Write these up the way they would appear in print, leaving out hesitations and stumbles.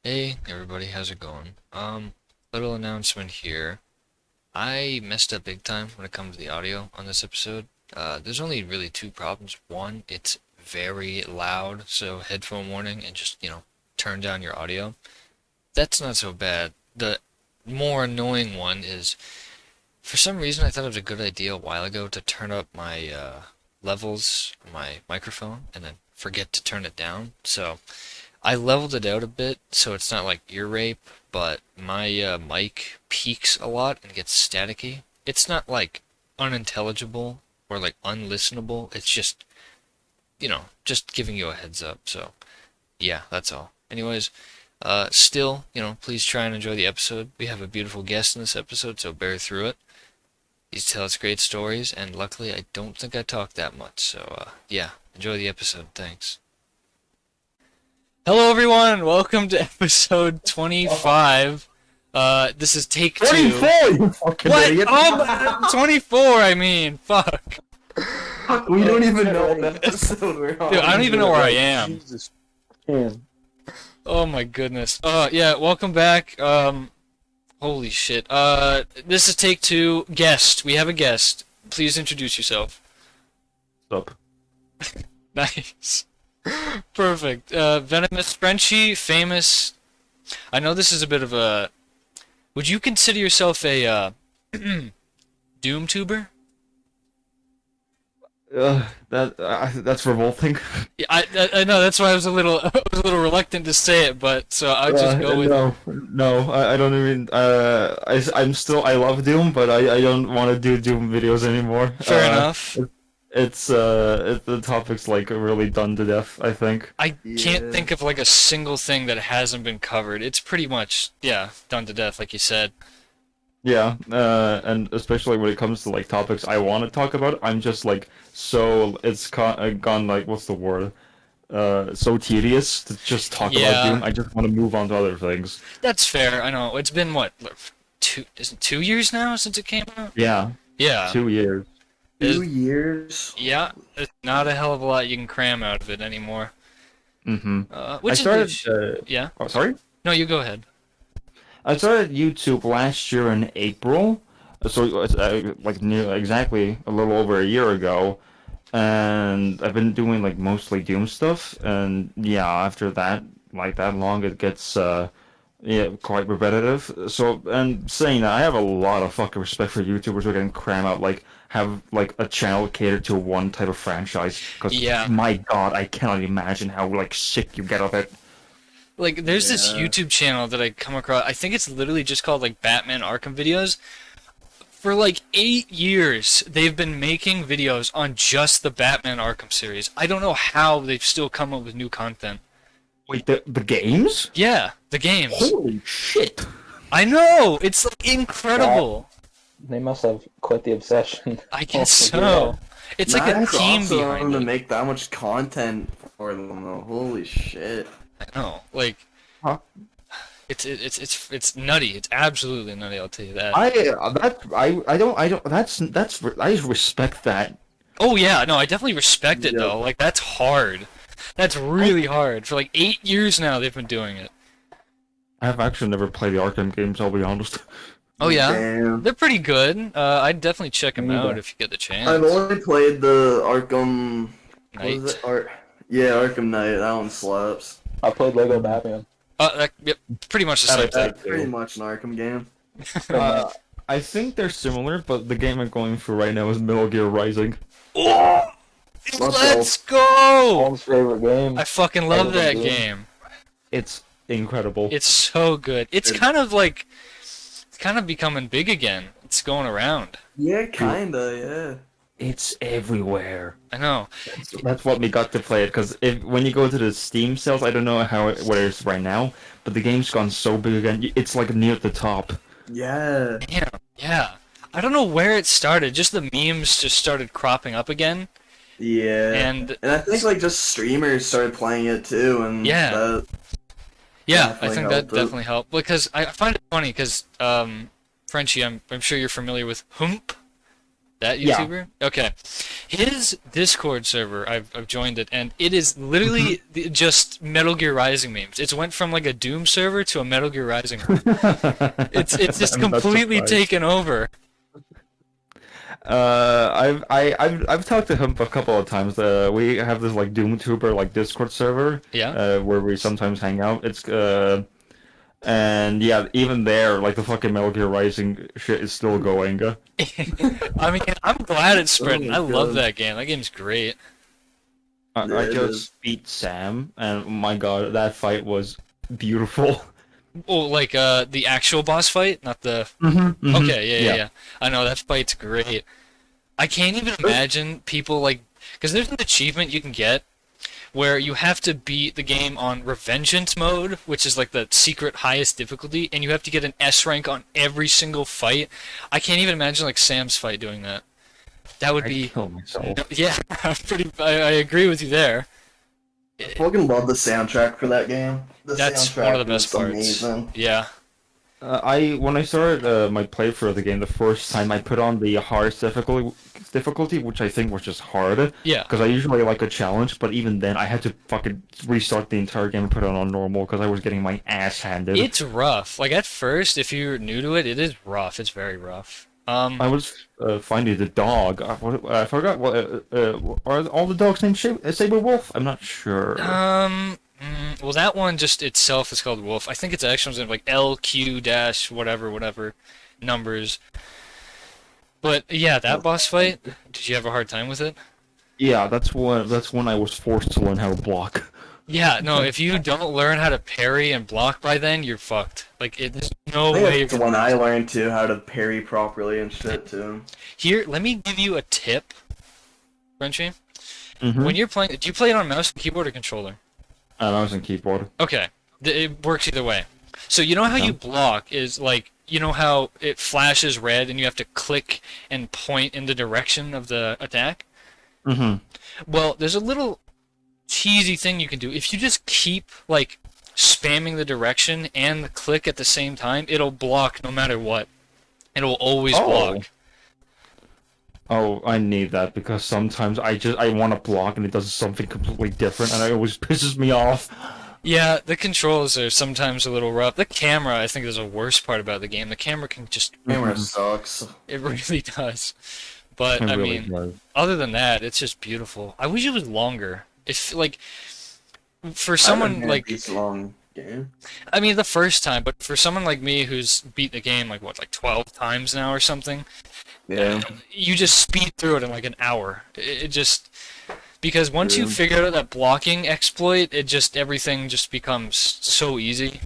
Hey everybody, how's it going? Little announcement here. I messed up big time when it comes to the audio on this episode. There's only really two problems. One, it's very loud, so headphone warning and just, turn down your audio. That's not so bad. The more annoying one is, for some reason I thought it was a good idea a while ago to turn up my levels on my microphone and then forget to turn it down. So I leveled it out a bit so it's not like ear rape, but my mic peaks a lot and gets staticky. It's not like unintelligible or like unlistenable. It's just giving you a heads up. So, yeah, that's all. Anyways, still, please try and enjoy the episode. We have a beautiful guest in this episode, so bear through it. He tells great stories, and luckily I don't think I talk that much. So, yeah, enjoy the episode. Thanks. Hello, everyone. Welcome to episode 25. This is take 24, two. you fucking What? idiot! Oh, 24. I mean, fuck. We don't even know what episode we're on. Dude, I don't even know where I am. Jesus. Man. Oh my goodness. Yeah. Welcome back. Holy shit. This is take two. Guest. We have a guest. Please introduce yourself. Stop. Nice. Perfect. Venomous, Frenchie, famous. I know this is a bit of a. Would you consider yourself a Doom tuber? That's revolting. Yeah, I know that's why I was a little reluctant to say it, but so I'll just go with. No, I don't even. I love Doom, but I don't want to do Doom videos anymore. Fair enough. The topic's like really done to death, I think. I can't Yeah. think of like a single thing that hasn't been covered. It's pretty much done to death, like you said. Yeah, and especially when it comes to like topics I want to talk about, I'm just like gone like what's the word? So tedious to just talk Yeah. about Doom. I just want to move on to other things. That's fair. I know it's been what is it 2 years now since it came out? Yeah, Yeah. 2 years. 2 years. Yeah, there's not a hell of a lot you can cram out of it anymore. Mm-hmm. Which I started. is yeah. Oh, sorry. No, you go ahead. I started YouTube last year in April, so it's like near exactly a little over a year ago, and I've been doing like mostly Doom stuff, and yeah, after that, like that long, it gets yeah, quite repetitive. So, and saying that, I have a lot of fucking respect for YouTubers who can cram out like have like a channel catered to one type of franchise, because Yeah. my God, I cannot imagine how like sick you get of it. Like, there's this Yeah. YouTube channel that I come across. I think it's literally just called like Batman Arkham videos. For like 8 years, they've been making videos on just the Batman Arkham series. I don't know how they've still come up with new content. Wait, the games? Yeah, the games. Holy shit! I know! It's like incredible. They must have quite the obsession. I guess Oh, so. It's like a That's team awesome behind to it. make that much content for them though. Holy shit. I know. Like, Huh? it's nutty. It's absolutely nutty, I'll tell you that. I respect that. Oh yeah, no, I definitely respect it Yeah. though. Like, that's hard. That's really hard. For like 8 years now they've been doing it. I've actually never played the Arkham games, I'll be honest. Oh yeah? Damn. They're pretty good. I'd definitely check them Me out neither. if you get the I've chance. only played the Arkham. What was Knight. it? Yeah, Arkham Knight. That one slaps. I played Lego Batman. Yep, pretty much the same thing. That's pretty much an Arkham game. Uh, I think they're similar, but the game I'm going through right now is Metal Gear Rising. Oh, let's go! Holmes' favorite game. I fucking love Lego that game. game. It's incredible. It's so good. It's kind of like, it's kind of becoming big again. It's going around. Yeah, kinda. It's everywhere. I know. That's what we got to play it, because when you go to the Steam sales, I don't know what it is right now, but the game's gone so big again. It's like near the top. Yeah. Damn. Yeah. I don't know where it started. Just the memes just started cropping up again. Yeah. And And I think like just streamers started playing it too, and Yeah. that, yeah, I Definitely think that helped it. definitely helped. Because I find it funny because, Frenchie, I'm sure you're familiar with Hump. That Yeah. YouTuber? Okay. His Discord server, I've joined it, and it is literally just Metal Gear Rising memes. It's went from like a Doom server to a Metal Gear Rising one. It's just I'm not completely surprised. taken over. I've talked to him a couple of times. We have this like DoomTuber like Discord server, Yeah. where we sometimes hang out. And yeah, even there, like the fucking Metal Gear Rising shit is still going. I mean, I'm glad it's spreading. my I love God. that game. That game's great. I Yeah, it just is. beat Sam, and my god, that fight was beautiful. Oh, like the actual boss fight, not the. Mm-hmm, Okay, yeah. I know that fight's great. I can't even imagine people like, because there's an achievement you can get where you have to beat the game on Revengeance mode, which is like the secret highest difficulty, and you have to get an S rank on every single fight. I can't even imagine like Sam's fight doing that. That would I'd be, kill myself. yeah, I agree with you there. I fucking love the soundtrack for that game. The That's soundtrack one of the best is parts. amazing. Yeah. When I started my playthrough of the game the first time, I put on the hardest difficulty, which I think was just hard. Yeah. Because I usually like a challenge, but even then, I had to fucking restart the entire game and put it on normal because I was getting my ass handed. It's rough. Like at first, if you're new to it, it is rough. It's very rough. I was finding the dog. I forgot what. Are all the dogs named Saber Wolf? I'm not sure. Well, that one just itself is called Wolf. I think its actual name like LQ dash whatever numbers. But yeah, that boss fight. Did you have a hard time with it? Yeah, that's when I was forced to learn how to block. Yeah, no. If you don't learn how to parry and block by then, you're fucked. Like there's no I way. think You're that's when I learned too how to parry properly and shit too. Here, let me give you a tip, Frenchie. Mm-hmm. When you're playing, do you play it on mouse, keyboard, or controller? Mouse and keyboard. Okay, it works either way. So you know how you block is like, you know how it flashes red and you have to click and point in the direction of the attack? Mm-hmm. Well, there's a little cheesy thing you can do. If you just keep like spamming the direction and the click at the same time, it'll block no matter what. It'll always block. Oh, I need that because sometimes I want to block and it does something completely different and it always pisses me off. Yeah, the controls are sometimes a little rough. The camera, I think, is the worst part about the game. The camera can just... Camera sucks. It really does. But, It I really mean, does. other than that, it's just beautiful. I wish it was longer. If, like, for I someone, haven't like... had this long game. I mean, the first time, but for someone like me who's beat the game, like, what, like 12 times now or something? Yeah. You just speed through it in, like, an hour. It just... Because once you True. figure out that blocking exploit, everything just becomes so easy.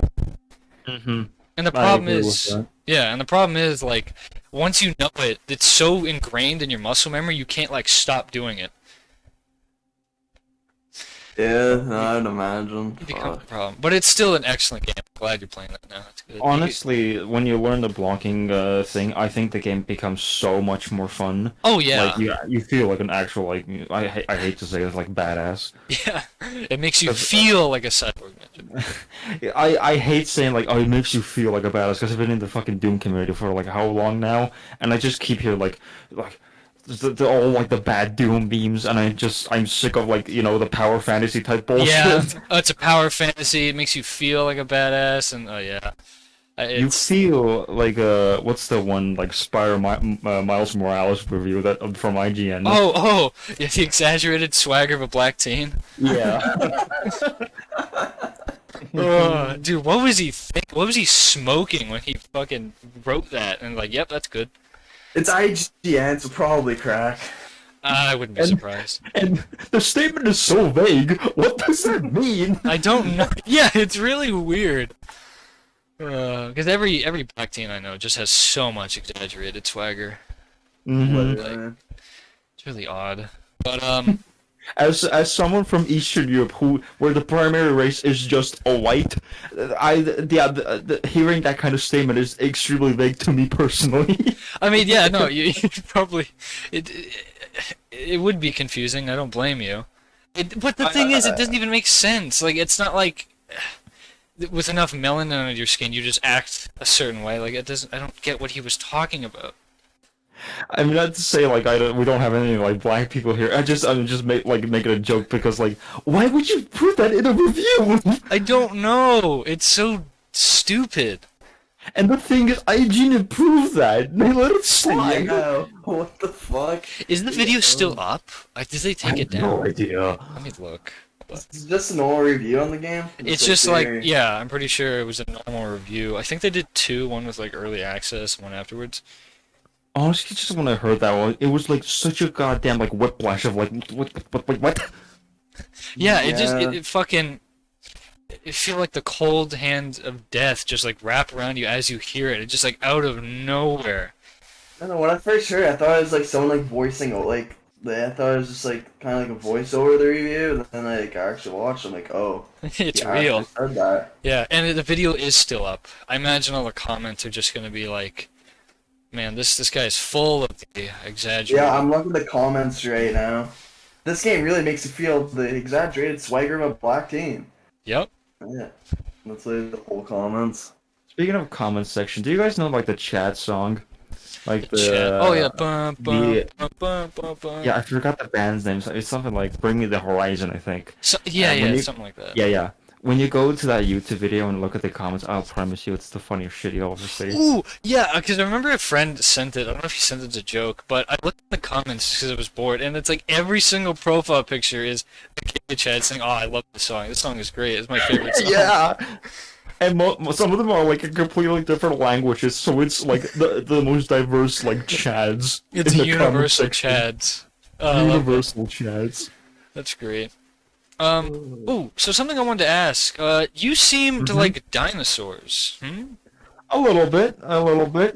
Mm-hmm. And the problem is, yeah, and the problem is, like, once you know it, it's so ingrained in your muscle memory, you can't, like, stop doing it. Yeah, I'd imagine. It becomes a Fuck. problem. But it's still an excellent game. I'm glad you're playing that now. It's good. Honestly, when you learn the blocking thing, I think the game becomes so much more fun. Oh, yeah. Like you feel like an actual like I hate to say it, like badass. Yeah. It makes you feel like a cyborg ninja. I hate saying like, oh, it makes you feel like a badass because I've been in the fucking Doom community for like how long now, and I just keep hearing like all like the bad Doom memes, and I'm sick of like the power fantasy type bullshit. Yeah. It's a power fantasy. It makes you feel like a badass, and, oh, yeah. You It's... feel like what's the one like Miles Morales review that from IGN? Oh, yeah, the exaggerated swagger of a black teen. Yeah. Dude, what was he What was he smoking when he fucking wrote that? And like, yep, that's good. It's IGN, so probably crack. I wouldn't be surprised. And the statement is so vague. What does that mean? I don't know. Yeah, it's really weird. Because every black teen I know just has so much exaggerated swagger. Mhm. It's really odd. But As someone from Eastern Europe where the primary race is just a white, hearing that kind of statement is extremely vague to me personally. I mean, yeah, no, you probably it would be confusing. I don't blame you. But the thing is, it doesn't even make sense. Like, it's not like with enough melanin on your skin, you just act a certain way. Like, it doesn't. I don't get what he was talking about. I mean, not to say like we don't have any like black people here. I'm just making a joke because like why would you put that in a review? I don't know. It's so stupid. And the thing is, IGN approved that. They let it slide. Yeah, what the fuck? Is the video still up? Did they take it down? No idea. Let me look. It's just a normal review on the game. It's just like, yeah, I'm pretty sure it was a normal review. I think they did two. One was like early access, one afterwards. Honestly, just when I heard that one, it was like such a goddamn like whiplash of like what? Yeah, it fucking. It feel like the cold hand of death just like wrap around you as you hear it. It's just like out of nowhere. I don't know, when I first heard it, I thought it was like someone like voicing like I thought it was just like kind of like a voiceover of the review, and then I like actually watched. I'm like, oh, It's yeah, real. I heard that. Yeah, and the video is still up. I imagine all the comments are just gonna be like, "Man, this guy is full of the exaggerated." Yeah, I'm looking at the comments right now. This game really makes you feel the exaggerated swagger of a black team. Yep. Yeah, let's leave the whole comments. Speaking of comment section, do you guys know like the chat song? Like the Chat. Oh yeah. Bum, bum, the- bum, bum, bum, bum. yeah, I forgot the band's name. It's something like "Bring Me the Horizon," I think. So, yeah, when yeah, you- something like that. Yeah. When you go to that YouTube video and look at the comments, I'll promise you it's the funniest shit you'll ever see. Ooh, yeah, because I remember a friend sent it. I don't know if he sent it as a joke, but I looked in the comments because I was bored, and it's like every single profile picture is a kid chat saying, "Oh, I love this song. This song is great. It's my favorite song." Yeah. And some of them are like in completely different languages, so it's like the most diverse like chads. It's in a the comment universal section. chads. I love that. Universal chads. That's great. Ooh, so something I wanted to ask. You seem to like dinosaurs. Hmm? A little bit,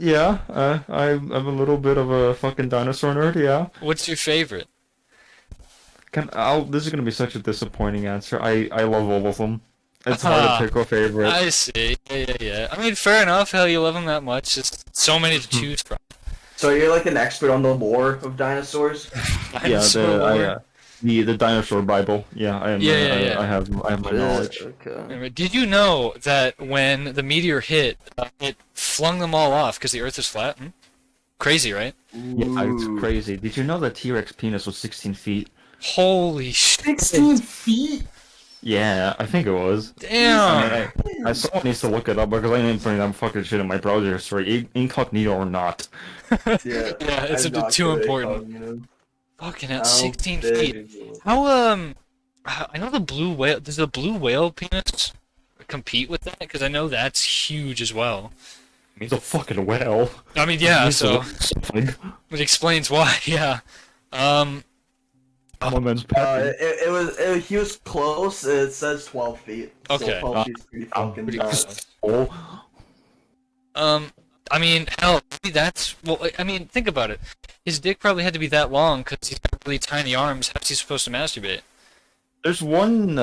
yeah. I'm a little bit of a fucking dinosaur nerd, yeah. What's your favorite? This is gonna be such a disappointing answer. I love all of them. It's hard to pick a favorite. I see. Yeah. I mean, fair enough. Hell, you love them that much. Just so many to choose from. So you're like an expert on the lore of dinosaurs? Dinosaur lore. The dinosaur Bible. Yeah, I am. Yeah. I have my knowledge. Okay. Anyway, did you know that when the meteor hit, it flung them all off because the Earth is flat? Hmm? Crazy, right? Yeah, it's crazy. Did you know that T-Rex penis was 16 feet? Holy shit! 16 feet? Yeah, I think it was. Damn! Someone needs to look it up because I ain't putting that fucking shit in my browser history, incognito or not. Yeah, Yeah, it's I'm not too good at important. cognitive. Fucking hell, How 16 big feet. is it? How I know the blue whale. Does the blue whale penis compete with that? Because I know that's huge as well. He's a fucking whale. I mean, yeah. So Something. it explains why. Yeah. One man's pet. He was close. It says 12 feet. Okay. So 12 feet's pretty fucking pretty fast. I mean, hell, maybe that's well. I mean, think about it. His dick probably had to be that long because he's got really tiny arms. How's he supposed to masturbate? There's one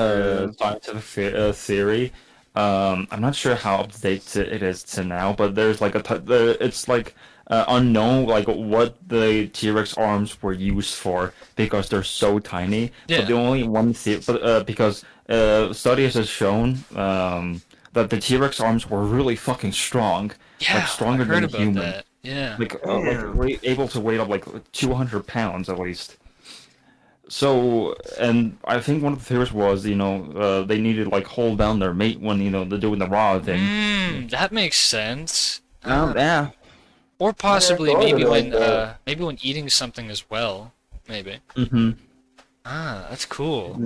scientific theory. I'm not sure how up to date it is to now, but there's like it's like unknown like what the T-Rex arms were used for because they're so tiny. Yeah. But the only one because studies has shown that the T-Rex arms were really fucking strong. Yeah, like stronger I heard than a about human. that. Yeah. Like Damn. able to weigh up like 200 pounds at least. So, and I think one of the theories was, they needed like hold down their mate when they're doing the raw thing. That makes sense. Yeah. Or possibly Yeah, I thought maybe of it when like that. maybe when eating something as well. Maybe. Mhm. Ah, that's cool.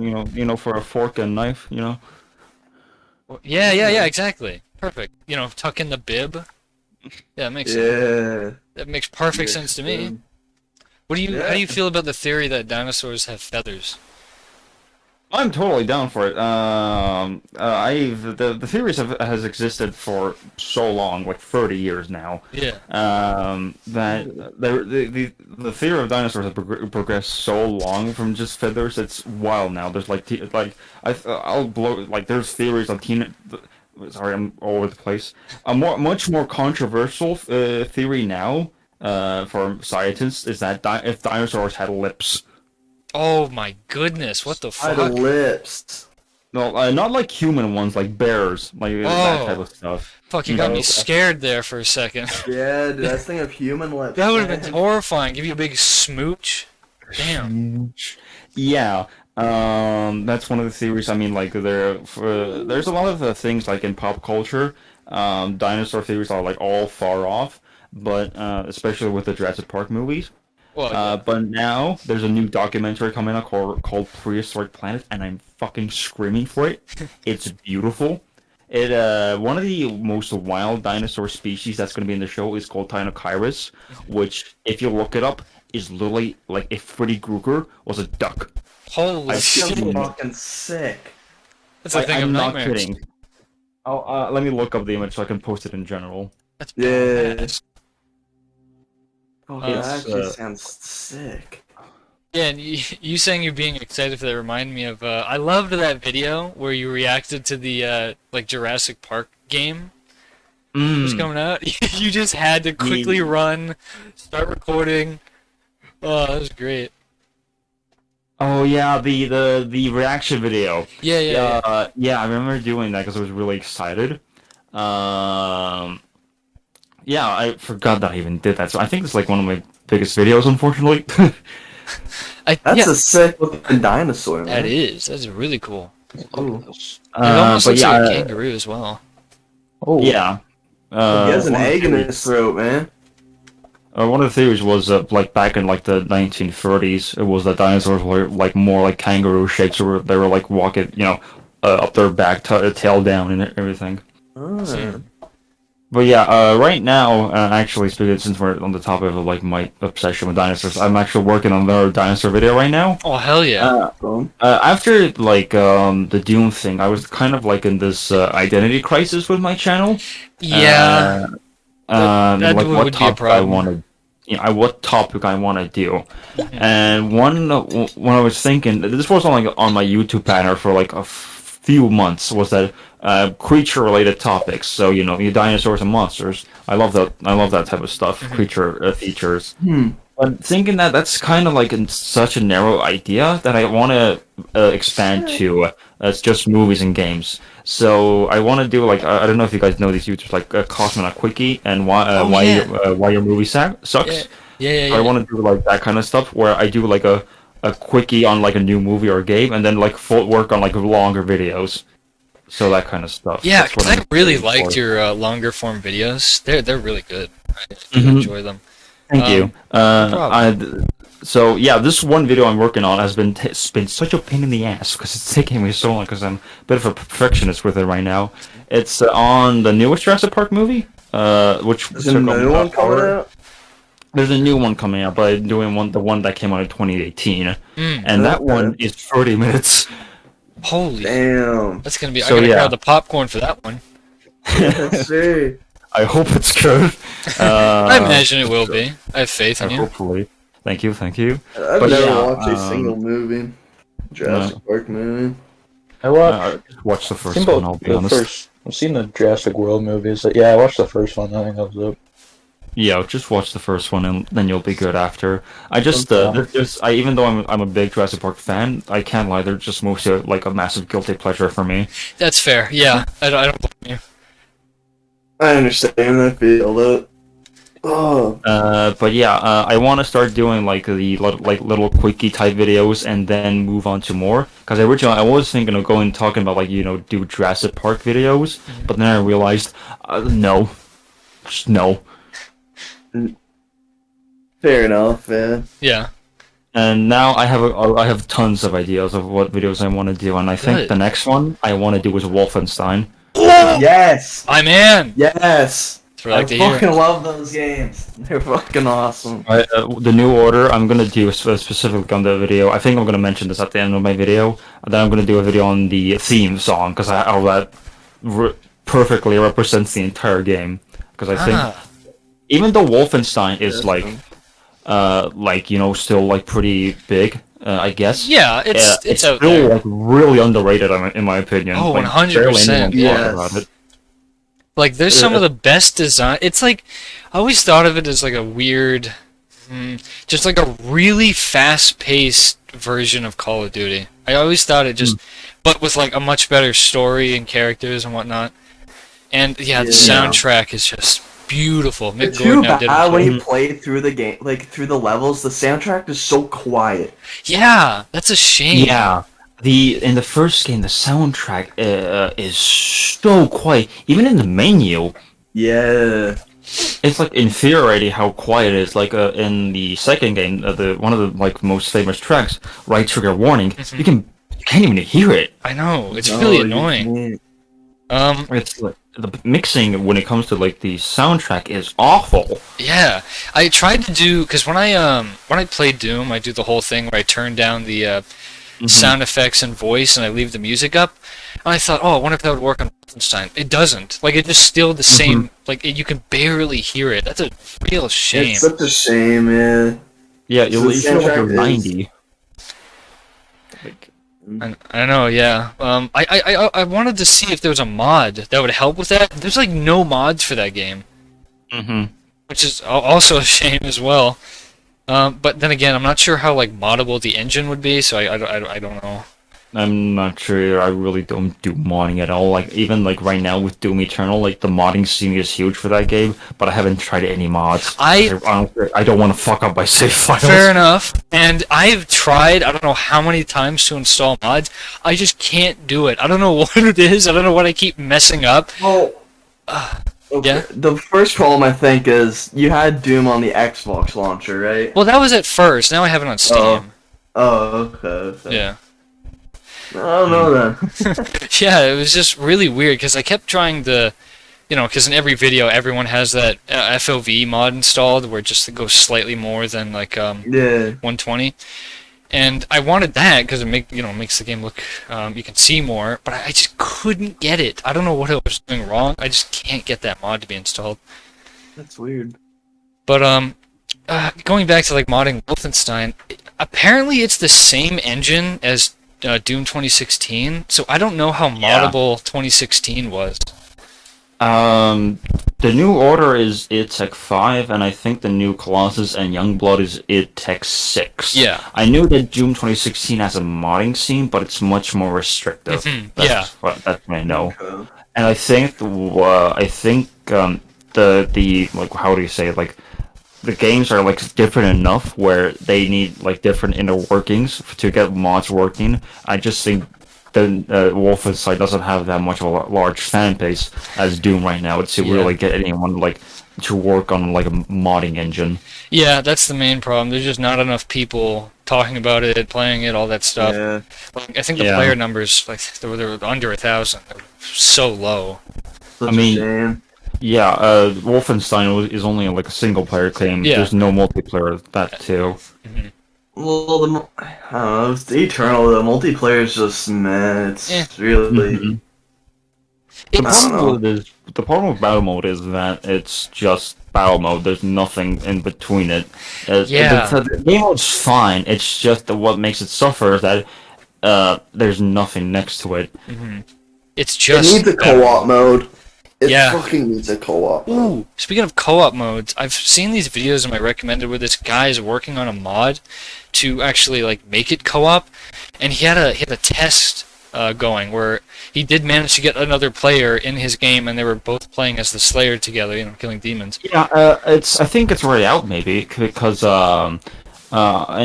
For a fork and knife. Well, yeah, exactly. Perfect. Tuck in the bib. Yeah, it makes sense. Yeah. That makes perfect sense to me. How do you feel about the theory that dinosaurs have feathers? I'm totally down for it. The theories has existed for so long, like 30 years now. Yeah. That the theory of dinosaurs has progressed so long from just feathers. It's wild now. There's there's theories on Sorry, I'm all over the place. A much more controversial theory now for scientists is that if dinosaurs had lips. Oh my goodness! What the By fuck? the lips. No, not like human ones, like bears, like that type Oh. of stuff. Fuck, you got me Okay. scared there for a second. Yeah, dude, I was thinking of human lips. That would have been man. horrifying. Give you a big smooch. Damn. Yeah, that's one of the theories. I mean, like there's a lot of things like in pop culture. Dinosaur theories are like all far off, but especially with the Jurassic Park movies. Well, yeah. But now there's a new documentary coming out called Prehistoric Planet, and I'm fucking screaming for it. It's beautiful. It one of the most wild dinosaur species that's going to be in the show is called Tinochirus, which, if you look it up, is literally like if Freddy Krueger was a duck. Holy I've shit. seen- Fucking sick. That's a thing I'm of not nightmares. kidding. Let me look up the image so I can post it in general. That's Yeah. badass. Oh, Uh, that actually uh, sounds sick. Yeah, and you saying you're being excited for that reminded me of I loved that video where you reacted to the like Jurassic Park game that was coming out. You just had to quickly run, start recording. Oh, that was great. Oh yeah, the reaction video. Yeah. Yeah, I remember doing that because I was really excited. Yeah, I forgot that I even did that. So I think it's like one of my biggest videos, unfortunately. That's yeah, a sick looking dinosaur, man. that is. That's really cool. It Ooh. almost but looks yeah, like a kangaroo as well. Oh, yeah. He has an One of the egg in theories- his throat, man. One of the theories was like back in like the 1930s, it was that dinosaurs were like more like kangaroo shapes, or they were like walking, up their back, tail down, and everything. Ah. But yeah, right now, actually, speaking since we're on the topic of like my obsession with dinosaurs, I'm actually working on another dinosaur video right now. Oh hell yeah! Boom. After like the Doom thing, I was kind of like in this identity crisis with my channel. Yeah, that Like would what be a topic I problem. want to, what topic I want to do. Mm-hmm. And when I was thinking, this was on like on my YouTube banner for like a few months, was that creature-related topics. So your dinosaurs and monsters. I love that. I love that type of stuff. Mm-hmm. Creature features. Hmm. But thinking that that's kind of like such a narrow idea that I want to expand to it's just movies and games. So I want to do like I don't know if you guys know these YouTubers like Cosmonaut Quickie and Oh, yeah. why your movie sucks. Yeah. I want to do like that kind of stuff where I do like a quickie on like a new movie or a game, and then like full work on like longer videos. So that kind of stuff. Yeah, That's what because I I'm really looking liked for. your longer form videos. They're really good. I do Mhm. enjoy them. Thank you. problem. So yeah, this one video I'm working on has been such a pain in the ass because it's taking me so long because I'm a bit of a perfectionist with it right now. It's on the newest Jurassic Park movie, which There's a new one coming out? There's a new one coming out, but I'm doing the one that came out in 2018, Mm, and that Okay. one is 30 minutes. holy, Damn. that's gonna be. I So, gotta yeah. grab the popcorn for that one. Let's see. I hope it's good. I imagine it will be. I have faith in you. Hopefully. Thank you. I've But never yeah, watched a single movie. Jurassic Park movie. I watched. Just watch the first seen one. both I'll be the honest. first. I've seen the Jurassic World movies. Yeah, I watched the first one. I think that was it. Yeah, just watch the first one and then you'll be good after. I just, Okay. even though I'm a big Jurassic Park fan, I can't lie, they're just mostly like a massive guilty pleasure for me. That's fair. Yeah, I don't blame you. I understand that feel that. Oh, But yeah, I want to start doing like the little quickie type videos and then move on to more. Because originally I was thinking of going talking about like do Jurassic Park videos, but then I realized no, just no. fair enough, man. Yeah. And now I have tons of ideas of what videos I want to do, and I think Good. the next one I want to do is Wolfenstein. Yes! I'm in. Yes! That's what I I like to hear. fucking love those games. They're fucking awesome. The new order I'm gonna do specifically on the video. I think I'm gonna mention this at the end of my video. And then I'm gonna do a video on the theme song because how that perfectly represents the entire game. Because I think Ah, even though Wolfenstein is Yes, still like pretty big, I guess. yeah, it's out still there. like really underrated in my opinion. Oh, like, 100%, barely anyone talks yes. about it. Like, there's some of the best design. It's like, I always thought of it as like a weird Just like a really fast-paced version of Call of Duty. I always thought it just, but with like a much better story and characters and whatnot. And yeah, the soundtrack is just beautiful. Mick It's too Gordon outdid bad when himself. you play through the game, like through the levels, the soundtrack is so quiet. Yeah, that's a shame. Yeah, in the first game, the soundtrack is so quiet. Even in the menu, Yeah. it's like infuriating how quiet it is. Like in the second game, the one of the like most famous tracks, "Right Trigger Warning," you can't even hear it. I know, it's No, really you annoying. can't. It's like the mixing when it comes to like the soundtrack is awful. Yeah, I tried to do because when I play Doom, I do the whole thing where I turn down the sound effects and voice, and I leave the music up. And I thought, oh, I wonder if that would work on Wolfenstein. It doesn't. Like, it's just still the same. Like, you can barely hear it. That's a real shame. It's such a shame, man. Yeah, So you the feel like you're soundtrack is- 90. Like, I know, yeah. I wanted to see if there was a mod that would help with that. There's like no mods for that game, which is also a shame as well. But then again, I'm not sure how like moddable the engine would be, so I don't know. I'm not sure. I really don't do modding at all. Like even like right now with Doom Eternal, like the modding scene is huge for that game, but I haven't tried any mods. I don't want to fuck up my save files. Fair enough. And I've tried, I don't know how many times to install mods. I just can't do it. I don't know what it is. I don't know what I keep messing up. Well, okay. Yeah? The first problem I think is you had Doom on the Xbox launcher, right? Well, that was at first. Now I have it on Steam. Oh, okay. Yeah. I don't know then. Yeah, it was just really weird because I kept trying to, because in every video everyone has that FOV mod installed where it just goes slightly more than like Yeah. 120, and I wanted that because it makes the game look you can see more, but I just couldn't get it. I don't know what I was doing wrong. I just can't get that mod to be installed. That's weird. But going back to like modding Wolfenstein, apparently it's the same engine as Doom 2016, so I don't know how moddable 2016 was. The new order is id-Tech 5, and I think the new Colossus and Youngblood is id-Tech 6. Yeah. I knew that Doom 2016 has a modding scene, but it's much more restrictive. That's what I know. Okay. And I think the like how do you say it, like the games are like different enough where they need like different inner workings to get mods working. I just think the Wolfenstein doesn't have that much of a large fan base as Doom right now to really get anyone like to work on like a modding engine. Yeah, that's the main problem. There's just not enough people talking about it, playing it, all that stuff. Yeah. Like, I think the player numbers, like they were under 1,000. They were so low. Such I mean, a shame. Yeah, Wolfenstein is only like a single player game. Yeah. There's no multiplayer of that too. Well, I don't know. It's Eternal. The multiplayer is just it's really. The I don't problem with battle mode is that it's just battle mode. There's nothing in between it. The game mode's fine. It's just what makes it suffer is that there's nothing next to it. It's It just needs a co-op mode. It Yeah. fucking needs a co-op. Ooh, speaking of co-op modes, I've seen these videos in my recommended where this guy is working on a mod to actually like make it co-op, and he had a test going where he did manage to get another player in his game, and they were both playing as the Slayer together, killing demons. Yeah, I think it's already out maybe because in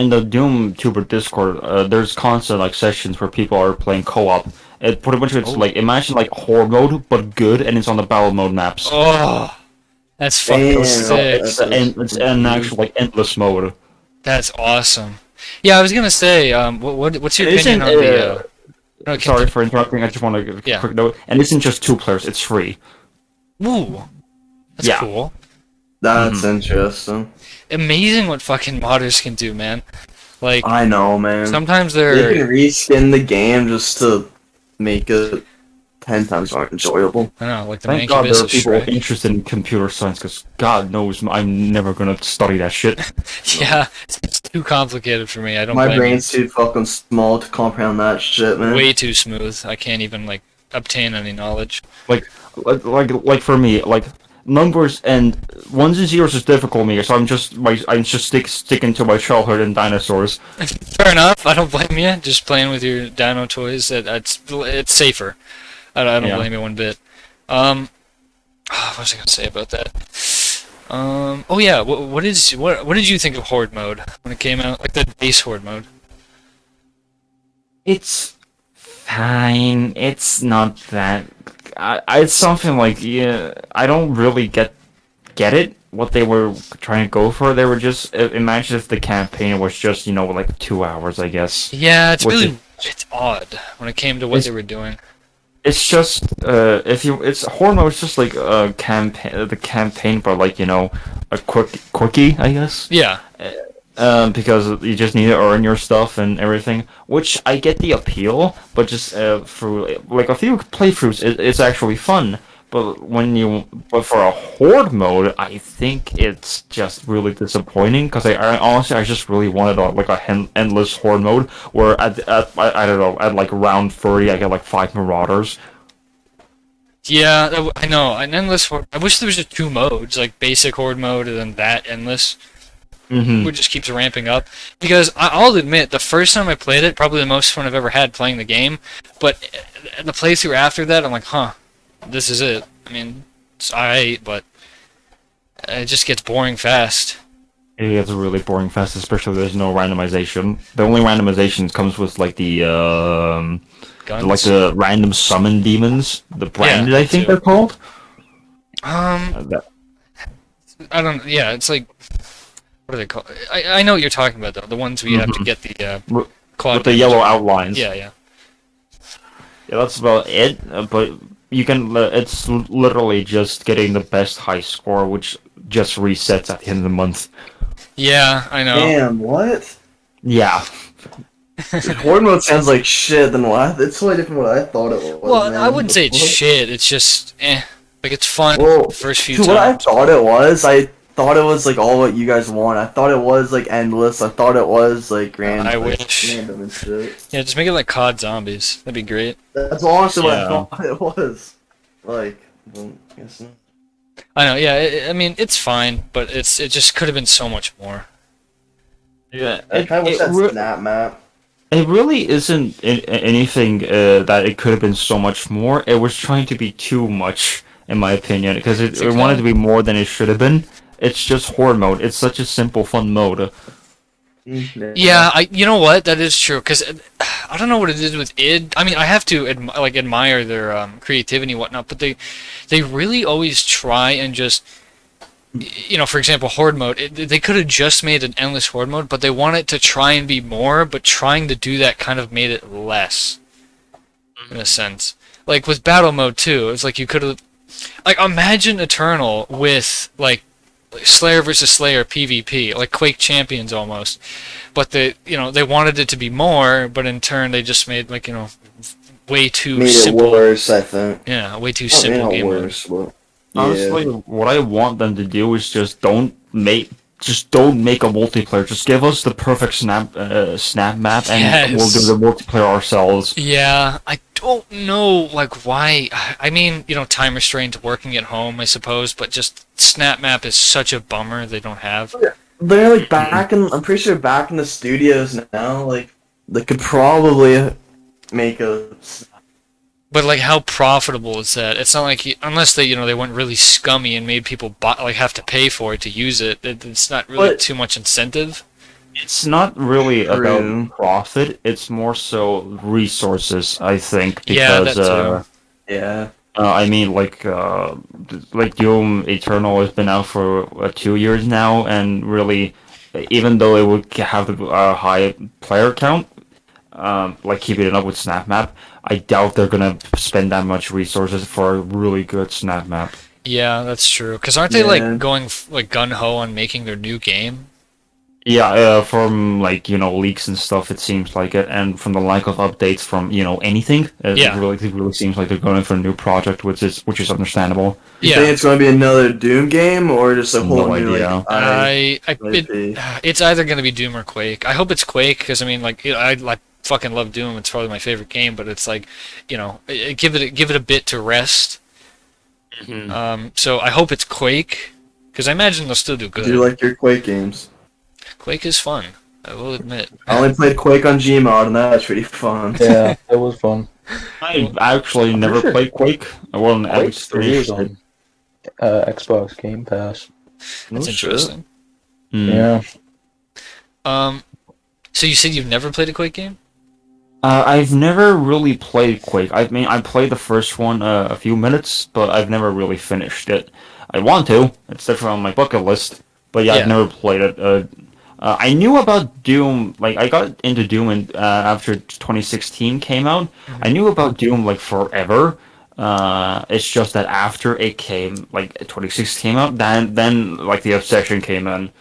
the Doom Tuber Discord, there's constant like sessions where people are playing co-op. It pretty much it's like imagine like horror mode but good, and it's on the battle mode maps. Oh, that's fucking Damn. sick. It's an actual like endless mode. That's awesome. Yeah, I was gonna say, what's your opinion on the? No, Sorry for interrupting. I just want to give a quick note. And it isn't just 2 players; it's 3. Ooh, that's cool. That's interesting. Amazing what fucking modders can do, man. Like I know, man. sometimes They they're can reskin the game just to make it 10 times more enjoyable. I don't know, like the Thank God there are Mancubus people Shrek. interested in computer science, because God knows I'm never gonna study that shit. Yeah, it's too complicated for me. I don't. My blame brain's too fucking small to comprehend that shit, you. man. Way too smooth. I can't even like obtain any knowledge. Like for me, like numbers and ones and zeros is difficult me, so I'm just sticking to my childhood and dinosaurs. Fair enough. I don't blame you. Just playing with your dino toys. It's safer. I don't Yeah. blame you one bit. What was I gonna say about that? Oh yeah. What did you think of Horde mode when it came out? Like the base Horde mode. It's fine. It's not that. It's something like, yeah. I don't really get it what they were trying to go for. They were just imagine if the campaign was just like 2 hours, I guess. Yeah, it's Which really is- it's odd when it came to what It's- they were doing. It's just if you it's horror mode. It's just like a campaign, the campaign, but like a quickie, I guess. Yeah. Because you just need to earn your stuff and everything, which I get the appeal, but just through like a few playthroughs, it's actually fun. But for a horde mode, I think it's just really disappointing because I honestly I just really wanted endless horde mode where I don't know, at like round 30 I get like 5 marauders. Yeah, I know. An endless horde. I wish there was just two modes, like basic horde mode and then that endless. Mm-hmm. It just keeps ramping up. Because I'll admit, the first time I played it, probably the most fun I've ever had playing the game. But the playthrough after that, I'm like, huh, this is it. I mean, it's alright, but it just gets boring fast. It gets really boring fast, especially there's no randomization. The only randomization comes with like Guns. like the random summon demons, the branded Yeah, I think too. they're called. I don't. Yeah, it's like, what are they called? I know what you're talking about though. The ones where you have to get the quad With the damage. yellow outlines. Yeah, yeah. Yeah, that's about it. But you can. It's literally just getting the best high score, which just resets at the end of the month. Yeah, I know. Damn, what? Yeah. Horde mode sounds like shit. Then what? It's totally different what I thought it was. Well, man. I wouldn't say it's What? shit. It's just Like it's fun Well, the first few to what I times. thought I thought it was like all what you guys want. I thought it was like endless. I thought it was like random. I like, wish. random and shit. Yeah, just make it like COD Zombies. That'd be great. That's honestly what I Yeah. thought it was. Like, well, I guess not. I know. Yeah, I mean it's fine, but it just could have been so much more. Yeah. I kind of wish that snap map. It really isn't anything that it could have been so much more. It was trying to be too much, in my opinion, because it wanted to be more than it should have been. It's just horde mode. It's such a simple, fun mode. Yeah, you know what? That is true. Cause I don't know what it is with id. I mean, I have to admire their creativity and whatnot, but they really always try and just, for example, horde mode. They could have just made an endless horde mode, but they want it to try and be more. But trying to do that kind of made it less, in a sense. Like with battle mode too, it's like you could have, like imagine Eternal with like Slayer versus Slayer PvP, like Quake Champions almost. But they wanted it to be more, but in turn they just made way too Made simple. it worse, I think. Yeah, way too Not simple made it game mode. worse, but Honestly, what I want them to do is just don't make a multiplayer. Just give us the perfect snap map, and we'll do Yes. the multiplayer ourselves. Yeah, I don't know why. I mean, time restraint working at home, I suppose, but just Snap Map is such a bummer they don't have. they're like back in. I'm pretty sure back in the studios now. Like they could probably make a. But how profitable is that? It's not like unless they went really scummy and made people have to pay for it to use it. It's not really But- too much incentive. It's not really True. about profit. It's more so resources, I think, Yeah, because that too. Yeah. I mean, like Doom Eternal has been out for 2 years now, and really, even though it would have a high player count, like keeping it up with Snap Map, I doubt they're gonna spend that much resources for a really good Snap Map. Yeah, that's true. Because aren't they Yeah. going gun ho on making their new game? Yeah, from leaks and stuff, it seems like it, and from the lack of updates from anything, Yeah. it really seems like they're going for a new project, which is understandable. You Yeah. think it's going to be another Doom game or just a whole No new idea. IP? It's either gonna be Doom or Quake. I hope it's Quake because I mean, I fucking love Doom. It's probably my favorite game, but it's give it a bit to rest. So I hope it's Quake, because I imagine they'll still do I good. do like your Quake games. Quake is fun, I will admit. I only played Quake on Gmod, and that was pretty fun. Yeah, it was fun. I actually I'm never pretty sure played Quake. I wasn't able Quake to 3 finish is it. on Xbox Game Pass. That's shit. interesting. Yeah. So you said you've never played a Quake game? I've never really played Quake. I mean, I played the first one a few minutes, but I've never really finished it. I want to. It's definitely on my bucket list. But yeah, I've Yeah. never played it. I knew about Doom. Like, I got into Doom after 2016 came out. I knew about Doom like forever. It's just that after it came, like 2016 came out, then like the obsession came in.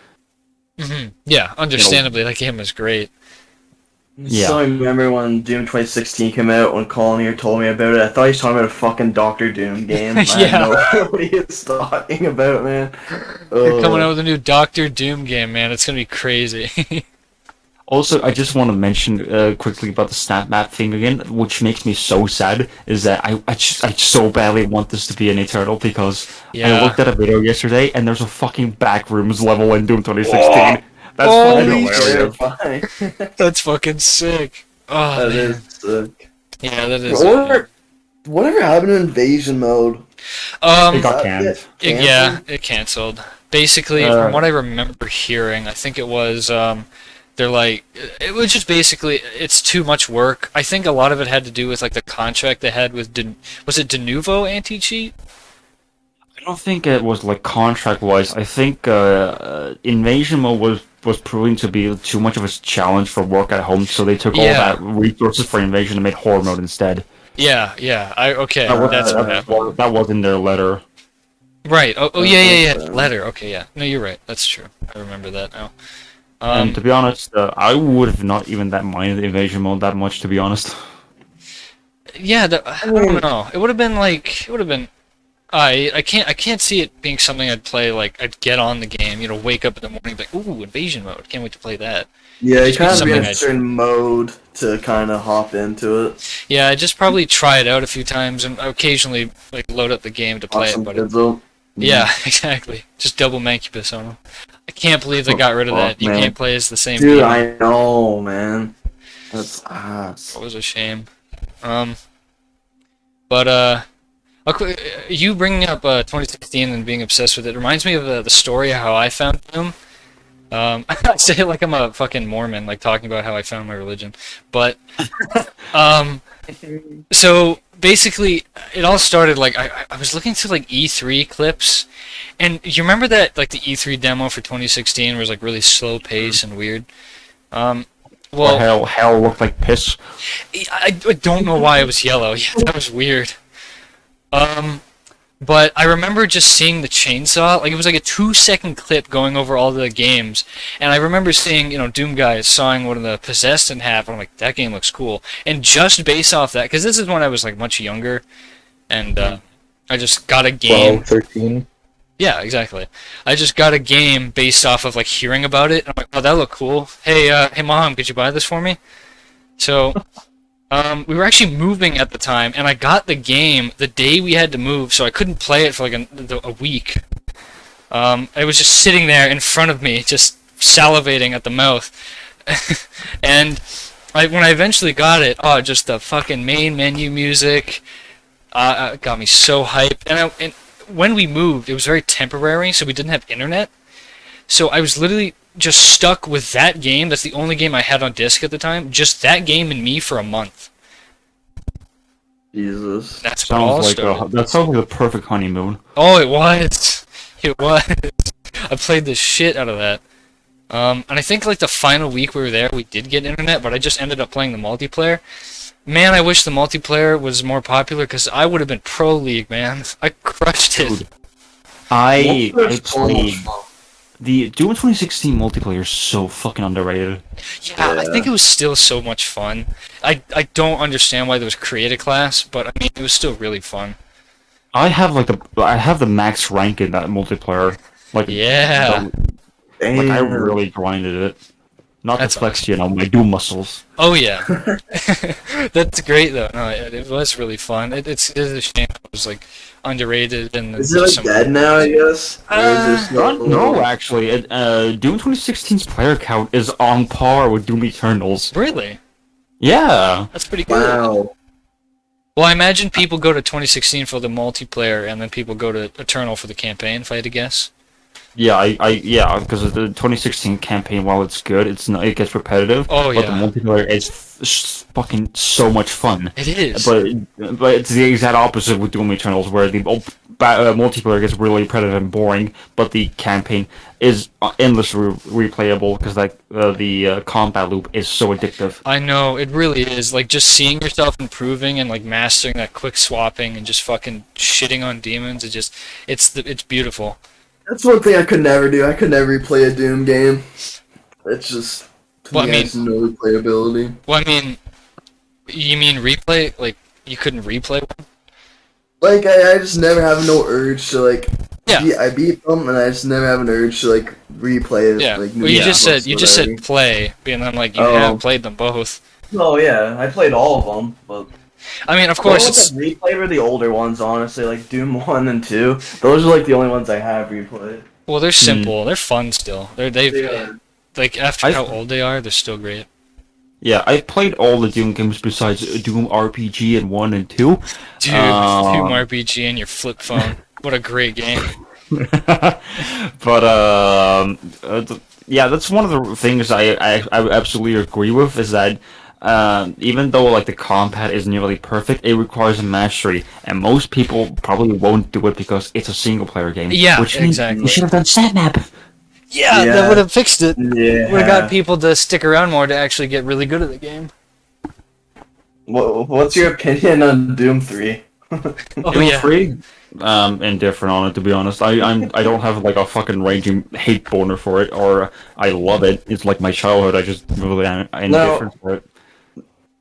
Yeah, understandably, that game was great. Yeah. So I remember when Doom 2016 came out, when Colin here told me about it, I thought he was talking about a fucking Doctor Doom game. I Yeah. had no idea what he was talking about, man. They're coming out with a new Doctor Doom game, man. It's gonna be crazy. Also, I just want to mention quickly about the snap map thing again, which makes me so sad, is that I so badly want this to be an Eternal because I Yeah. looked at a video yesterday and there's a fucking backrooms level in Doom 2016. That's Holy fucking hilarious. Terrifying. That's fucking sick. Oh, That man. is sick. Yeah, that is. Whatever happened to Invasion Mode? It got That canned. get Yeah, canceled? it canceled. Basically, Uh, from what I remember hearing, I think it was they're like it was just basically it's too much work. I think a lot of it had to do with like the contract they had with was it Denuvo anti-cheat? I don't think it was like contract-wise. I think Invasion Mode was proving to be too much of a challenge for work at home, so they took all Yeah. that resources for Invasion and made Horror Mode instead. Yeah. Okay, That that's what was, happened. that was in their letter. Right. Oh yeah. Okay. Letter. Okay, yeah. No, you're right. That's true. I remember that now. And to be honest, I would have not even that minded Invasion Mode that much, to be honest. Yeah, I don't know. It would have been like it would have been. I can't see it being something I'd play. Like I'd get on the game, wake up in the morning, be like, ooh, invasion mode. Can't wait to play that. Yeah, you Just kind of be something in a I'd- certain mode to kind of hop into it. Yeah, I just probably try it out a few times and occasionally like load up the game to play Awesome it. But Dizzle. yeah, exactly. Just double Mancubus on them. I can't believe they got rid of that. You man. can't play as the same Dude, game. I know, man. That's ass. It was a shame. But you bringing up 2016 and being obsessed with it reminds me of the story of how I found Doom. I say it like I'm a fucking Mormon, like talking about how I found my religion. But so basically, it all started like I was looking through like E3 clips, and you remember that like the E3 demo for 2016 was like really slow pace and weird. Well, Hell looked like piss. I don't know why it was yellow. Yeah, that was weird. But I remember just seeing the chainsaw. Like it was like a 2-second clip going over all the games, and I remember seeing Doom guy sawing one of the Possessed in half. And I'm like, that game looks cool. And just based off that, because this is when I was like much younger, and I just got a game. 12, 13. Yeah, exactly. I just got a game based off of like hearing about it. And I'm like, oh, that looked cool. Hey, mom, could you buy this for me? So, we were actually moving at the time, and I got the game the day we had to move, so I couldn't play it for like a week. It was just sitting there in front of me, just salivating at the mouth. And when I eventually got it, just the fucking main menu music got me so hyped. And when we moved, it was very temporary, so we didn't have internet. So I was literally just stuck with that game. That's the only game I had on disc at the time. Just that game and me for a month. Jesus. That's what all Sounds started. that sounds like the perfect honeymoon. Oh, it was. It was. I played the shit out of that. And I think like the final week we were there, we did get internet, but I just ended up playing the multiplayer. Man, I wish the multiplayer was more popular because I would have been pro league, man. I crushed it. Dude. I Multiplayer's so much played fun. the Doom 2016 multiplayer is so fucking underrated. Yeah, I think it was still so much fun. I don't understand why there was create a class, but I mean it was still really fun. I have the max rank in that multiplayer. Like Yeah. like I really grinded it. Not to That's flex, my Doom muscles. Oh yeah, that's great though. No, it was really fun. It is a shame it was like underrated and Is it like dead now? I guess. Or is there still? No, actually, Doom 2016's player count is on par with Doom Eternals. Really? Yeah. That's pretty good. Wow. Well, I imagine people go to 2016 for the multiplayer, and then people go to Eternal for the campaign. If I had to guess. Yeah, yeah, because the 2016 campaign, while it's good, it gets repetitive. Oh, But yeah. the multiplayer is fucking so much fun. It is. But it's the exact opposite with Doom Eternals, where the multiplayer gets really repetitive and boring, but the campaign is endlessly replayable because the combat loop is so addictive. I know, it really is. Like, just seeing yourself improving and, like, mastering that quick swapping and just fucking shitting on demons, it's beautiful. That's one thing I could never do. I could never replay a Doom game. It's just Well, I mean- has no replayability. Well, I mean, you mean replay? Like, you couldn't replay one? Like I just never have no urge to like. Yeah. I beat them, and I just never have an urge to like replay it. Yeah. Like, Well, you new just levels said or whatever. play, and I'm like, you Oh. have played them both. Oh yeah, I played all of them, but I mean, of the course, ones it's that replay were the older ones. Honestly, like Doom 1 and 2. Those are like the only ones I have replayed. well, they're simple. They're fun still. They've Yeah. like after I- how old they are, they're still great. Yeah, I've played all the Doom games besides Doom RPG and 1 and 2. Dude, Doom RPG and your flip phone. What a great game. But yeah, that's one of the things I absolutely agree with is that even though like the combat is nearly perfect, it requires mastery, and most people probably won't do it because it's a single player game. Yeah, which means exactly. you should have done stat map. Yeah, Yeah. that would have fixed it. Yeah. Would have got people to stick around more to actually get really good at the game. What's your opinion on Doom 3? Oh Doom yeah. 3, indifferent on it, to be honest. I don't have like a fucking raging hate boner for it, or I love it. It's like my childhood. I just really am indifferent for it.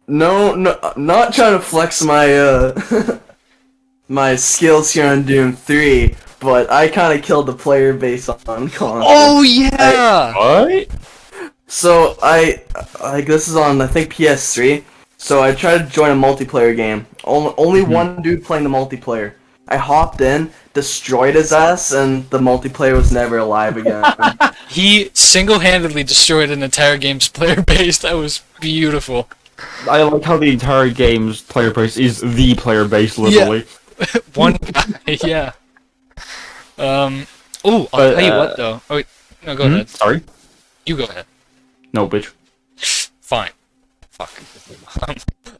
No, not trying to flex my my skills here on Doom 3, but I kind of killed the player base on console. Oh yeah. What? So I like this is on I think PS3. So I tried to join a multiplayer game. Only one dude playing the multiplayer. I hopped in, destroyed his ass, and the multiplayer was never alive again. He single-handedly destroyed an entire game's player base. That was beautiful. I like how the entire game's player base is the player base, literally. One guy, yeah. Oh, I'll But, tell you what though. Oh, wait, no, go ahead. Sorry? You go ahead. No, bitch. Fine. Fuck.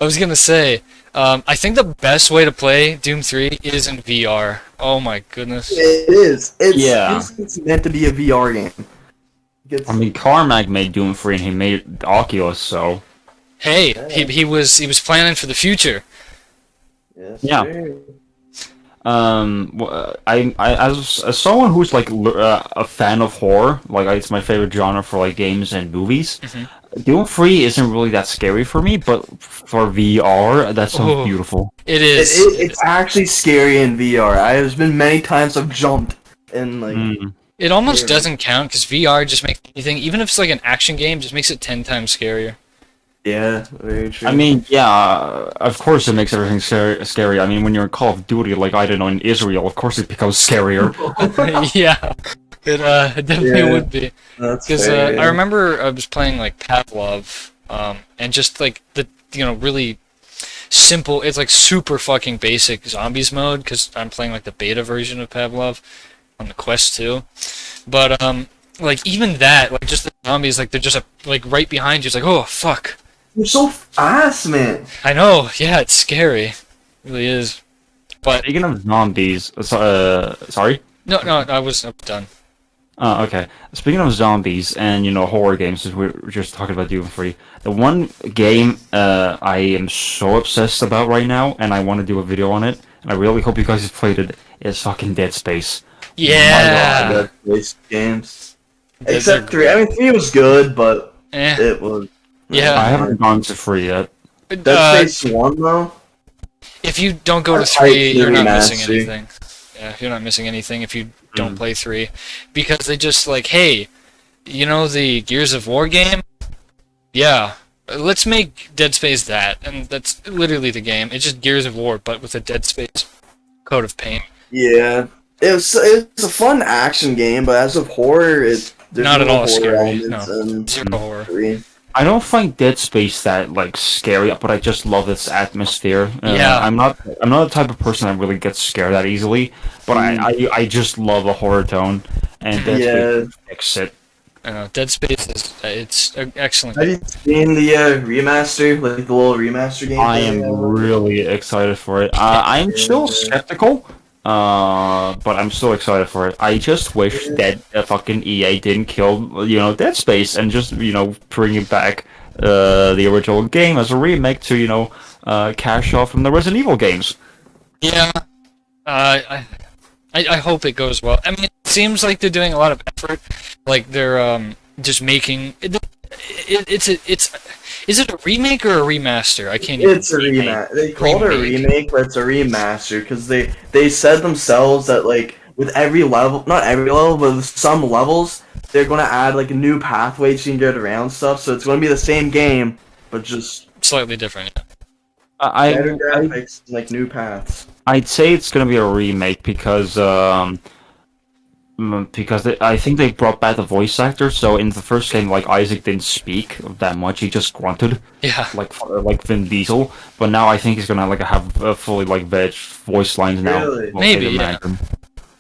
I was gonna say, I think the best way to play Doom 3 is in VR. Oh my goodness. It is. Yeah. It's meant to be a VR game. I mean, Carmack made Doom 3 and he made Oculus, so... Hey, he was planning for the future. Yes, Yeah. sir. I as someone who's like a fan of horror, like it's my favorite genre for like games and movies. Doom 3 isn't really that scary for me, but for VR, that sounds Oh. beautiful. It is. It's actually scary in VR. There's been many times I've jumped and like It almost Yeah. doesn't count because VR just makes anything, even if it's like an action game, just makes it 10 times scarier. yeah, very true. I mean, yeah, of course it makes everything scary. I mean, when you're in Call of Duty, like, I don't know, in Israel, of course it becomes scarier. Yeah, it definitely Yeah. would be. that's Because fair. I remember I was playing like Pavlov, and just like the really simple. It's like super fucking basic zombies mode because I'm playing like the beta version of Pavlov on the Quest 2. But like even that, like just the zombies, like they're just like right behind you. It's like, oh fuck. You're so fast, man. I know. Yeah, it's scary. It really is. But Speaking of zombies, sorry? no, I was done. Okay. Speaking of zombies and, horror games, since we're just talking about Doom 3, the one game I am so obsessed about right now, and I want to do a video on it, and I really hope you guys have played it, is fucking Dead Space. Yeah. Dead Space games. They're Except 3. I mean, 3 was good, but Eh. it was. Yeah. I haven't gone to 3 yet. Dead Space 1, though? If you don't go to I 3, you're not missing remastered. anything. Yeah, you're not missing anything if you don't play 3. Because they just like, hey, the Gears of War game? Yeah. Let's make Dead Space that, and that's literally the game. It's just Gears of War, but with a Dead Space coat of paint. Yeah, it's a fun action game, but as of horror, there's Not at no all horror scary. elements No. in Zero horror. 3. I don't find Dead Space that like scary, but I just love its atmosphere. Yeah. I'm not the type of person that really gets scared that easily, but I just love a horror tone, and Dead Yeah. Space fix it. Dead Space is it's an excellent. Have you seen the remaster, like the little remaster game? I am really excited for it. I'm still skeptical, but I'm still excited for it. I just wish that fucking EA didn't kill, Dead Space and just, bring it back, the original game as a remake to, cash off from the Resident Evil games. Yeah. I hope it goes well. I mean, it seems like they're doing a lot of effort. Like they're just making it's is it a remake or a remaster? I can't even. It's a remake. They called it a remake, but it's a remaster because they said themselves that like with every level, not every level, but with some levels, they're gonna add like a new pathway so you can get around stuff. So it's gonna be the same game, but just Slightly different. Yeah. better graphics and like new paths. I'd say it's gonna be a remake because I think they brought back the voice actor. So in the first game, like Isaac didn't speak that much; he just grunted, Yeah. like Vin Diesel. But now I think he's gonna like have fully like veg voice lines now. Really? Maybe, yeah.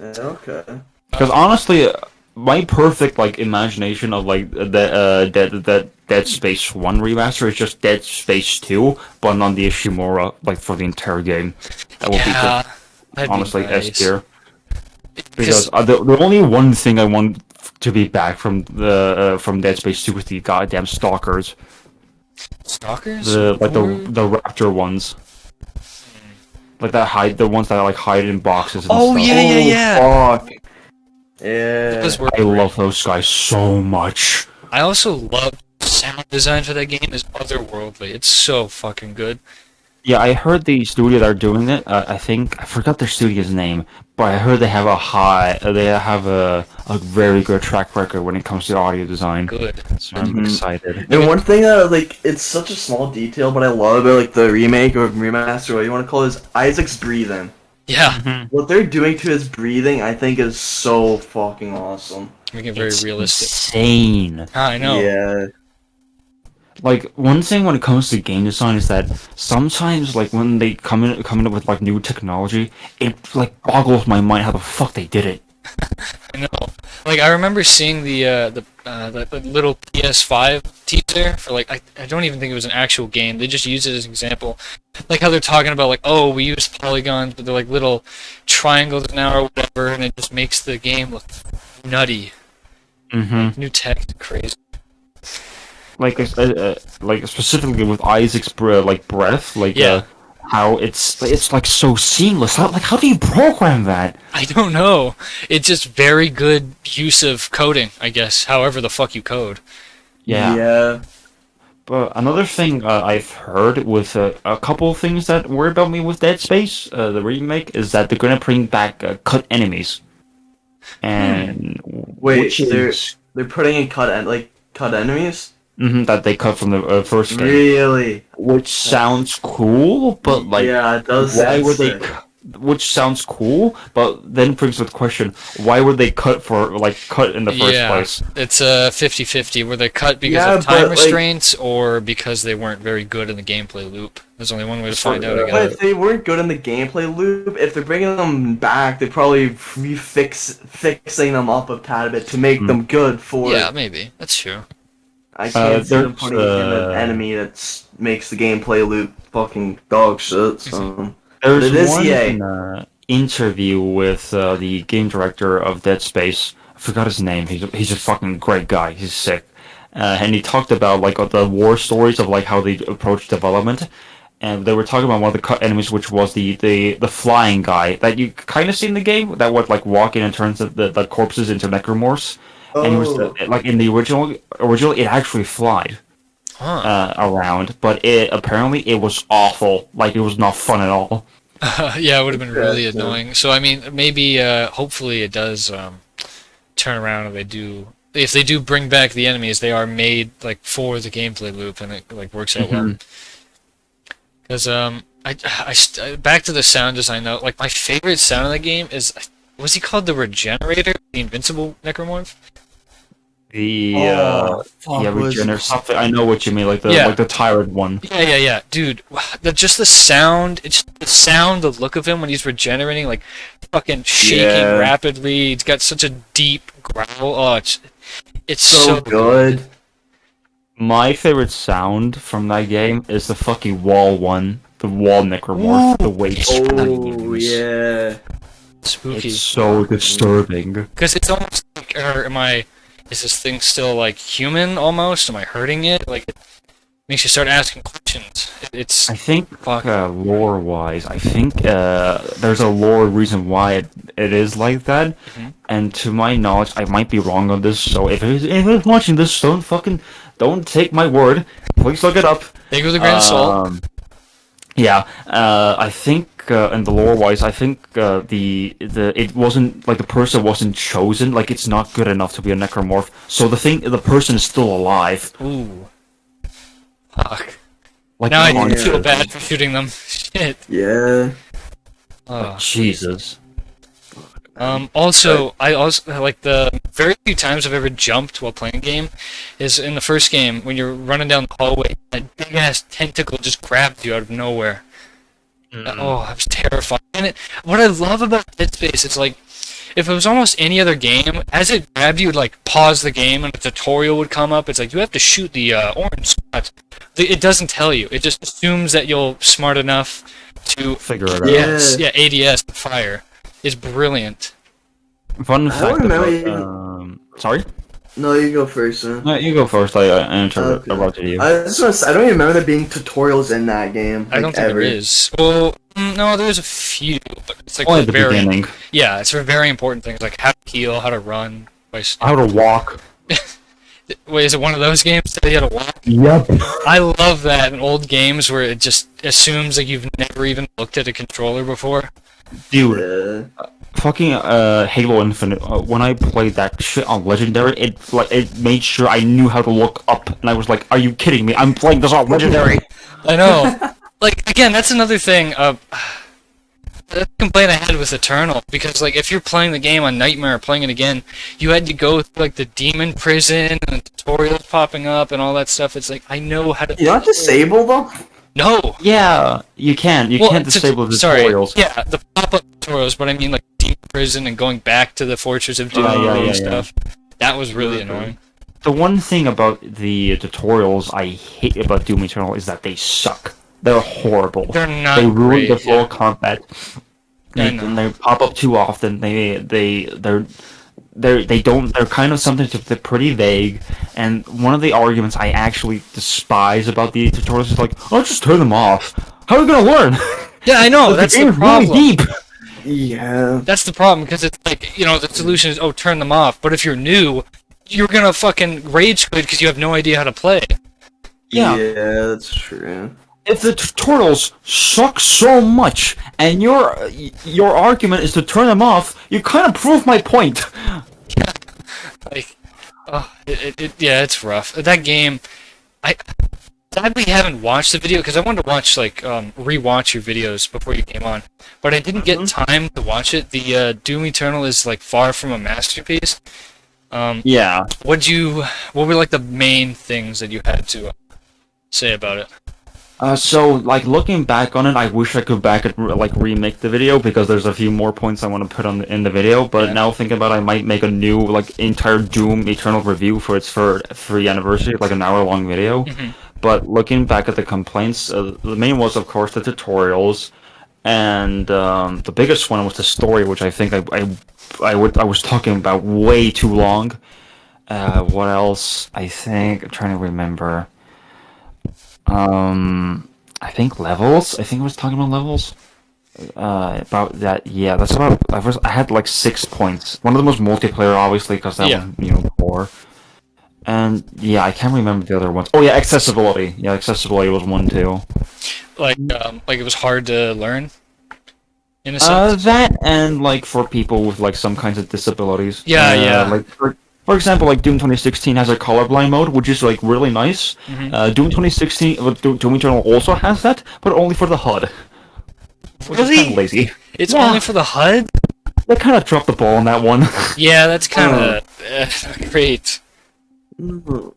Okay. Because honestly, my perfect like imagination of like the Dead Space 1 remaster is just Dead Space 2, but on the Ishimura, like for the entire game. That would Yeah. be That'd be honestly nice. S tier. Because the only one thing I want to be back from Dead Space 2 is the goddamn stalkers, Stalkers. the raptor ones, like the ones that like hide in boxes. And Oh, stuff. yeah. Fuck. Yeah. Those were I love those guys so much. I also love sound design for that game is otherworldly. It's so fucking good. Yeah, I heard the studio that are doing it. I think I forgot their studio's name, but I heard they have a very good track record when it comes to audio design. Good. So I'm Mhm. excited. And one thing that like it's such a small detail, but I love about like the remake or remaster, what you want to call it, is Isaac's breathing. Yeah. What they're doing to his breathing, I think, is so fucking awesome. Making it very It's realistic. insane. I know. Yeah. Like one thing when it comes to game design is that sometimes like when they come in with like new technology, it like boggles my mind how the fuck they did it. I know. Like I remember seeing the little PS5 teaser for like I don't even think it was an actual game. They just used it as an example. Like how they're talking about like, oh, we use polygons, but they're like little triangles now or whatever, and it just makes the game look nutty. Mm-hmm. New tech, crazy. Like specifically with Isaac's breath, Yeah. how it's like so seamless. Like how do you program that? I don't know. It's just very good use of coding, I guess. However the fuck you code. Yeah. Yeah. But another thing I've heard with a couple of things that worry about me with Dead Space, the remake, is that they're gonna bring back cut enemies. And Wait, which is they're putting in cut enemies? that they cut from the first game, Really? which sounds cool, but like yeah, it does. why sound would they? sick. Which sounds cool, but then brings up the question: why would they cut in the first place? It's a 50-50. Were they cut because Yeah, of time but, like- restraints or because they weren't very good in the gameplay loop? There's only one way to find out, I But guess. if they weren't good in the gameplay loop, if they're bringing them back, they'd probably fixing them up a tad bit to make them good for Yeah, it. maybe. That's true. I can't see them there's, putting in an enemy that makes the gameplay loop fucking dog shit. So. There's But it is one EA. Interview with the game director of Dead Space. I forgot his name. He's a fucking great guy. He's sick, and he talked about like the war stories of like how they approach development. And they were talking about one of the cut enemies, which was the flying guy that you kind of see in the game that would like walk in and turns the corpses into necromorphs. And it was like in the original it actually flied Huh. around, but apparently it was awful. Like it was not fun at all. Yeah, it would have been really Interesting. annoying. So, I mean, maybe, hopefully it does turn around and they do if they do bring back the enemies, they are made like for the gameplay loop, and it like works out well. Because back to the sound design though. Like my favorite sound in the game is, what's he called? The Regenerator, the Invincible Necromorph. Regener something. I know what you mean, like the tyrant one. Yeah. Dude, just the sound, it's the sound, the look of him when he's regenerating, like fucking shaking rapidly. He's got such a deep growl. Oh, it's so good. My favorite sound from that game is the fucking wall one, the wall necromorph, the weight. Oh yeah, spooky. It's so disturbing. Because it's almost like, is this thing still like human almost? Am I hurting it? Like, it makes you start asking questions. I think lore-wise, I think there's a lore reason why it is like that. And to my knowledge, I might be wrong on this. So if anyone's watching this, don't take my word. Please look it up. Take it with a grain of salt. I think in the lore-wise, I think it wasn't like the person wasn't chosen. Like it's not good enough to be a necromorph. So the person is still alive. Ooh. Fuck. Like now I feel bad for shooting them. Shit. Yeah. Oh, Jesus. Also, I also like the very few times I've ever jumped while playing a game is in the first game when you're running down the hallway, that big ass tentacle just grabbed you out of nowhere. Oh, I was terrified. And what I love about Dead Space, it's like, if it was almost any other game, as it grabbed you, it would like pause the game and a tutorial would come up. It's like, you have to shoot the orange spot. It doesn't tell you. It just assumes that you're smart enough to figure it out. Yes, yeah, ADS fire is brilliant. Fun fact about... sorry? No, you go first, man. No, you go first. I answered about you. I don't even remember there being tutorials in that game. I don't think there is. Well, no, there's a few, but it's like only at the beginning. Yeah, it's for very important things like how to heal, how to run, how to walk. Wait, is it one of those games that you how to walk? Yep. I love that in old games where it just assumes like you've never even looked at a controller before. Dude, fucking Halo Infinite. When I played that shit on Legendary, it made sure I knew how to look up, and I was like, "Are you kidding me? I'm playing this on Legendary." I know. Like again, that's another thing. The complaint I had with Eternal, because like if you're playing the game on Nightmare or playing it again, you had to go through like the demon prison and the tutorials popping up and all that stuff. It's like I know how to. You not disable them? No. Yeah, you can. You can't disable the tutorials. Yeah, the pop-up tutorials, but I mean like demon prison and going back to the Fortress of Doom and stuff. That was really annoying. The one thing about the tutorials I hate about Doom Eternal is that they suck. They're horrible. They're not. They ruin great, the flow of combat. They pop up too often. They're kind of something they're pretty vague. And one of the arguments I actually despise about the tutorials is like, "Oh, just turn them off. How are we gonna learn?" Yeah, I know. That's the problem. Really deep. Yeah. That's the problem, because it's like, the solution is, turn them off. But if you're new, you're gonna fucking rage quit because you have no idea how to play. Yeah, that's true. If the tutorials suck so much, and your argument is to turn them off, you kind of prove my point. Yeah, like, it's rough. That game, I sadly haven't watched the video because I wanted to watch rewatch your videos before you came on, but I didn't get time to watch it. The Doom Eternal is like far from a masterpiece. Yeah. What were like the main things that you had to say about it? So, looking back on it, I wish I could remake the video, because there's a few more points I want to put in the video, but now thinking about it, I might make a new, entire Doom Eternal review for its 3rd anniversary, an hour-long video. But looking back at the complaints, the main was, of course, the tutorials, and the biggest one was the story, which I think I was talking about way too long. What else? I'm trying to remember. I think levels. I think I was talking about levels. About that. Yeah, that's about. I had 6 points. One of them was multiplayer, obviously, because that was core. And yeah, I can't remember the other ones. Oh yeah, accessibility. Yeah, accessibility was one too. Like it was hard to learn. In a sense. That and for people with some kinds of disabilities. Yeah. For for example, like Doom 2016 has a colorblind mode, which is like really nice. Doom 2016, Doom Eternal also has that, but only for the HUD, which is Really? kind of lazy. It's Yeah. only for the HUD? They kind of dropped the ball on that one. Yeah, that's kind of great. But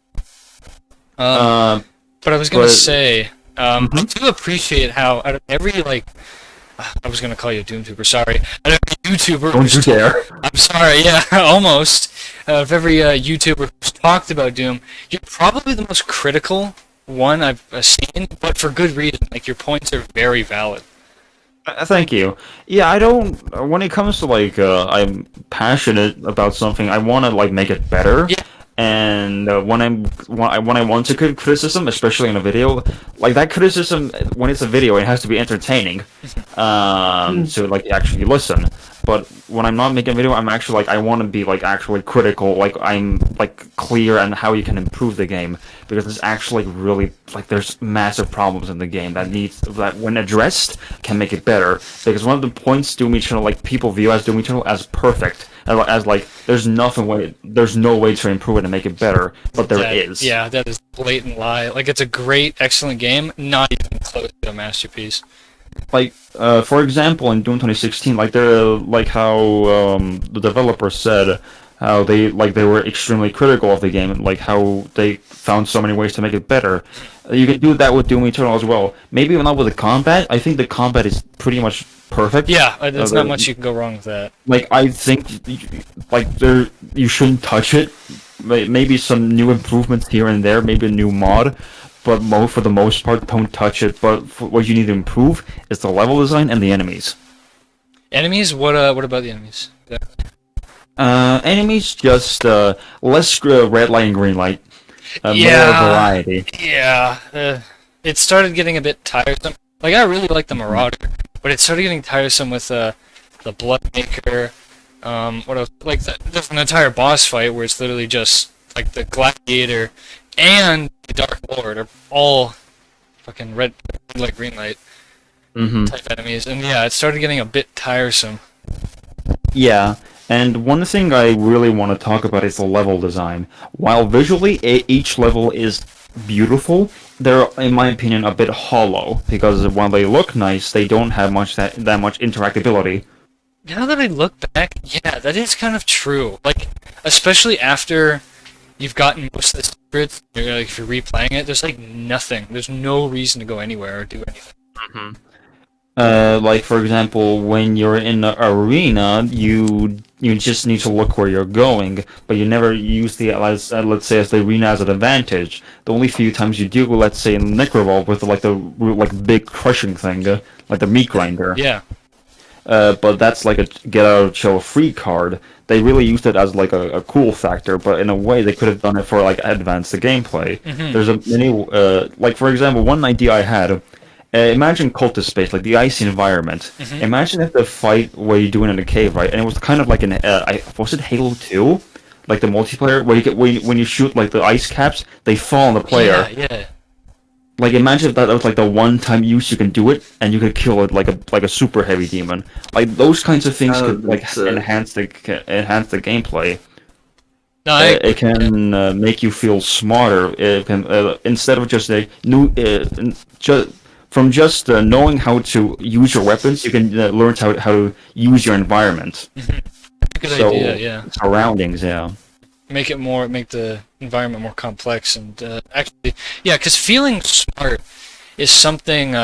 I was gonna say, I do appreciate how out of every like, I was gonna call you a DoomTuber. Sorry, out of every YouTuber. Don't you dare. I'm sorry. Yeah, almost. Out of every YouTuber who's talked about Doom, you're probably the most critical one I've seen, but for good reason. Like your points are very valid. Thank you. Yeah, I don't. When it comes to like, I'm passionate about something. I want to like make it better. Yeah. And when I want to criticism, especially in a video, like that criticism, when it's a video, it has to be entertaining, so like actually listen. But when I'm not making a video, I'm actually like I want to be like actually critical, like I'm like clear on how you can improve the game, because it's actually really like there's massive problems in the game that when addressed can make it better. Because one of the points Doom Eternal, like people view as Doom Eternal as perfect. As like, there's no way to improve it and make it better, but there is. Yeah, that is a blatant lie. Like, it's a great, excellent game, not even close to a masterpiece. Like, for example, in Doom 2016, like they're like how the developer said how they were extremely critical of the game, and like how they found so many ways to make it better. You can do that with Doom Eternal as well. Maybe not with the combat. I think the combat is pretty much perfect. Yeah, there's not much you can go wrong with that. Like I think, like you shouldn't touch it. Maybe some new improvements here and there, maybe a new mod, but for the most part, don't touch it. But what you need to improve is the level design and the enemies. Enemies? What about the enemies? Yeah. Enemies just less red light and green light. More variety. Yeah, it started getting a bit tiresome. Like, I really like the Marauder, but it started getting tiresome with the Bloodmaker. What else? Like, there's an entire boss fight where it's literally just, like, the Gladiator and the Dark Lord are all fucking red light, green light type enemies. And yeah, it started getting a bit tiresome. Yeah. And one thing I really want to talk about is the level design. While visually each level is beautiful, they're, in my opinion, a bit hollow, because while they look nice, they don't have that much interactability. Now that I look back, yeah, that is kind of true. Like, especially after you've gotten most of the secrets, like, if you're replaying it, there's like nothing. There's no reason to go anywhere or do anything. Like for example, when you're in the arena, you just need to look where you're going, but you never use the let's say as the arena as an advantage. The only few times you do, let's say in Necrovolve with the big crushing thing, like the meat grinder. Yeah. But that's like a get out of jail free card. They really used it as like a cool factor, but in a way they could have done it for like advance the gameplay. There's a many like for example, one idea I had. Imagine cultist space, like the icy environment. Imagine if the fight where you're doing in a cave, right? And it was kind of like was it Halo 2? Like the multiplayer, where you get when you shoot like the ice caps, they fall on the player. Yeah. Like imagine if that was like the one-time use you can do it, and you could kill it like a super heavy demon. Like those kinds of things could like enhance the gameplay. No, it can make you feel smarter. It can instead of just a new from just knowing how to use your weapons, you can learn how to use your environment. Good idea, yeah. Surroundings, yeah. Make the environment more complex, and actually, yeah, because feeling smart is something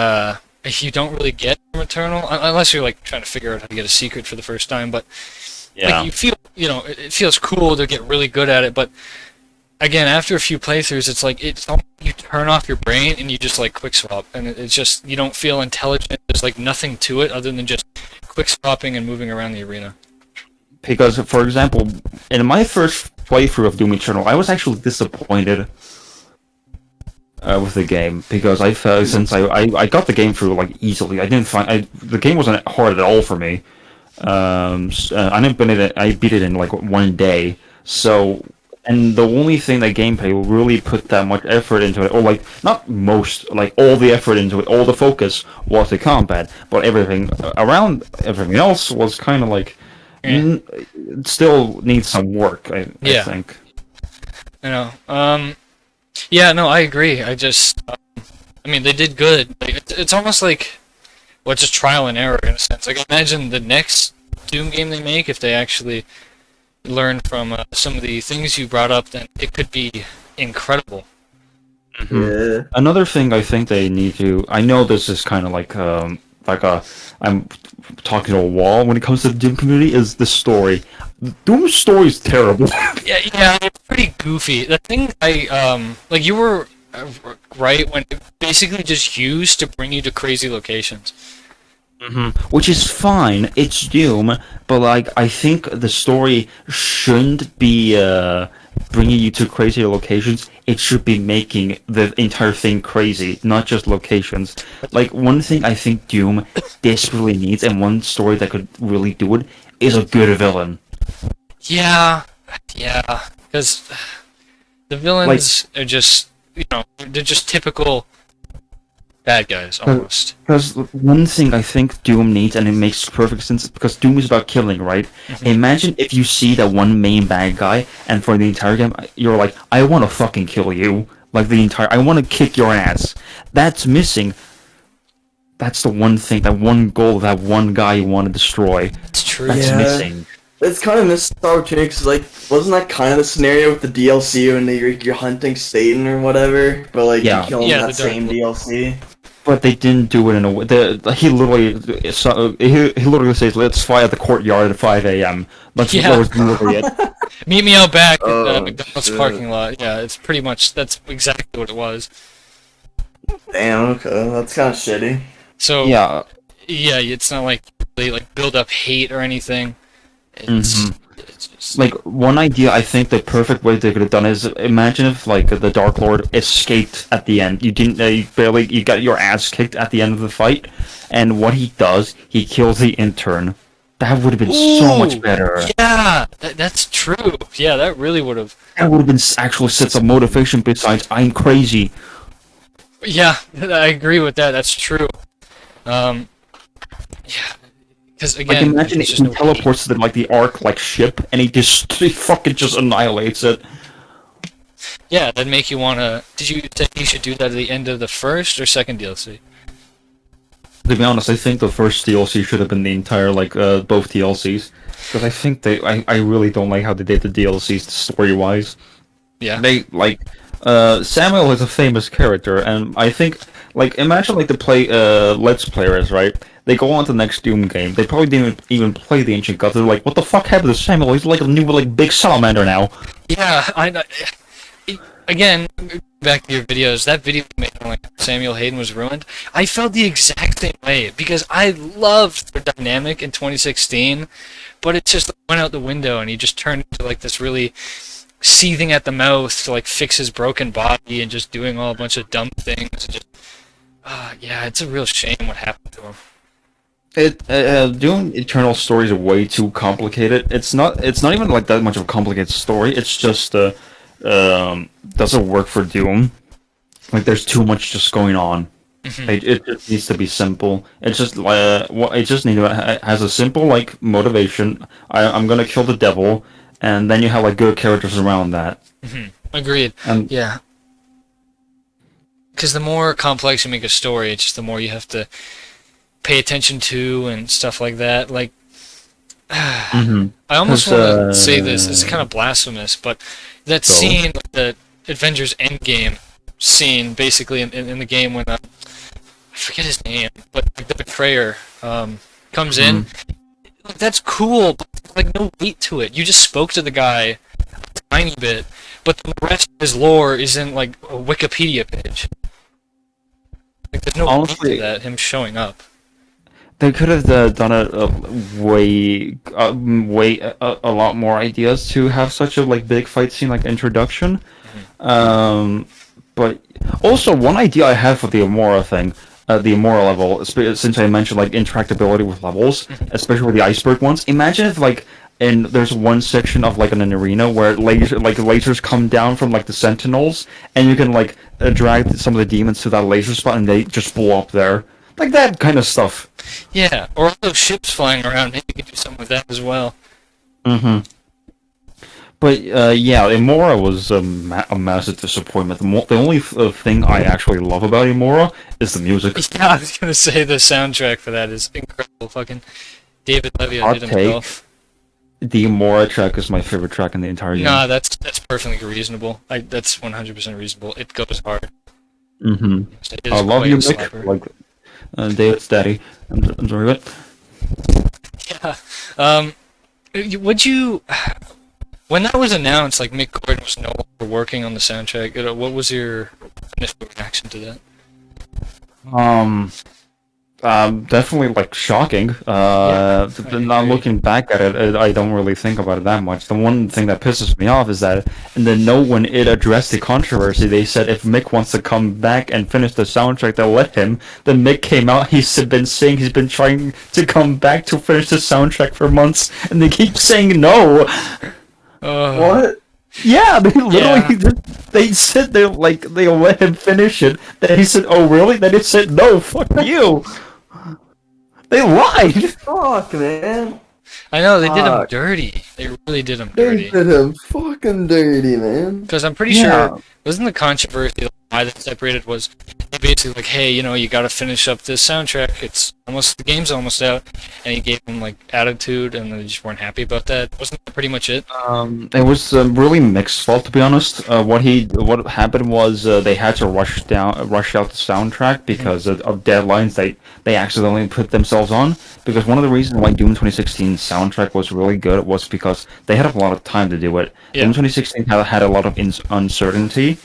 you don't really get from Eternal, unless you're like trying to figure out how to get a secret for the first time. But like, you feel, it feels cool to get really good at it, but again, after a few playthroughs, it's like you turn off your brain and you just like quick swap, and it's just you don't feel intelligent. There's like nothing to it other than just quick swapping and moving around the arena. Because, for example, in my first playthrough of Doom Eternal, I was actually disappointed with the game, because I felt since I got the game through like easily. The game wasn't hard at all for me. I beat it in like one day. So. And the only thing that gameplay really put that much effort into it, or like not most, like all the effort into it, all the focus was the combat, but everything else was kind of like it still needs some work. I Yeah. think. I know. Yeah, no, I agree. I mean, they did good. Like, it's almost like, well, just trial and error in a sense. Like, imagine the next Doom game they make, if they actually learn from some of the things you brought up, then it could be incredible. Yeah. Another thing I think they need to. I know this is kind of like I'm talking to a wall when it comes to the Doom community. Is the story? Doom's story is terrible. Yeah, it's pretty goofy. The thing like you were right when it basically just used to bring you to crazy locations. Which is fine. It's Doom, but like I think the story shouldn't be bringing you to crazy locations. It should be making the entire thing crazy, not just locations. Like one thing I think Doom desperately needs, and one story that could really do it, is a good villain. Yeah, because the villains are just, they're just typical bad guys, almost. Because one thing I think Doom needs, and it makes perfect sense, because Doom is about killing, right? Imagine if you see that one main bad guy, and for the entire game, you're like, I want to fucking kill you. Like, I want to kick your ass. That's missing. That's the one thing, that one goal, that one guy you want to destroy. It's true. That's Yeah. missing. It's kind of missed opportunity because, like, wasn't that kind of the scenario with the DLC when you're hunting Satan or whatever? But, like, Yeah. you kill him Yeah, that the dark same one. DLC. But they didn't do it in a way. He literally says, "Let's fly at the courtyard at 5 a.m." That was literally it. Meet me out back at Oh, the McDonald's shit. parking lot. Yeah, it's pretty much, that's exactly what it was. Damn, okay, that's kind of shitty. So, Yeah. yeah, it's not like they, like, build up hate or anything. It's just... Like one idea, I think the perfect way they could have done is imagine if like the Dark Lord escaped at the end. You didn't, you got your ass kicked at the end of the fight, and what he does, he kills the intern. That would have been so much Ooh, better. Yeah, that's true. Yeah, that really would have... That would have been actual sense of motivation besides I'm crazy. Yeah, I agree with that. That's true. Yeah, because Like again, imagine there's if just he no teleports to the, like the Ark like ship, and he fucking just annihilates it. Yeah, that'd make you wanna. Did you think you should do that at the end of the first or second DLC? To be honest, I think the first DLC should have been the entire like both DLCs, because I think I really don't like how they did the DLCs story wise. Yeah. They like Samuel is a famous character, and I think like imagine like the Let's Players, right? They go on to the next Doom game. They probably didn't even play the Ancient Gods. They're like, what the fuck happened to Samuel? He's like a new like big salamander now. Yeah, again, back to your videos. That video you made on like Samuel Hayden was ruined. I felt the exact same way because I loved their dynamic in 2016, but it just went out the window and he just turned into like this really seething at the mouth to like fix his broken body and just doing all a bunch of dumb things. And just, yeah, it's a real shame what happened to him. Doing Eternal stories are way too complicated. It's not even like that much of a complicated story. It's just doesn't work for Doom. Like there's too much just going on. It just needs to be simple. It's just it just has a simple like motivation. I'm gonna kill the devil, and then you have like good characters around that. Agreed. And Yeah. Because the more complex you make a story, it's just the more you have to pay attention to and stuff like that. Like, I almost want to say this. It's kind of blasphemous, but that scene, the Avengers Endgame scene, basically in the game when I forget his name, but the betrayer comes in. Like, that's cool, but like no weight to it. You just spoke to the guy a tiny bit, but the rest of his lore is in like a Wikipedia page. Like there's no weight to that, him showing up. They could have done it a lot more ideas to have such a like big fight scene like introduction. But also one idea I have for the Amora thing, the Amora level, since I mentioned like interactability with levels, especially with the iceberg ones. Imagine if like there's one section of like an arena where lasers come down from like the sentinels, and you can like drag some of the demons to that laser spot, and they just blow up there. Like that kind of stuff. Yeah, or all those ships flying around. Maybe you could do something with that as well. Mm-hmm. But yeah, Imora was a massive disappointment. The only thing I actually love about Imora is the music. Yeah, I was gonna say the soundtrack for that is incredible. Fucking David Levy Hot did take. himself. The Imora track is my favorite track in the entire game. Nah, that's perfectly reasonable. That's 100% reasonable. It goes hard. Mm-hmm. It is I love quite you, a Mick. slapper. Like David's daddy. I'm sorry, what? Yeah. Would you? When that was announced, like Mick Gordon was no longer working on the soundtrack. What was your initial reaction to that? Definitely like shocking. I Not agree. looking back at it, I don't really think about it that much. The one thing that pisses me off is that in the note when it addressed the controversy, they said if Mick wants to come back and finish the soundtrack, they'll let him. Then Mick came out, he's been saying he's been trying to come back to finish the soundtrack for months, and they keep saying no. What? Yeah, they literally Yeah. they said they let him finish it. Then he said, "Oh really?" Then he said, "No, fuck you." They lied. Fuck, man. I know they did him Fuck. dirty. They really did him They dirty. did him fucking dirty, man. Because I'm pretty Yeah. sure wasn't the controversy like, why they separated was they basically like, hey, you got to finish up this soundtrack. The game's almost out, and he gave them like attitude, and they just weren't happy about that. Wasn't that pretty much it? It was really Mick's fault, to be honest. What happened was they had to rush out the soundtrack because of deadlines they accidentally put themselves on. Because one of the reasons why Doom 2016 soundtrack was really good was because they had a lot of time to do it. Yeah. Doom 2016 had a lot of uncertainty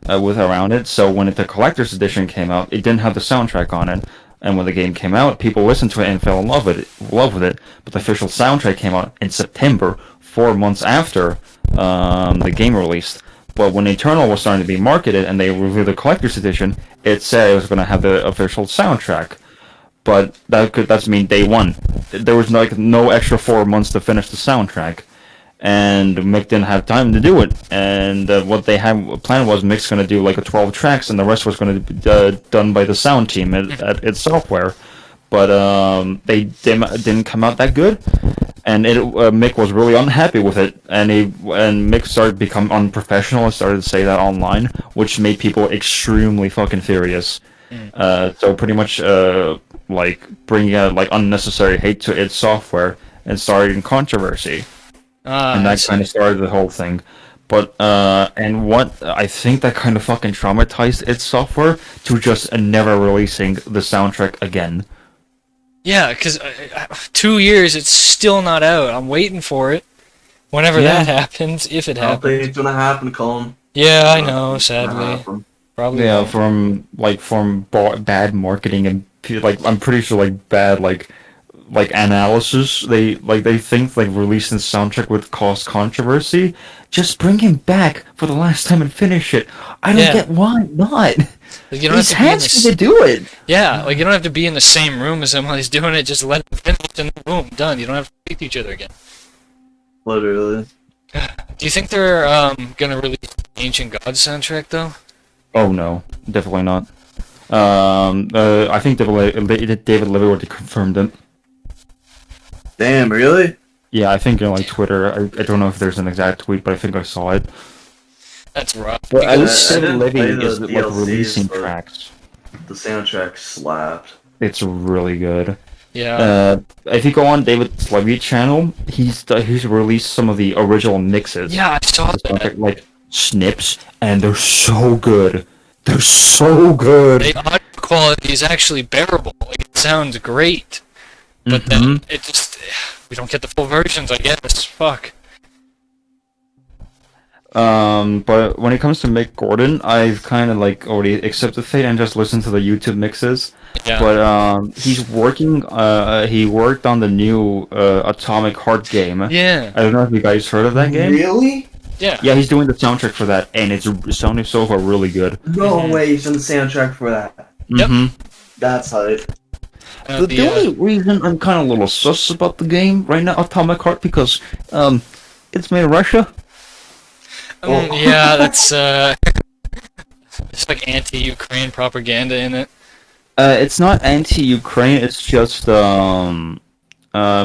with around it. So when the collector's edition came out, it didn't have the soundtrack on it. And when the game came out, people listened to it and fell in love with it. But the official soundtrack came out in September, 4 months after the game released. But when Eternal was starting to be marketed and they reviewed the collector's edition, it said it was going to have the official soundtrack. But that's mean day one. There was no extra 4 months to finish the soundtrack, and Mick didn't have time to do it. And what they had planned was Mick's going to do like a 12 tracks, and the rest was going to be done by the sound team at its software. But they didn't come out that good, and Mick was really unhappy with it, and Mick started to become unprofessional and started to say that online, which made people extremely fucking furious. So pretty much like bringing like unnecessary hate to its software and starting controversy. And I that see. kind of started the whole thing. But and what I think that kind of fucking traumatized its software to just never releasing the soundtrack again. Yeah, because 2 years, it's still not out. I'm waiting for it. Whenever Yeah. that happens, if it I don't happens. think it's gonna happen, Colin. Yeah, I It's know. gonna Sadly, happen. probably. Yeah, won't. from bad marketing and like I'm pretty sure like bad like analysis. They think like releasing soundtrack would cause controversy. Just bring him back for the last time and finish it. I don't Yeah. get why not. Like, you don't He's have to be in handsome the to do it. Yeah, like you don't have to be in the same room as him while he's doing it. Just let him finish and then boom, done. You don't have to speak to each other again. Literally. Do you think they're gonna release the Ancient Gods soundtrack though? Oh no, definitely not. I think David Levy already confirmed it. Damn, really? Yeah, I think on like Twitter. I don't know if there's an exact tweet, but I think I saw it. That's rough. But at I least David didn't Levy play the is like DLCs, releasing but- tracks. The soundtrack slapped. It's really good. Yeah. If you go on David Levy channel, he's released some of the original mixes. Yeah, I saw that. Like snips, and they're so good. They're so good. The audio quality is actually bearable. Like it sounds great, but Mm-hmm. then it just we don't get the full versions. I guess. Fuck. But when it comes to Mick Gordon, I've kind of like already accepted fate and just listened to the YouTube mixes. Yeah. But he's working. He worked on the new Atomic Heart game. Yeah. I don't know if you guys heard of that game. Really? Yeah. Yeah, he's doing the soundtrack for that, and it's sounding so far really good. No Mhm. way he's in the soundtrack for that. Yep. Mm-hmm. That's hype. The only reason I'm kind of a little sus about the game right now, Atomic Heart, because it's made in Russia. Yeah, that's it's like anti-Ukraine propaganda in it. It's not anti-Ukraine. It's just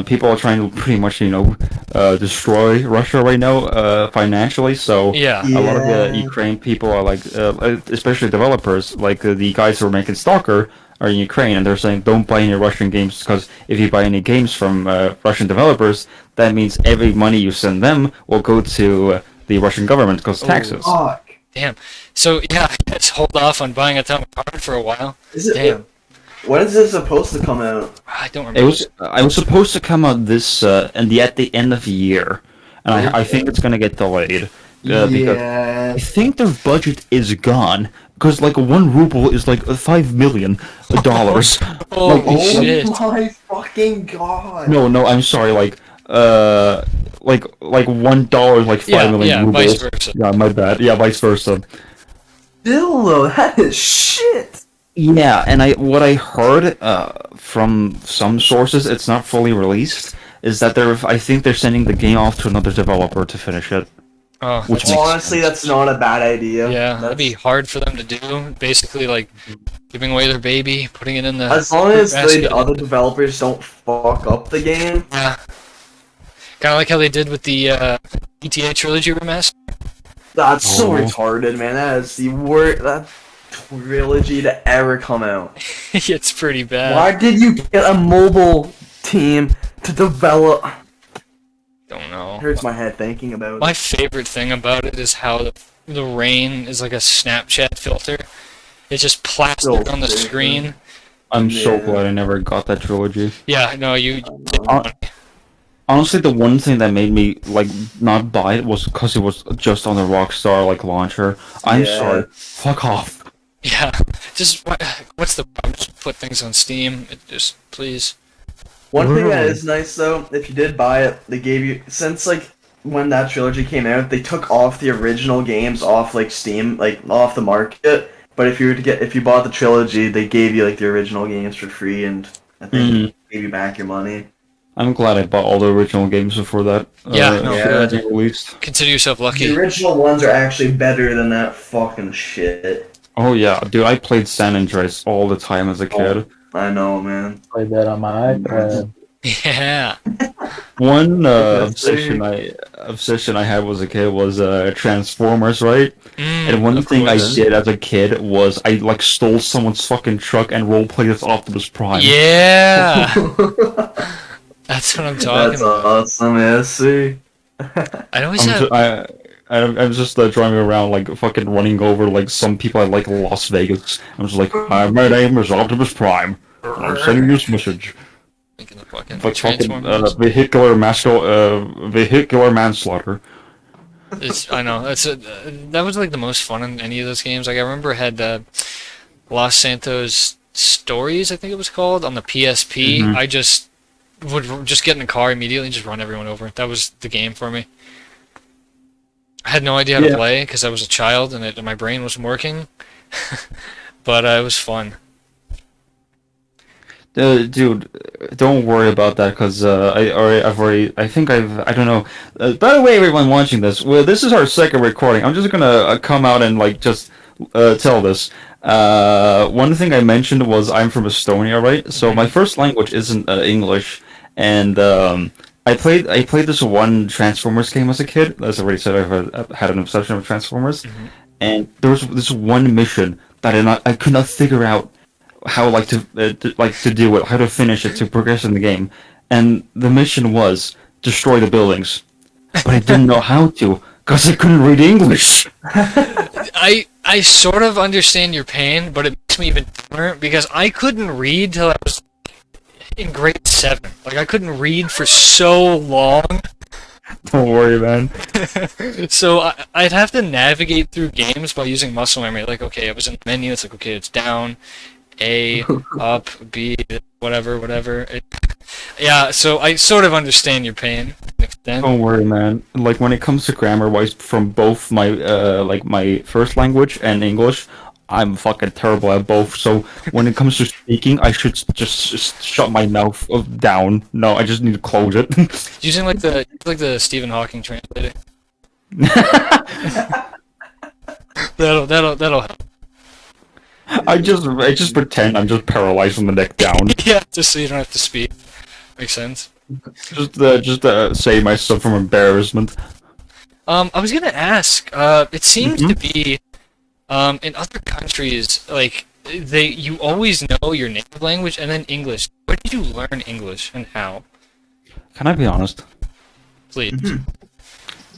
people are trying to pretty much, destroy Russia right now, financially. So Yeah. a lot of Yeah. the Ukraine people are like, especially developers, like the guys who are making Stalker are in Ukraine, and they're saying don't buy any Russian games because if you buy any games from Russian developers, that means every money you send them will go to the Russian government because taxes. Fuck. Damn. So yeah, let's hold off on buying Atomic Heart for a while. Is it? Damn. When is this supposed to come out? I don't It remember. was supposed to come out this at the end of the year, and I think it's gonna get delayed because Yeah. I think their budget is gone because like 1 ruble is like $5 million. Holy Oh shit. my fucking god. No, I'm sorry, like $1 is like Yeah, 5 million yeah, rubles. vice versa. Yeah, my bad. Yeah, vice versa. Still though, that is shit. Yeah, and what I heard from some sources, it's not fully released, is that I think they're sending the game off to another developer to finish it. Oh, Which that's, makes Honestly, sense. that's not a bad idea. yeah, that'd be That's- hard for them to do. Basically, like giving away their baby, putting it in the. As long as basket. the other developers don't fuck up the game. Yeah. Kind of like how they did with the GTA trilogy remaster. That's so Oh. retarded, man. That is the worst that trilogy to ever come out. It's pretty bad. Why did you get a mobile team to develop? Don't know. Hurts my head thinking about My it. favorite thing about it is how the rain is like a Snapchat filter. It's just plastered So on the stupid. screen. I'm so Yeah. glad I never got that trilogy. Yeah, no, you. Honestly, the one thing that made me like not buy it was because it was just on the Rockstar like launcher. I'm Yeah. sorry. Fuck off. Yeah, just what's the problem? Just put things on Steam. Just please. One thing that Really? is nice though, if you did buy it, they gave you since like when that trilogy came out, they took off the original games off like Steam, like off the market. But if you were to if you bought the trilogy, they gave you like the original games for free, and I think Mhm. gave you back your money. I'm glad I bought all the original games before that. Yeah, no, shit good. was released. Consider yourself The lucky. original ones are actually better than that fucking shit. Oh yeah, dude, I played San Andreas all the time as a kid. I know, man. Played that on my iPad. Yeah. One That's obsession I had as a kid was Transformers, right? And one Of thing I course. did as a kid was I like stole someone's fucking truck and roleplayed as Optimus Prime. Yeah. That's what I'm talking That's about. awesome, yeah, see? I always I'm have. just, I'm just driving around like fucking running over like some people at like Las Vegas. I'm just like, hi, my name is Optimus Prime. I'm sending you this message. Thinking of fucking Like fucking Transformers. vehicular manslaughter. I know that was like the most fun in any of those games. Like I remember I had Los Santos Stories, I think it was called, on the PSP. Mhm. I just would just get in the car immediately and just run everyone over. That was the game for me. I had no idea how to Yeah. play because I was a child and my brain wasn't working. But it was fun. Dude, don't worry about that because I don't know. By the way, everyone watching this, well, this is our second recording. I'm just gonna come out and like just tell this. One thing I mentioned was I'm from Estonia, right? So my first language isn't English, and I played this one Transformers game as a kid. As I already said, I've had an obsession with Transformers, and there was this one mission that I could not figure out how to do it, how to finish it, to progress in the game, and the mission was destroy the buildings, but I didn't know how to because I couldn't read English. I sort of understand your pain, but it makes me even dumber because I couldn't read till I was in grade 7. Like I couldn't read for so long. Don't worry, man. So I'd have to navigate through games by using muscle memory. Like, okay, I was in the menu. It's like, okay, it's down, A, up, B, whatever. Yeah, so I sort of understand your pain to an extent. Don't worry, man. Like when it comes to grammar-wise, from both my my first language and English, I'm fucking terrible at both. So when it comes to speaking, I should just shut my mouth down. No, I just need to close it. Using like the Stephen Hawking translator. That'll help. I just pretend I'm just paralyzed from the neck down. Yeah, just so you don't have to speak. Makes sense. Just save myself from embarrassment. I was gonna ask. It seems to be, in other countries, like you always know your native language and then English. Where did you learn English and how? Can I be honest? Please.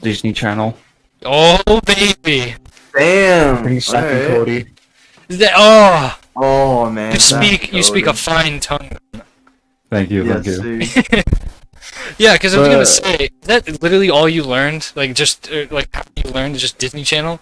Disney Channel. Oh baby. Damn. Pretty second, Alright. Cody. Oh, Oh man. you speak a fine tongue. Thank you, Yes, thank you. sir. Yeah, because I was gonna say, is that literally all you learned? Like just like how you learned just Disney Channel?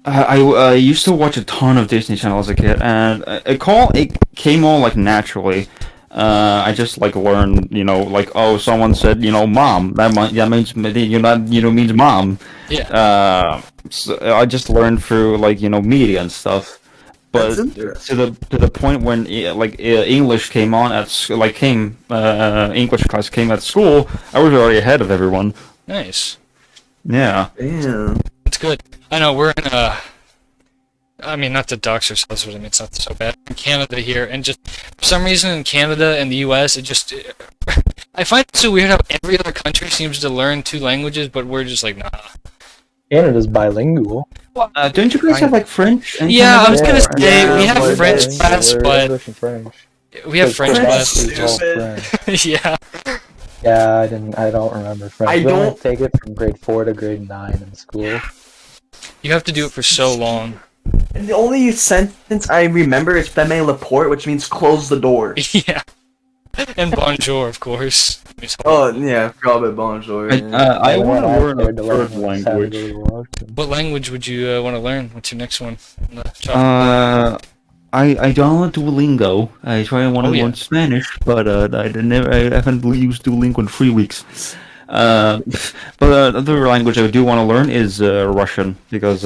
I used to watch a ton of Disney Channel as a kid, and it came all like naturally. I just like learned, like someone said, mom. That means means mom. Yeah. So I just learned through like media and stuff. But That's interesting. to the point when English came on English class came at school, I was already ahead of everyone. Nice. Yeah. Damn. It's good. I know we're in I mean, not to dox ourselves, but I mean, it's not so bad. In Canada here, and just for some reason in Canada and the U.S., I find it so weird how every other country seems to learn two languages, but we're just like, nah. Canada's bilingual. Don't you guys have like French? And Yeah, I was gonna Canada? say Yeah, we have we're French bilingual, class, We're but English and French. we have French French class. is all Stupid. French. Yeah. Yeah, I don't remember French. I We only don't- take it from grade 4 to grade 9 in school. You have to do it for so long. And the only sentence I remember is "Fermez la porte," which means close the door. Yeah. And bonjour, of course. Oh yeah, I forgot about bonjour. yeah. I And want to then learn a started to third learn San language. Diego. What language would you want to learn? What's your next one? On the chopping block? I downloaded Duolingo. I want to Oh, yeah. learn Spanish, but I haven't used Duolingo in 3 weeks. But another language I do want to learn is Russian because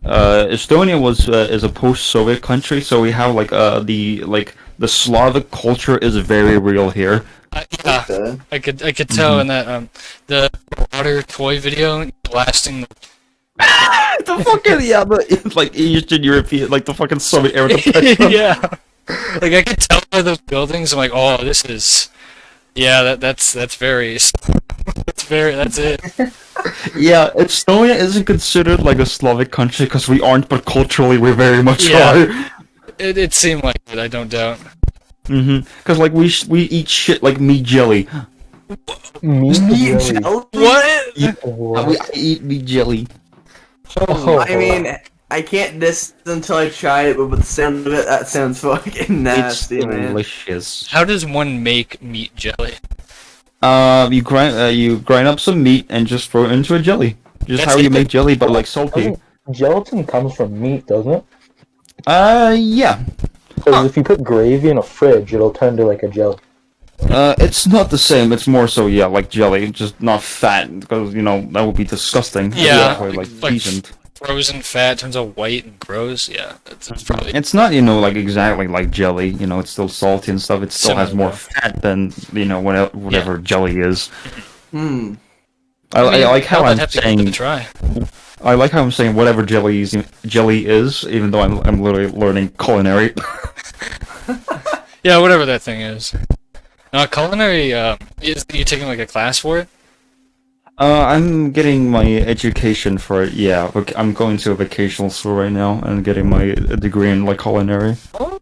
Estonia is a post-Soviet country, so we have the Slavic culture is very real here. Yeah, Okay. I could tell in that the water toy video blasting the The fucking but like Eastern European, like the fucking Soviet era. yeah. Like I could tell by those buildings. I'm like, oh, this is that's very that's it. Yeah, Estonia isn't considered like a Slavic country because we aren't, but culturally we very much Yeah. are. It seemed like it. I don't doubt. Because like we eat shit like meat jelly. Meat Meat jelly. jelly? What? What? We eat meat jelly. Oh. I mean, I can't diss until I try it, but with the sound of it, that sounds fucking nasty, It's man. delicious. How does one make meat jelly? You grind up some meat and just throw it into a jelly. Just That's how you it? make jelly, but like salty. Gelatin comes from meat, doesn't it? Yeah. Because if you put gravy in a fridge, it'll turn to like a jelly. It's not the same. It's more so, yeah, like jelly, just not fat, because that would be disgusting. Yeah, Probably, like like seasoned. frozen fat turns out white and gross. Yeah, that's probably It's not, like exactly like jelly. It's still salty and stuff. It still has Similar, more fat than whatever jelly is. Hmm. I like how I'd I'm have to give it a saying. try. I like how I'm saying whatever jelly is, even though I'm literally learning culinary. Yeah, whatever that thing is. Culinary. Is you taking like a class for it? I'm getting my education for it. Yeah, I'm going to a vocational school right now and getting my degree in like culinary.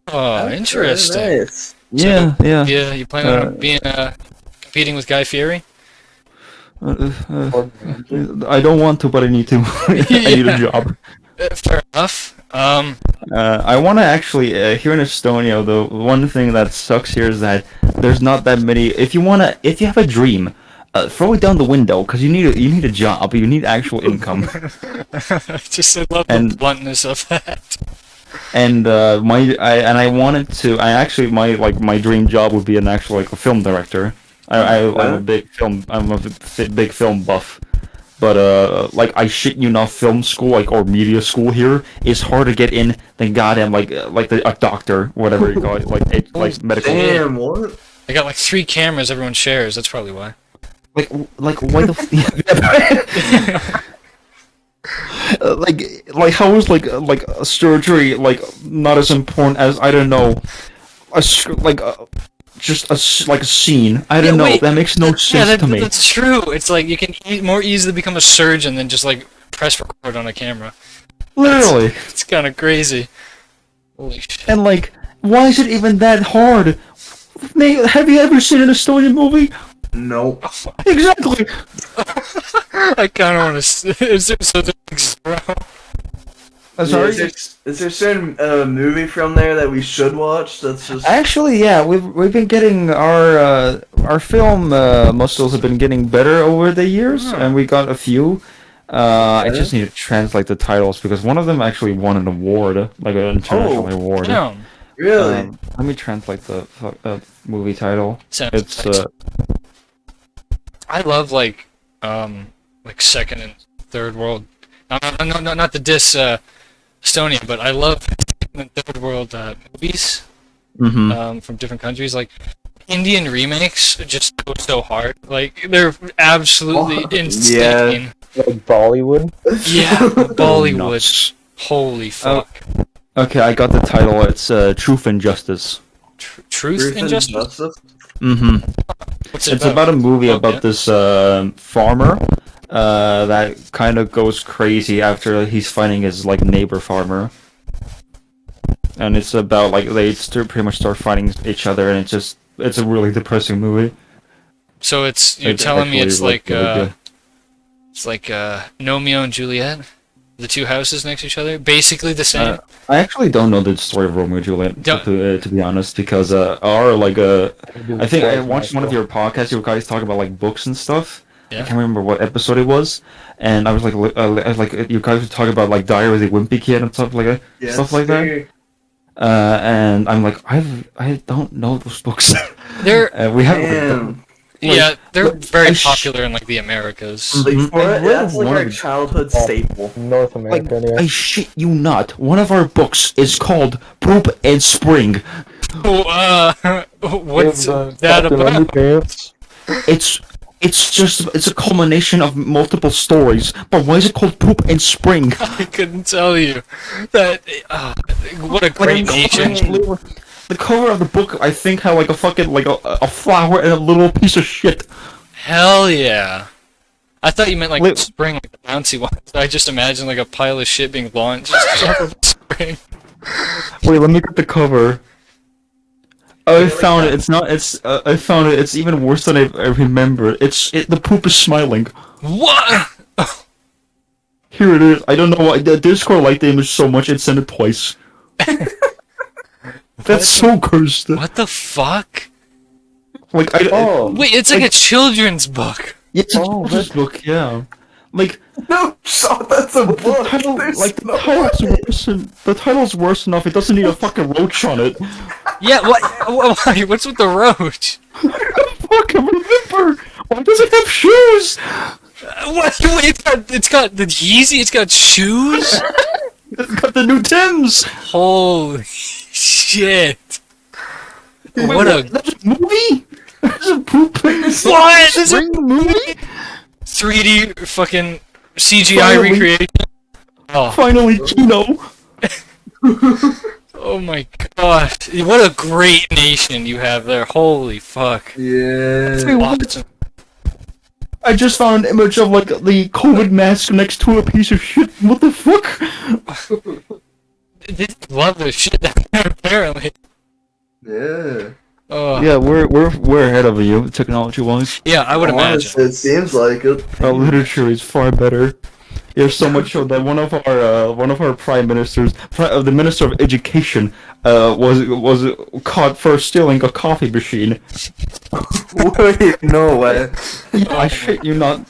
Oh, interesting. Nice. Yeah. Yeah, you plan on being competing with Guy Fieri? I don't want to, but I need to. I need a job. Fair enough. I want to actually here in Estonia. The one thing that sucks here is that there's not that many. If you have a dream, throw it down the window because you need a job. You need actual income. Just I love the And- bluntness of that. And I wanted to. My dream job would be an actual like a film director. I'm a big film buff. But I shit you not, film school or media school here is harder to get in than goddamn a doctor, whatever you call it, like medical. Damn, what? I got like 3 cameras everyone shares. That's probably why. Like why the how is like a surgery not as important as I don't know just like a scene. I don't know. wait, That makes no sense to me. That's true. It's like you can more easily become a surgeon than just like press record on a camera. Literally. It's kind of crazy. Holy shit. And like, why is it even that hard? Have you ever seen an Estonian movie? Nope. Exactly. I kind of want to. Is there something zero? Sorry. Is there a certain movie from there that we should watch? That's just Actually, yeah, we've been getting our film. Most of those have been getting better over the years, and we got a few. I just need to translate the titles because one of them actually won an award, like an international award. No. really. Let me translate the movie title. Sounds It's nice. I love like second and third world. No, not the diss Estonia, but I love second and third world movies from different countries. Like Indian remakes just go so hard. Like they're absolutely insane. Like Bollywood. Yeah, Bollywood. Nuts. Holy fuck. Okay, I got the title. It's Truth and Justice. Truth and Justice. What's it It's about a movie about this farmer that kind of goes crazy after he's fighting his like neighbor farmer, and it's about like they pretty much start fighting each other, and it's a really depressing movie. So you're telling me it's actually, like really good. it's like Romeo and Juliet, the two houses next to each other, basically the same. I actually don't know the story of Romeo and Juliet to be honest, because I think I watched one of your podcasts. You guys talk about like books and stuff. Yeah. I can't remember what episode it was, and I was like you guys were talking about like Diary of the Wimpy Kid and stuff like that. Yes, stuff like that. And I'm like, I don't know those books. They're we haven't. yeah, they're very I popular in like the Americas. That's like one our of- childhood staple. North Like, America, anyway. I shit you not. One of our books is called Poop and Spring. What's that Captain about? Underpants. It's a culmination of multiple stories. But why is it called Poop and Spring? I couldn't tell you. That what a great nation. The cover of the book, I think, had like a fucking like a flower and a little piece of shit. Hell yeah. I thought you meant like Wait. spring, like the bouncy one. I just imagined like a pile of shit being launched. Spring. Wait, let me get the cover. Oh, I found it. It's not. I found it. It's even worse than I remember. The poop is smiling. What? Here it is. I don't know why the Discord liked the image so much it sent it twice. That's so cursed. What the fuck? Like Wait, it's like a children's book. it's a children's book. Yeah. Like No, so that's a book. the title, There's like the no title's way. worse. The title's worse enough. It doesn't need a fucking roach on it. Yeah, why? What's with the roach? Fucking remember. Why does it have shoes? What? Wait, it's got the Yeezy. It's got shoes. It's got the new Timbs. Holy shit! Wait, What a there's a movie. There's a poop. what? Is it Spring movie? 3D fucking CGI Finally. recreation? Oh, Finally, Kino. oh my gosh! What a great nation you have there! Holy fuck! Yeah. Wait, what? Awesome. I just found an image of like the COVID mask next to a piece of shit. What the fuck? They love this shit down there apparently. Yeah. Oh Yeah, we're ahead of you technology wise. yeah, I would imagine. Honestly, it seems like it. Our literature is far better. There's so much so that one of our prime ministers, the minister of education, was caught for stealing a coffee machine. Wait, no way. Yeah, I shit you not.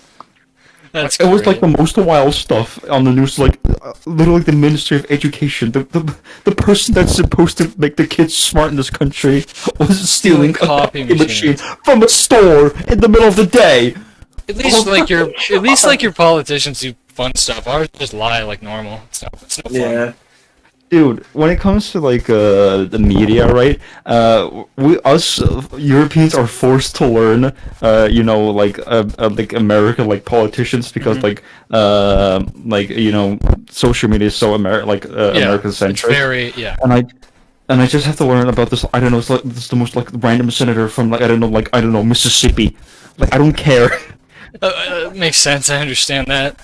That's It was like great. the most wild stuff on the news. Like literally, the Ministry of Education, the person that's supposed to make the kids smart in this country, was stealing a coffee coffee machine. machine from a store in the middle of the day. At least like your politicians do fun stuff. Ours just lie like normal. It's no fun. Yeah. Dude, when it comes to like the media, right? Us Europeans are forced to learn, like American like politicians because social media is so American Yeah, American it's centric. very yeah. And and I just have to learn about this. I don't know. It's like this is the most like random senator from like I don't know Mississippi. Like I don't care. Makes sense. I understand that.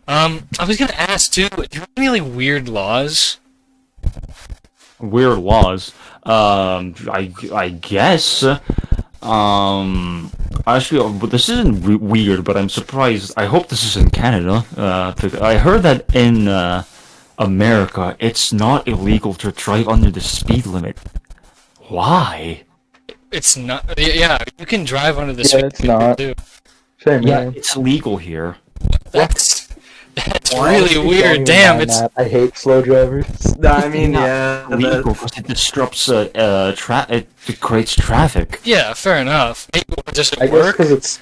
I was gonna ask too. Do you have any like weird laws? Weird laws. I guess. Actually, but this isn't weird. But I'm surprised. I hope this is in Canada. I heard that in America, it's not illegal to drive under the speed limit. Why? It's not. Yeah, you can drive under the Yeah, speed it's limit not. too. Same Yeah, here. it's illegal here. That's Why? really Don't weird. even Damn, mind it's that. I hate slow drivers. I mean, Not yeah, illegal because it disrupts it creates traffic. yeah, fair enough. Maybe does I it guess work? because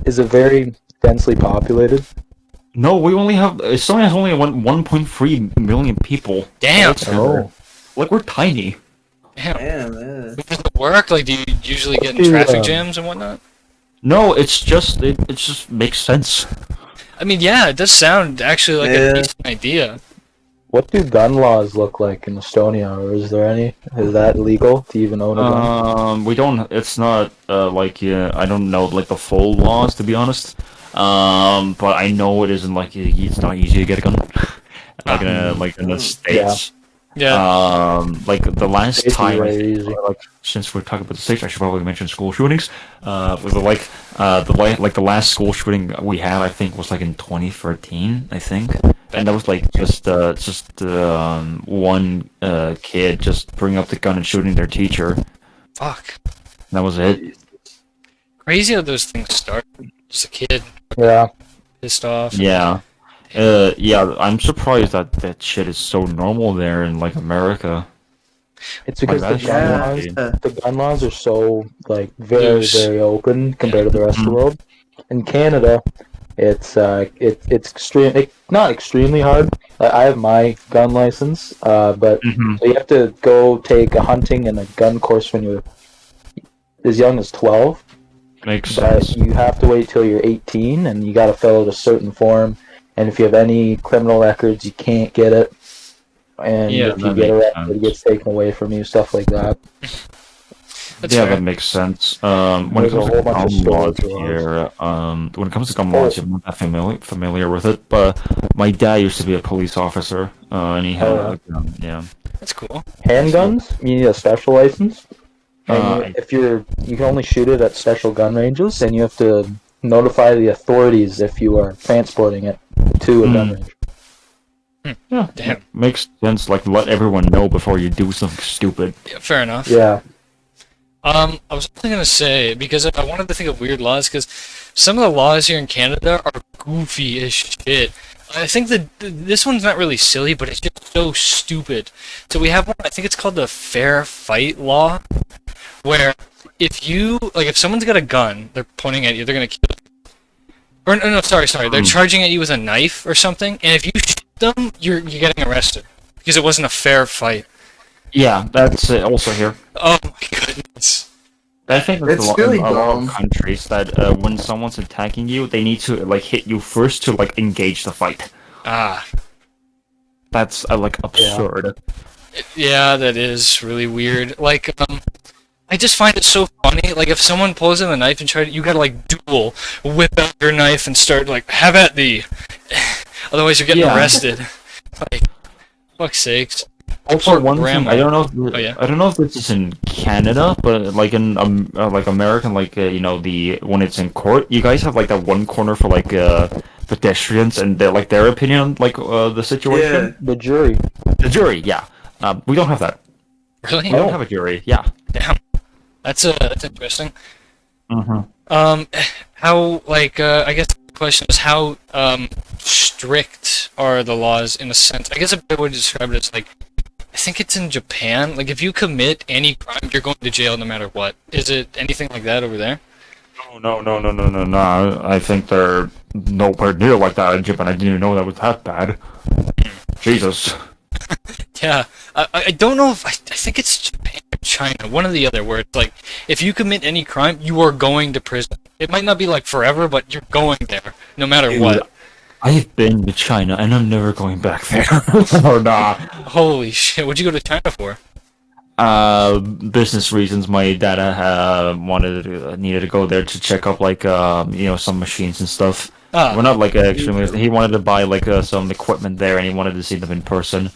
is it very densely populated? No, we only have Estonia has only 1.3 million people. Damn, Oh, Like we're tiny. damn. damn, yeah. Does it work? Like, do you usually get in do, traffic jams and whatnot? No, it's just it just makes sense. I mean, yeah, it does sound actually like Yeah. a decent idea. what do gun laws look like in Estonia, or is there any? Is that legal to even own a gun? We don't. It's not like I don't know like the full laws to be honest. But I know it isn't like it's not easy to get a gun. Like in the states. Yeah. Like the last Safety time, I very think, easy. like since we're talking about the states, I should probably mention school shootings. Was the last school shooting we had, I think, was like in 2013, I think, and that was like just one kid just bringing up the gun and shooting their teacher. Fuck. That was it. Crazy how those things start. Just a kid Yeah, pissed off. Yeah. Yeah, I'm surprised that that shit is so normal there in like America. it's because Like, the that's gun Yeah, laws, yeah. the gun laws are so like very Loose. very open compared to the rest of the Mhm. world. In Canada, it's not extremely hard. I have my gun license, but Mm-hmm. so you have to go take a hunting and a gun course when you're as young as 12. Makes But sense. you have to wait till you're 18, and you got to fill out a certain form. And if you have any criminal records, you can't get it. And Yeah, if you that get makes arrested, it gets taken away from you, stuff like that. That's Yeah, fair. that makes sense. When it There's a comes to whole bunch of gun laws stories around. here, when it comes to gun laws, I'm not that familiar with it. But my dad used to be a police officer, and he had Oh, a gun. Yeah. That's cool. Handguns, you need a special license. And Uh, if you can only shoot it at special gun ranges, and you have to notify the authorities if you are transporting it to a gun Hmm. range. Yeah, Damn. makes sense. Like let everyone know before you do something stupid. Yeah, fair enough. Yeah, I was also gonna say because I wanted to think of weird laws because some of the laws here in Canada are goofy as shit. I think that this one's not really silly, but it's just so stupid. So we have one. I think it's called the fair fight law, where if someone's got a gun, they're pointing at you, they're gonna kill you. Or no, sorry, they're charging at you with a knife or something, and if you shoot them, you're getting arrested because it wasn't a fair fight. Yeah, that's also here. Oh my goodness. I think there's It's a lot, really in a lot dumb. of countries that when someone's attacking you, they need to like hit you first to like engage the fight. Ah. That's like absurd. Yeah, that is really weird. Like, I just find it so funny. Like, if someone pulls in a knife and you gotta like duel, whip out your knife and start like, have at thee. Otherwise, you're getting Yeah. arrested. Like, fuck's sakes. Also, Poor one grandma. thing I don't know. If, Oh, yeah. I don't know if this is in Canada, but like in like American, like you know the when it's in court, you guys have like that one corner for like pedestrians and like their opinion on like the situation. the jury. The jury, yeah. We don't have that. Really? We don't have a jury. Yeah. Damn. That's interesting. Mm-hmm. How like I guess the question is how strict are the laws in a sense? I guess a better way to describe it is like I think it's in Japan. Like if you commit any crime, you're going to jail no matter what. Is it anything like that over there? No. I think they're nowhere near like that in Japan. I didn't even know that was that bad. Jesus. Yeah, I don't know if I think it's Japan or China, one or the other, where it's like if you commit any crime, you are going to prison. It might not be like forever, but you're going there no matter Dude, what. I've been to China and I'm never going back there. Or not. Holy shit! What'd you go to China for? Business reasons. My dad needed to go there to check up like some machines and stuff. Ah, Well, not like extremely. He wanted to buy like some equipment there, and he wanted to see them in person.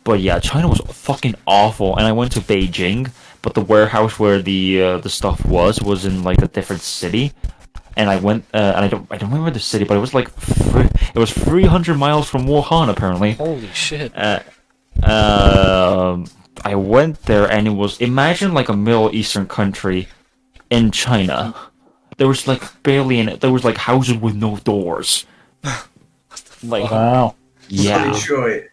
But yeah, China was fucking awful. And I went to Beijing, but the warehouse where the stuff was in like a different city. And I went, and I don't remember the city, but it was like it was 300 miles from Wuhan apparently. holy shit! I went there and it was, imagine like a Middle Eastern country in China. There was like barely there was like houses with no doors. Like, Wow. yeah, Detroit.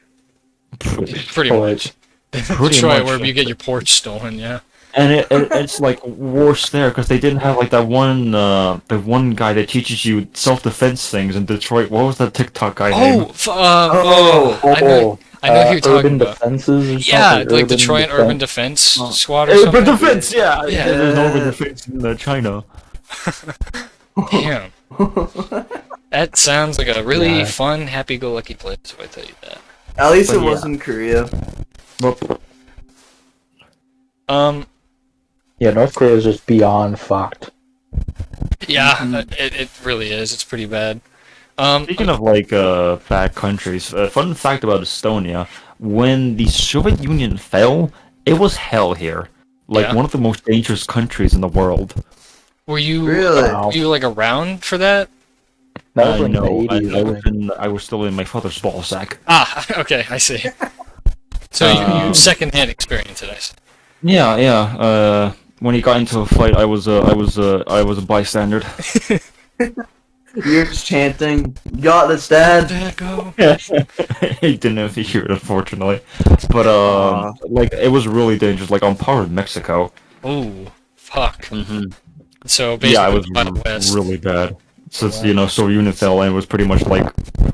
Pretty Boy. much. Pretty Detroit, much. where you get your porch stolen. Yeah. And it's like worse there because they didn't have like that one the one guy that teaches you self-defense things in Detroit. What was that TikTok guy name? I know who you're talking Urban about. Defenses or Yeah, something? like Detroit Urban Defense Squad or something. Urban Defense, yeah. Yeah. There's no urban defense in China. Damn. That sounds like a really Yeah. fun, happy-go-lucky place, if I tell you that. At least But it yeah. was in Korea. But Yeah, North Korea is just beyond fucked. Yeah, Mm-hmm. it really is. It's pretty bad. speaking of like bad countries, fun fact about Estonia: when the Soviet Union fell, it was hell here. Like Yeah. one of the most dangerous countries in the world. were you Really? Wow. were you like around for that? That was like No, the 80s, I think. I was still in my father's ball sack. Ah, okay, I see. So you secondhand experience it, I see. Yeah, yeah. When he got into a fight, I was a bystander. You're just chanting, "You got this, Dad." Dad, go. He didn't have to hear it, unfortunately. But like it was really dangerous. Like on par with Mexico. Ooh, fuck. Mm-hmm. So basically, Yeah, it was Wild West. really bad. Since Soviet Union fell, and it was pretty much like,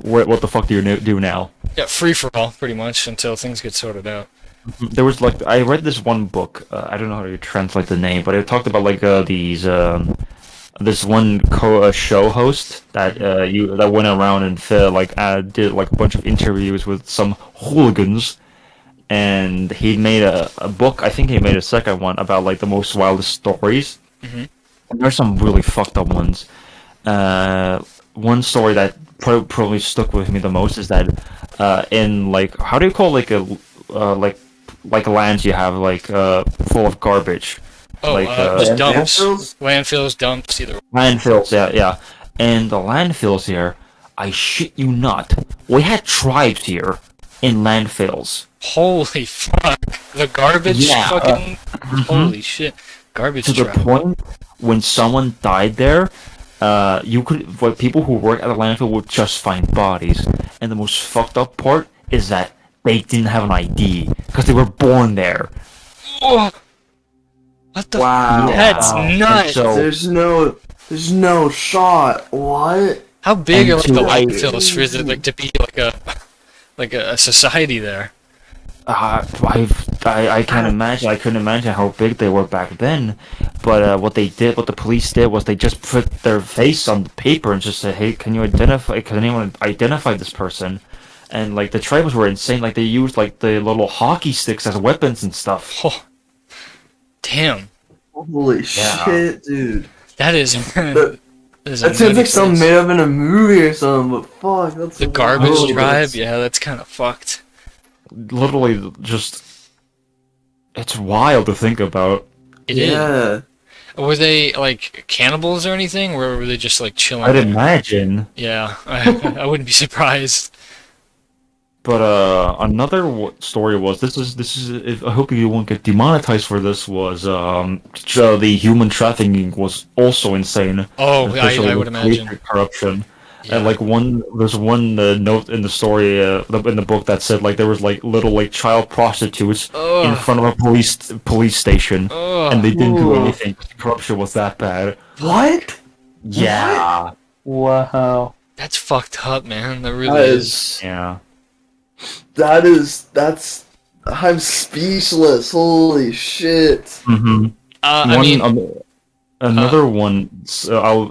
what the fuck do you do now? Yeah, free for all, pretty much, until things get sorted out. There was like I read this one book. I don't know how to translate the name, but it talked about like these this one show host that that went around and did like a bunch of interviews with some hooligans, and he made a book. I think he made a second one about like the most wildest stories. Mhm. And there's some really fucked up ones. One story that probably stuck with me the most is that in like how do you call like a like lands you have like full of garbage. Oh, Like, just dumps. Landfills? Landfills, dumps, either way. Landfills, yeah. And the landfills here, I shit you not, we had tribes here in landfills. Holy fuck. The garbage Yeah, fucking... Holy shit. Garbage To the truck. point when someone died there, people who work at the landfill would just find bodies. And the most fucked up part is that they didn't have an ID because they were born there. Oh, what the Wow. That's And nuts. so There's no shot. What? How big and are like the to- I- landfills for it like to be like a society there? I can't imagine. I couldn't imagine how big they were back then. But what the police did was they just put their face on the paper and just said, "Hey, can anyone identify this person?" And like the tribals were insane. Like they used like the little hockey sticks as weapons and stuff. Oh, damn. Holy Yeah. shit, dude. That is... that is a That seems nutty like something place. made up in a movie or something, but fuck, that's The garbage wild. tribe? Yeah, that's kind of fucked. Literally, just it's wild to think about. It is. Yeah. Were they like cannibals or anything? Or were they just like chilling? I'd there? imagine. Yeah, I wouldn't be surprised. But another story was this is I hope you won't get demonetized for this was so the human trafficking was also insane. Oh, Especially I would with police imagine. corruption. Yeah. And like there's one note in the story in the book that said like there was like little like child prostitutes in Ugh. front of a police station, Ugh. and they didn't do Ooh. anything. The corruption was that bad. What? Yeah, Wow. That's fucked up, man. That That really is. is. yeah. That's. I'm speechless. Holy shit. Mm-hmm. I mean, Another one. I'll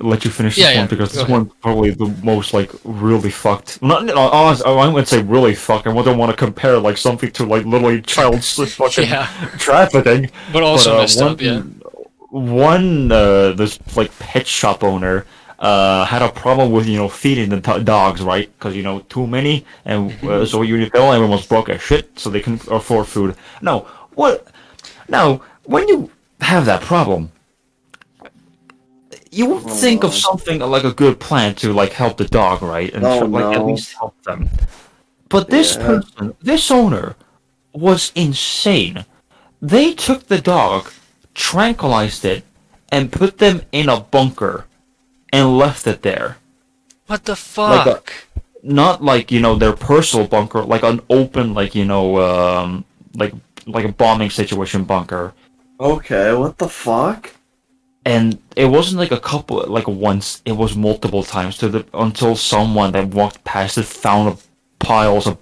let you finish this Yeah, one because go this ahead. one's probably the most like really fucked. Not honest, I wouldn't say really fucked. I don't want to compare like something to like literally child fucking Yeah, trafficking. but But also messed up. Yeah. this like pet shop owner had a problem with feeding the dogs, right? Because too many, and so you feel everyone's broke as shit, so they couldn't afford food. No, what? Now when you have that problem, you would think of Oh, something like a good plan to like help the dog, right? And oh like at no. least help them. But this Yeah. person, this owner, was insane. They took the dog, tranquilized it, and put them in a bunker and left it there. What the Like a fuck? not like their personal bunker, like an open like like a bombing situation bunker. Okay, what the fuck? And it wasn't like a couple, like once. It was multiple times until someone that walked past it found piles of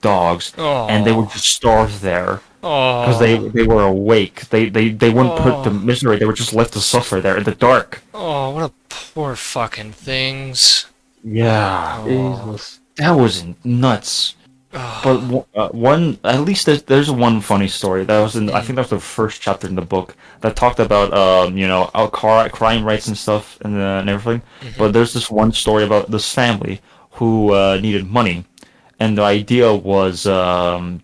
dogs, and they were Oh, just starved there because oh, they were awake. They weren't put to oh, misery. They were just left to suffer there in the dark. oh! What a poor fucking things. Yeah, Oh, Jesus. that was nuts. But oh. one, at least there's one funny story that was in. I Mm, think that was the first chapter in the book that talked about our crime rates and stuff and everything. hmm. But there's this one story about this family who needed money, and the idea was to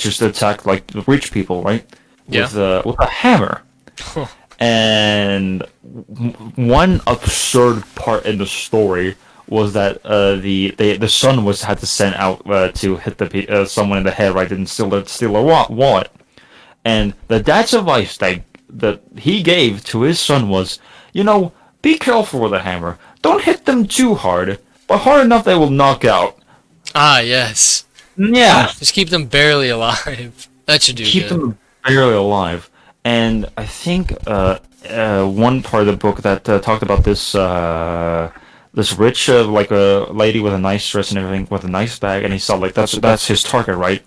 just attack like the rich people, right? Yeah. With a hammer. And one absurd part in the story was that the son was had to send out to hit someone in the head, right, and steal a wallet. And the dad's advice that he gave to his son was, be careful with a hammer. Don't hit them too hard, but hard enough they will knock out. Ah, yes. Yeah, Just keep them barely alive. That should do keep good. them barely alive. And I think one part of the book that talked about this rich like a lady with a nice dress and everything with a nice bag, and he saw like that's his target, right?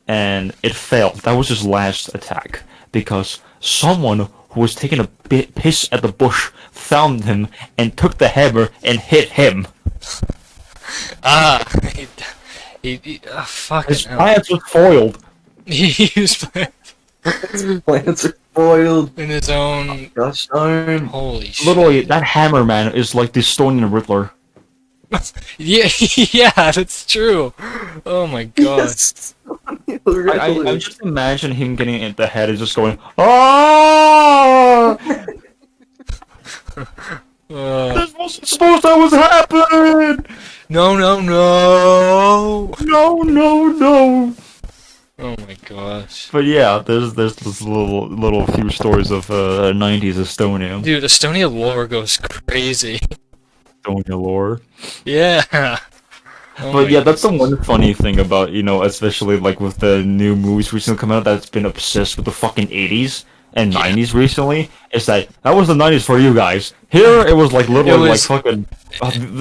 And it failed. That was his last attack because someone who was taking a piss at the bush found him and took the hammer and hit him. Ah, fucking His hell. plans were foiled. He was Plants are boiled. in his own. Gosh darn. Holy shit. Literally, that hammer man is like the Estonian Riddler. Yeah, yeah, that's true. Oh my god. Yes. I just imagine him getting in the head and just going, "Ah! This wasn't supposed to was happening! No, no, no. No, no, no!" Oh my gosh. But yeah, there's this little few stories of '90s Estonia. Dude, Estonia lore goes crazy. Estonia lore. Yeah. Oh But my yeah, that's the one funny thing about, especially like with the new movies recently coming out that's been obsessed with the fucking 80s and Yeah. 90s recently, is that was the 90s for you guys. Here, it was like literally was like fucking,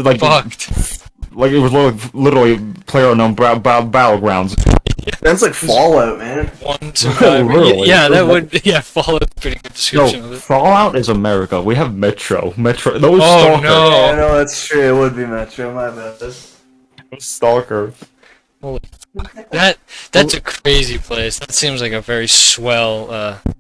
like, fucked. like it was literally PlayerUnknown Battlegrounds. That's like Fallout, man. 1 survivor. Really? Yeah, that would. Yeah, Fallout's a pretty good description No, of it. Fallout is America. We have Metro. Metro. That was Oh, Stalker. no. Yeah, no, that's true. It would be Metro. My bad. Stalker. That's a crazy place. That seems like a very swell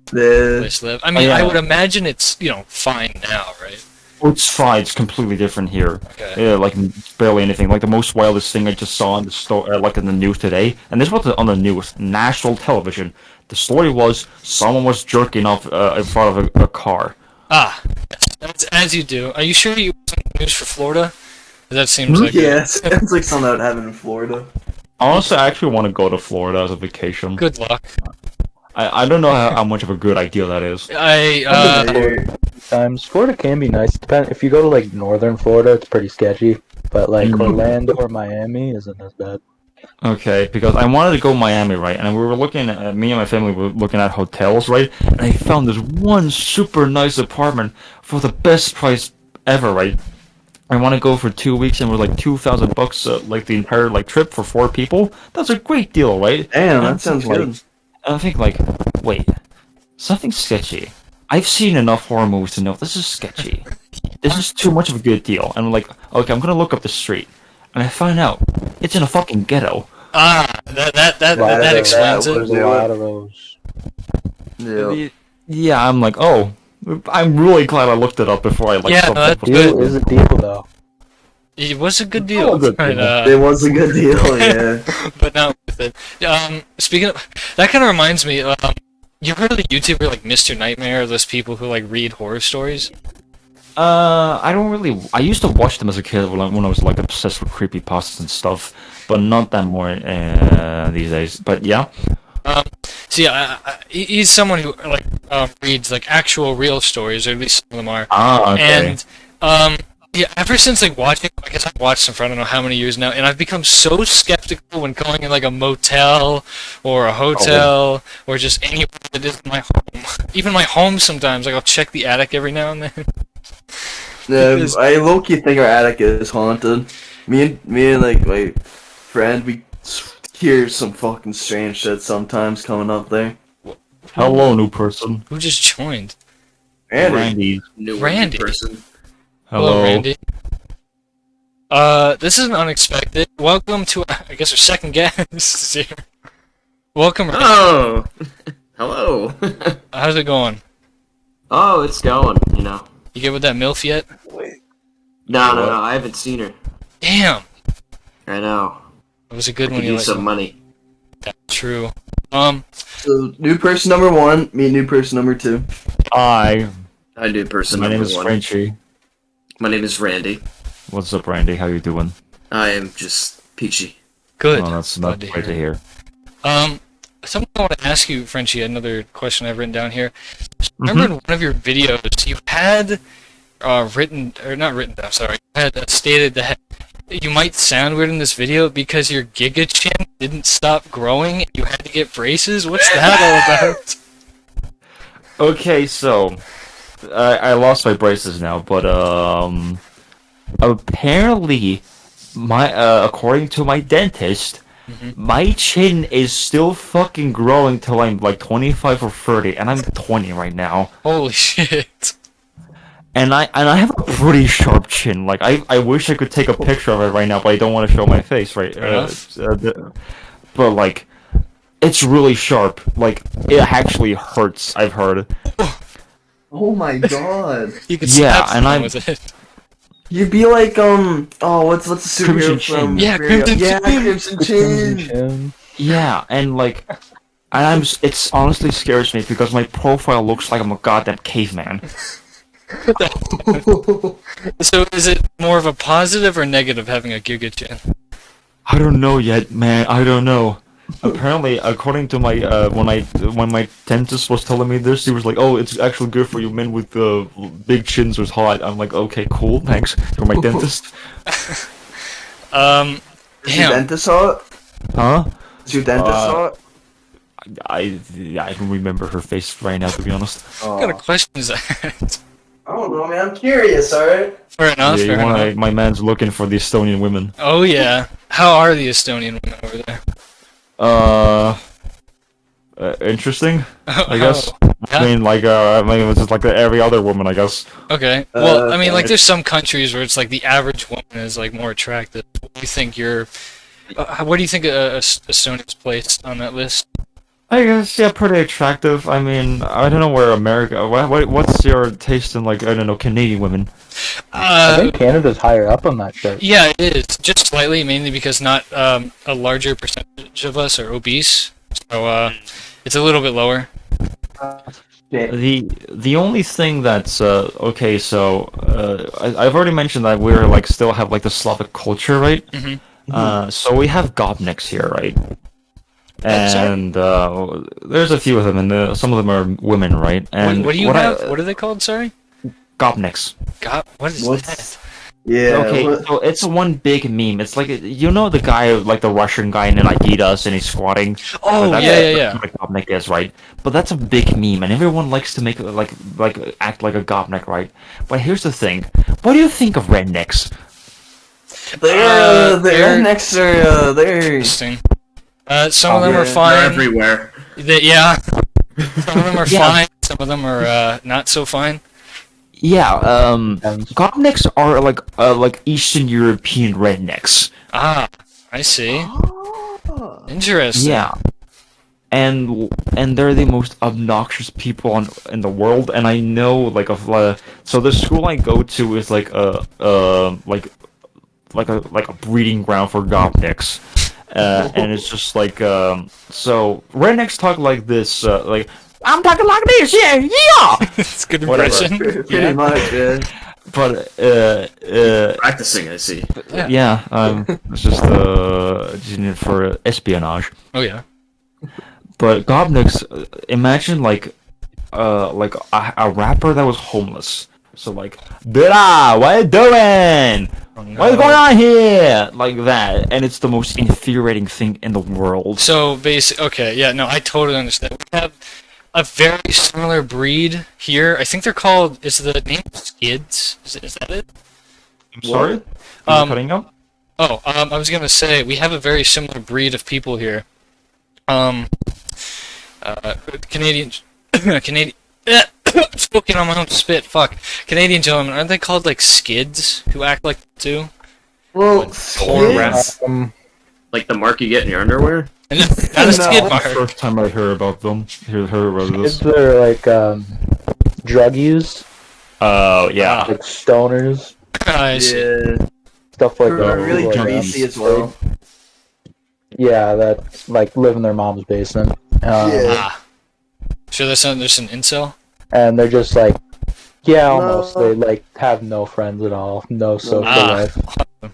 The place to live. I mean, yeah. I would imagine it's fine now, right? Oh, it's fine. It's completely different here. Okay. Yeah, like barely anything. Like the most wildest thing I just saw in the store, like in the news today, and this was on the news, national television. The story was someone was jerking off in front of a car. Ah, yes. That's as you do. Are you sure you wasn't news for Florida? That seems like yeah, sounds like something that would happen in Florida. Honestly, I actually want to go to Florida as a vacation. good luck. I don't know how much of a good idea that is. Times Florida can be nice. Depend if you go to like northern Florida, it's pretty sketchy. But like Orlando or Miami isn't as bad. Okay, because I wanted to go Miami, right? And we were looking at, me and my family were looking at hotels, right? And I found this one super nice apartment for the best price ever, right? I want to go for 2 weeks and we're like $2,000, like the entire like trip for 4 people. That's a great deal, right? Damn, And that sounds like, good. and I think like, wait, something's sketchy. I've seen enough horror movies to know this is sketchy. This is too much of a good deal. And I'm like, okay, I'm gonna look up the street, and I find out it's in a fucking ghetto. That explains that it. was- There's a lot of those. Yeah. Yeah, I'm like, oh, I'm really glad I looked it up before I like. Yeah, something that's was good. Deal is a deal, though. It was a good deal, Oh, good but, deal. It was a good deal, yeah. but not with it. Speaking of, that kind of reminds me. You heard of the YouTuber like Mr. Nightmare? Those people who like read horror stories. I don't really. I used to watch them as a kid when I was like obsessed with creepypastas and stuff, but not that more these days. But yeah. So yeah, he's someone who like reads like actual real stories, or at least some of them are. Ah, okay. And yeah, ever since like watching, I guess I've watched them for I don't know how many years now, and I've become so skeptical when going in like a motel or a hotel or just anywhere that isn't my home. Even my home sometimes, like I'll check the attic every now and then. Yeah, Because- I low-key think our attic is haunted. Me and like my friend, we hear some fucking strange shit sometimes coming up there. Hello, new person. Who just joined? Randy. Randy. New Randy. person. Hello. Randy. This isn't unexpected. Welcome to, I guess, our second guest here. Welcome, Randy. Oh, hello. How's it going? Oh, it's going. You know. You get with that MILF yet? No. I haven't seen her. Damn! I know. It was a good I one. could You use like some money. That's true. So, new person number 1, me new person number 2. Hi. I do person My name number is one. Frenchie. My name is Randy. What's up, Randy? How you doing? I am just peachy. Good. Oh, that's Glad not to great to hear. Something I want to ask you, Frenchie. Another question I've written down here. Remember in one of your videos, you had written, or not written down, sorry, you had stated that you might sound weird in this video because your Giga Chin didn't stop growing and you had to get braces? What's that all about? Okay, so I lost my braces now, but apparently my according to my dentist, my chin is still fucking growing till I'm like 25 or 30, and I'm 20 right now. Holy shit. And I have a pretty sharp chin. Like I wish I could take a picture of it right now, but I don't want to show my face, right? But like, it's really sharp. Like it actually hurts. I've heard. Oh my god. You could Yeah, slap and someone I'm- with it. You'd be like, what's the Crimson superhero from... Chin. Yeah, Crimson Yeah, Chin. Crimson Chin. Chin. Yeah, and like, it's honestly scares me because my profile looks like I'm a goddamn caveman. So is it more of a positive or negative having a Giga Chin? I don't know yet, man. I don't know. Apparently, according to my when my dentist was telling me this, he was like, "Oh, it's actually good for you men with big chins was hot." I'm like, "Okay, cool, thanks." You're my dentist, Is your Damn. dentist saw it? huh? Is your dentist saw it? I don't remember her face right now, to be honest. What kind of question is that? I don't know, man. I'm curious, alright? Fair enough, Yeah, fair enough. my man's looking for the Estonian women. Oh yeah. How are the Estonian women over there? Interesting, I Oh, guess. yeah? I mean, it's just like every other woman, I guess. Okay. Well, I mean, like, okay. there's some countries where it's like the average woman is like more attractive. What do you think where do you think Estonia's placed on that list? I guess, yeah, pretty attractive. I mean, I don't know where America. What's your taste in, like, I don't know, Canadian women? I think Canada's higher up on that chart. Yeah, it is. Just slightly, mainly because not a larger percentage of us are obese. So, it's a little bit lower. The only thing that's okay, so I've already mentioned that we're like still have like the Slavic culture, right? So we have gopniks here, right? And there's a few of them, and some of them are women, right? And What do you have? What are they called, sorry? Gopniks. God, what is What's- that? Yeah. Okay, what- so it's one big meme. It's like, you know the guy, like the Russian guy in Adidas, and he's squatting? Oh, That's yeah. what a gopnik is, right? But that's a big meme, and everyone likes to make like act like a gopnik, right? But here's the thing. What do you think of rednecks? They're they're- next are they're Interesting. Some of them are yeah. They're fine. everywhere. Yeah. Some of them are Yeah. fine. Some of them are not so fine. Yeah, And Gopniks are like Eastern European rednecks. Ah, I see. Oh. Interesting. Yeah, and they're the most obnoxious people in the world. And I know so the school I go to is like a breeding ground for Gopniks. And it's just like so rednecks talk like this like I'm talking like this, yeah. It's a good Whatever. impression. Pretty much, yeah. But Practicing, I see. yeah, it's just using it for espionage. Oh yeah. But Gopniks, imagine like a rapper that was homeless. So like, Blah, what you doing? Oh, no. What's going on here? Like that, and it's the most infuriating thing in the world. So okay, yeah, no, I totally understand. We have a very similar breed here. I think they're called. Is the name Skids? Is that it? I'm sorry, cutting out. Oh, I was gonna say we have a very similar breed of people here. Canadian, Canadian. Spoken on my own spit. Fuck. Canadian gentlemen, aren't they called like skids who act like too? Well, Or rap. skids? Like the mark you get in your underwear? And not a skid No. mark. First time I heard about them. Heard about kids this. that are like drug use, Oh yeah. like stoners, I see. Yeah. stuff like They're that. really Like, greasy as well. Yeah, that like live in their mom's basement. Yeah. Ah. So there's an incel? And they're just like, yeah, almost. No. They like have no friends at all, no social Ah. life.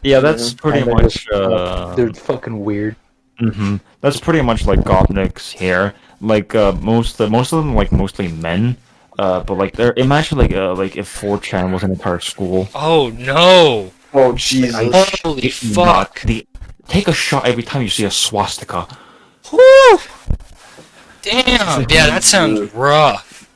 Yeah, that's pretty And they're much. just, they're fucking weird. That's pretty much like Gopniks here. Like most of them like mostly men. But like they're imagine like if 4chan was an entire school. Oh no! Oh, Jesus. Holy Not fuck! take a shot every time you see a swastika. Woo! Damn! Yeah, that sounds rough.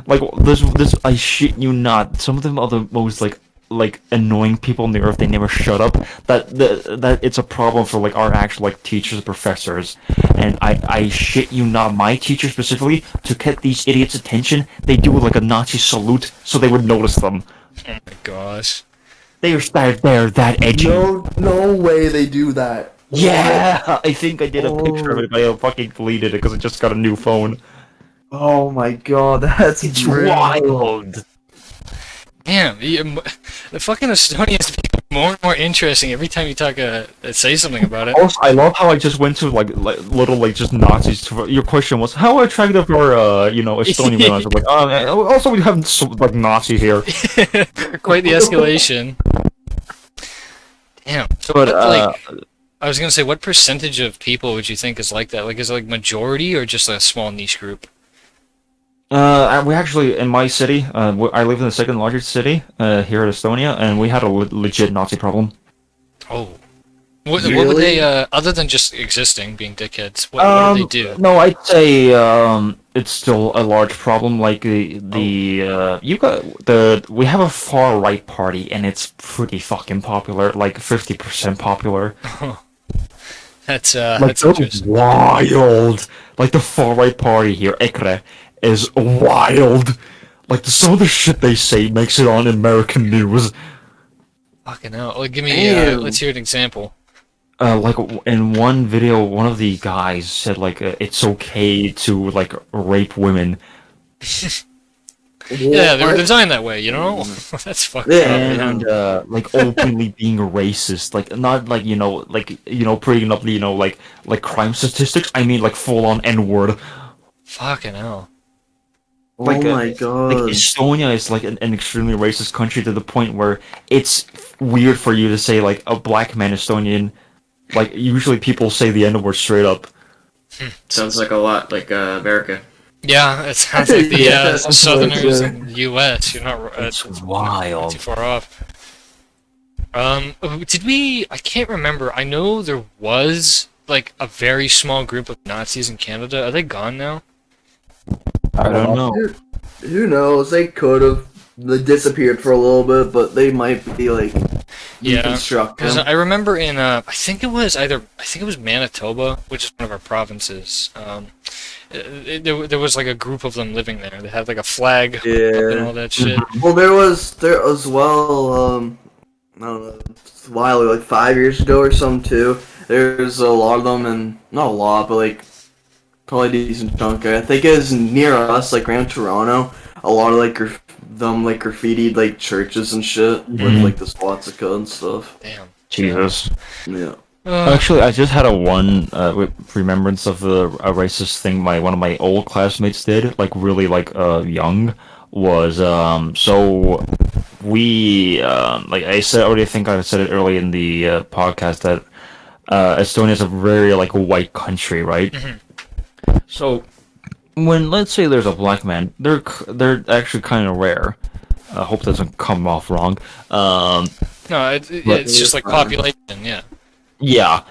Like this I shit you not. Some of them are the most like annoying people on the earth. They never shut up. That it's a problem for like our actual like teachers and professors. And I shit you not. My teacher specifically, to get these idiots' attention, they do like a Nazi salute so they would notice them. Oh my gosh. They're that edgy. No way they do that. Yeah, I think I did a picture of it, but I fucking deleted it because I just got a new phone. Oh my god, that's It's brutal. wild. Damn, the fucking Estonia is becoming more and more interesting every time you say something about it. Also, I love how I just went to like little like just Nazis. Your question was how attractive are Estonian women? I was like, also we have like Nazis here. Quite the escalation. Damn. So But I was gonna say, what percentage of people would you think is like that? Like, is it like majority or just a small niche group? we actually in my city, I live in the second largest city here in Estonia, and we had a legit Nazi problem. Oh. What would Really? they, other than just existing, being dickheads, what do they do? No, I'd say it's still a large problem. Like we have a far right party, and it's pretty fucking popular, like 50% popular. That's Like that's interesting. wild. Like the far right party here, EKRE, is wild. Like some of the shit they say makes it on American news. Fucking hell. Like, give me, Damn. let's hear an example. Like in one video, one of the guys said like it's okay to like rape women. Yeah, they were What? designed that way, you know? That's fucked Yeah. up. And like openly being racist, like not like bringing up like crime statistics. I mean like full on N-word. Fucking hell. Oh Like, my god. Like Estonia is like an extremely racist country to the point where it's weird for you to say like a black man Estonian. Like usually people say the N-word straight up. Sounds like a lot like America. Yeah, it sounds like the Yeah, that's Southerners right, in the U.S. You're not It's not wild. too far off. Did we? I can't remember. I know there was like a very small group of Nazis in Canada. Are they gone now? I don't know. Who knows? They could have. they disappeared for a little bit, but they might be like Yeah, reconstructed. because I remember in I think it was Manitoba, which is one of our provinces. There was like a group of them living there. They had like a flag up and all that shit. Well, there as well. I don't know, a while ago, like 5 years ago or something too. There's a lot of them, and not a lot, but like probably a decent chunk. I think it is near us, like around Toronto. A lot of like like graffitied like churches and shit with like the swastika and stuff. Damn. Jesus. Yeah. Actually, I just had remembrance of a racist thing one of my old classmates did, like really young, was so we like I said already, I think I said it early in the podcast that Estonia is a very like white country, right? So when let's say there's a black man, they're actually kind of rare. I hope that doesn't come off wrong. No, it's just like population, yeah. Yeah.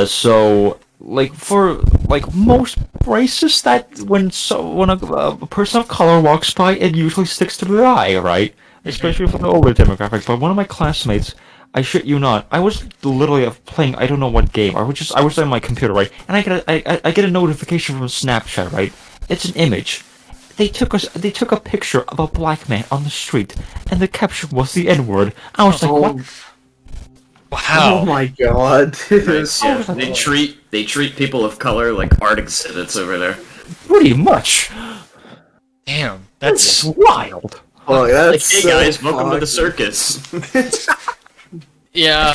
So like for like most races, that when a person of color walks by, it usually sticks to the eye, right? Especially for the older demographic. But one of my classmates, I shit you not, I was literally playing I don't know what game. I was on my computer, right? And I get a notification from Snapchat, right? It's an image. They took a picture of a black man on the street, and the caption was the N-word. I was like, what? Wow. Oh my god. Nice, yeah. They treat people of color like art exhibits over there. Pretty much. Damn. That's That's wild. Oh, Like, that's hey so guys, welcome to the fucking- circus. yeah.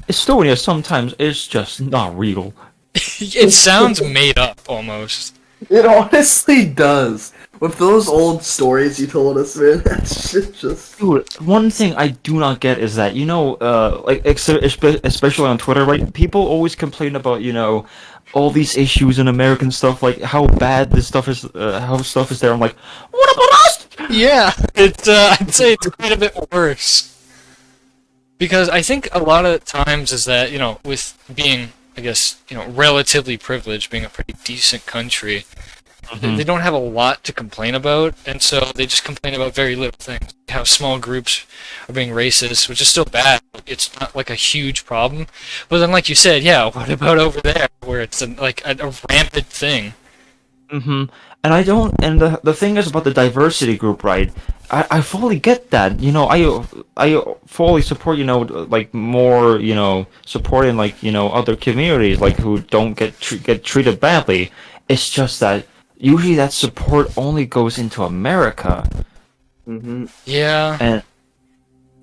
Estonia sometimes is just not real. It sounds made up almost. It honestly does. With those old stories you told us, man, that shit just. Dude, one thing I do not get is that, especially on Twitter, right? People always complain about, all these issues in American stuff, like how bad this stuff is, how stuff is there. I'm like, what about us? Yeah, I'd say it's quite a bit worse. Because I think a lot of times is that, with being, I guess, relatively privileged, being a pretty decent country, they don't have a lot to complain about, and so they just complain about very little things. How small groups are being racist, which is still bad. It's not like a huge problem. But then, like you said, yeah, what about over there, where it's a rampant thing? And the thing is about the diversity group, right? I fully get that. I fully support, more, supporting, other communities, who don't get treated badly. It's just that usually that support only goes into America. Yeah.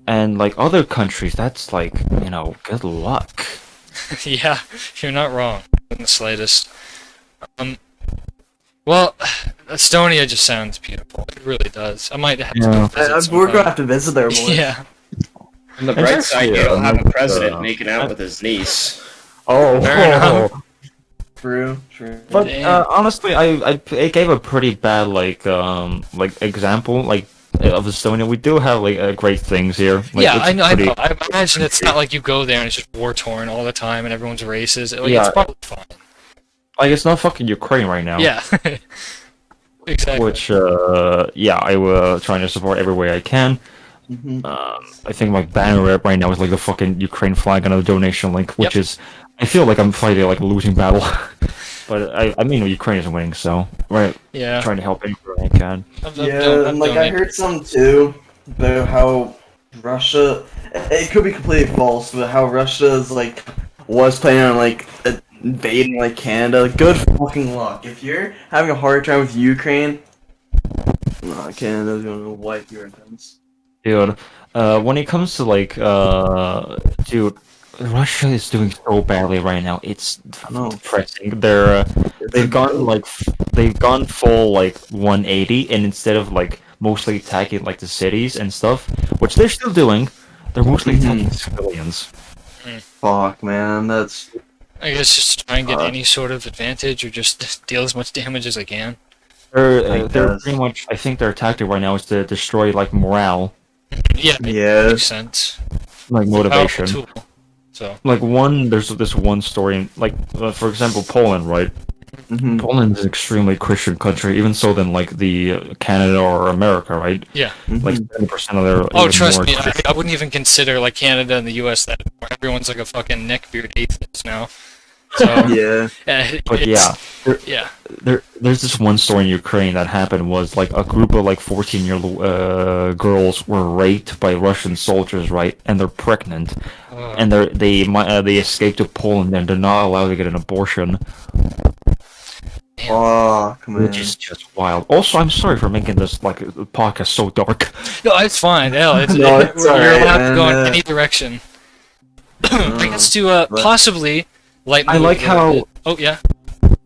And other countries, that's good luck. Yeah, you're not wrong in the slightest. Well, Estonia just sounds beautiful. It really does. I might have to go visit We're sometime. gonna have to visit there more. Yeah. On the It's bright side, actually, you'll have a like, president making out with his niece. Oh, Fair enough. True. But Damn. honestly, I gave a pretty bad example of Estonia. We do have great things here. Yeah, it's I know. pretty- I imagine it's not like you go there and it's just war torn all the time and everyone's racist. Yeah. It's probably fine. it's not fucking Ukraine right now. Yeah. Exactly. Which I will trying to support every way I can. I think my banner right now is the fucking Ukraine flag on a donation link, which Yep. is I feel like I'm fighting a losing battle. But I mean Ukraine isn't winning, so Yeah. trying to help anywhere I can. Yeah, and I heard some too about how Russia. It could be completely false, but how Russia is was planning on invading Canada. Good fucking luck. If you're having a hard time with Ukraine, Canada's gonna wipe your hands. Dude, when it comes to dude, Russia is doing so badly right now. It's know. depressing. They've gone full 180, and instead of mostly attacking the cities and stuff, which they're still doing, they're mostly attacking civilians. Fuck, man, that's. I guess just try and get any sort of advantage or just deal as much damage as I can. They're guess. pretty much. I think their tactic right now is to destroy morale, Yeah, Yeah. makes sense. motivation. Powerful tool. So. There's this one story, for example, Poland, right? Mhm. Poland is an extremely Christian country, even so than like the Canada or America, right? Yeah. Like Mhm. 70% of their Oh, even trust more me, Christian. I wouldn't even consider like Canada and the U.S. that anymore. Everyone's like a fucking neckbeard atheist now. So Yeah. But it's, yeah, yeah. there's this one story in Ukraine that happened was like a group of like 14-year-old girls were raped by Russian soldiers, right? And they're pregnant, and they escaped to Poland and they're not allowed to get an abortion, Oh, come which on. is just wild. Also, I'm sorry for making this like podcast so dark. No, it's fine. Hell, No, it's you're alright, allowed to go in man. any direction. I guess to but- possibly lighten. I the like mood a little how bit. Oh yeah.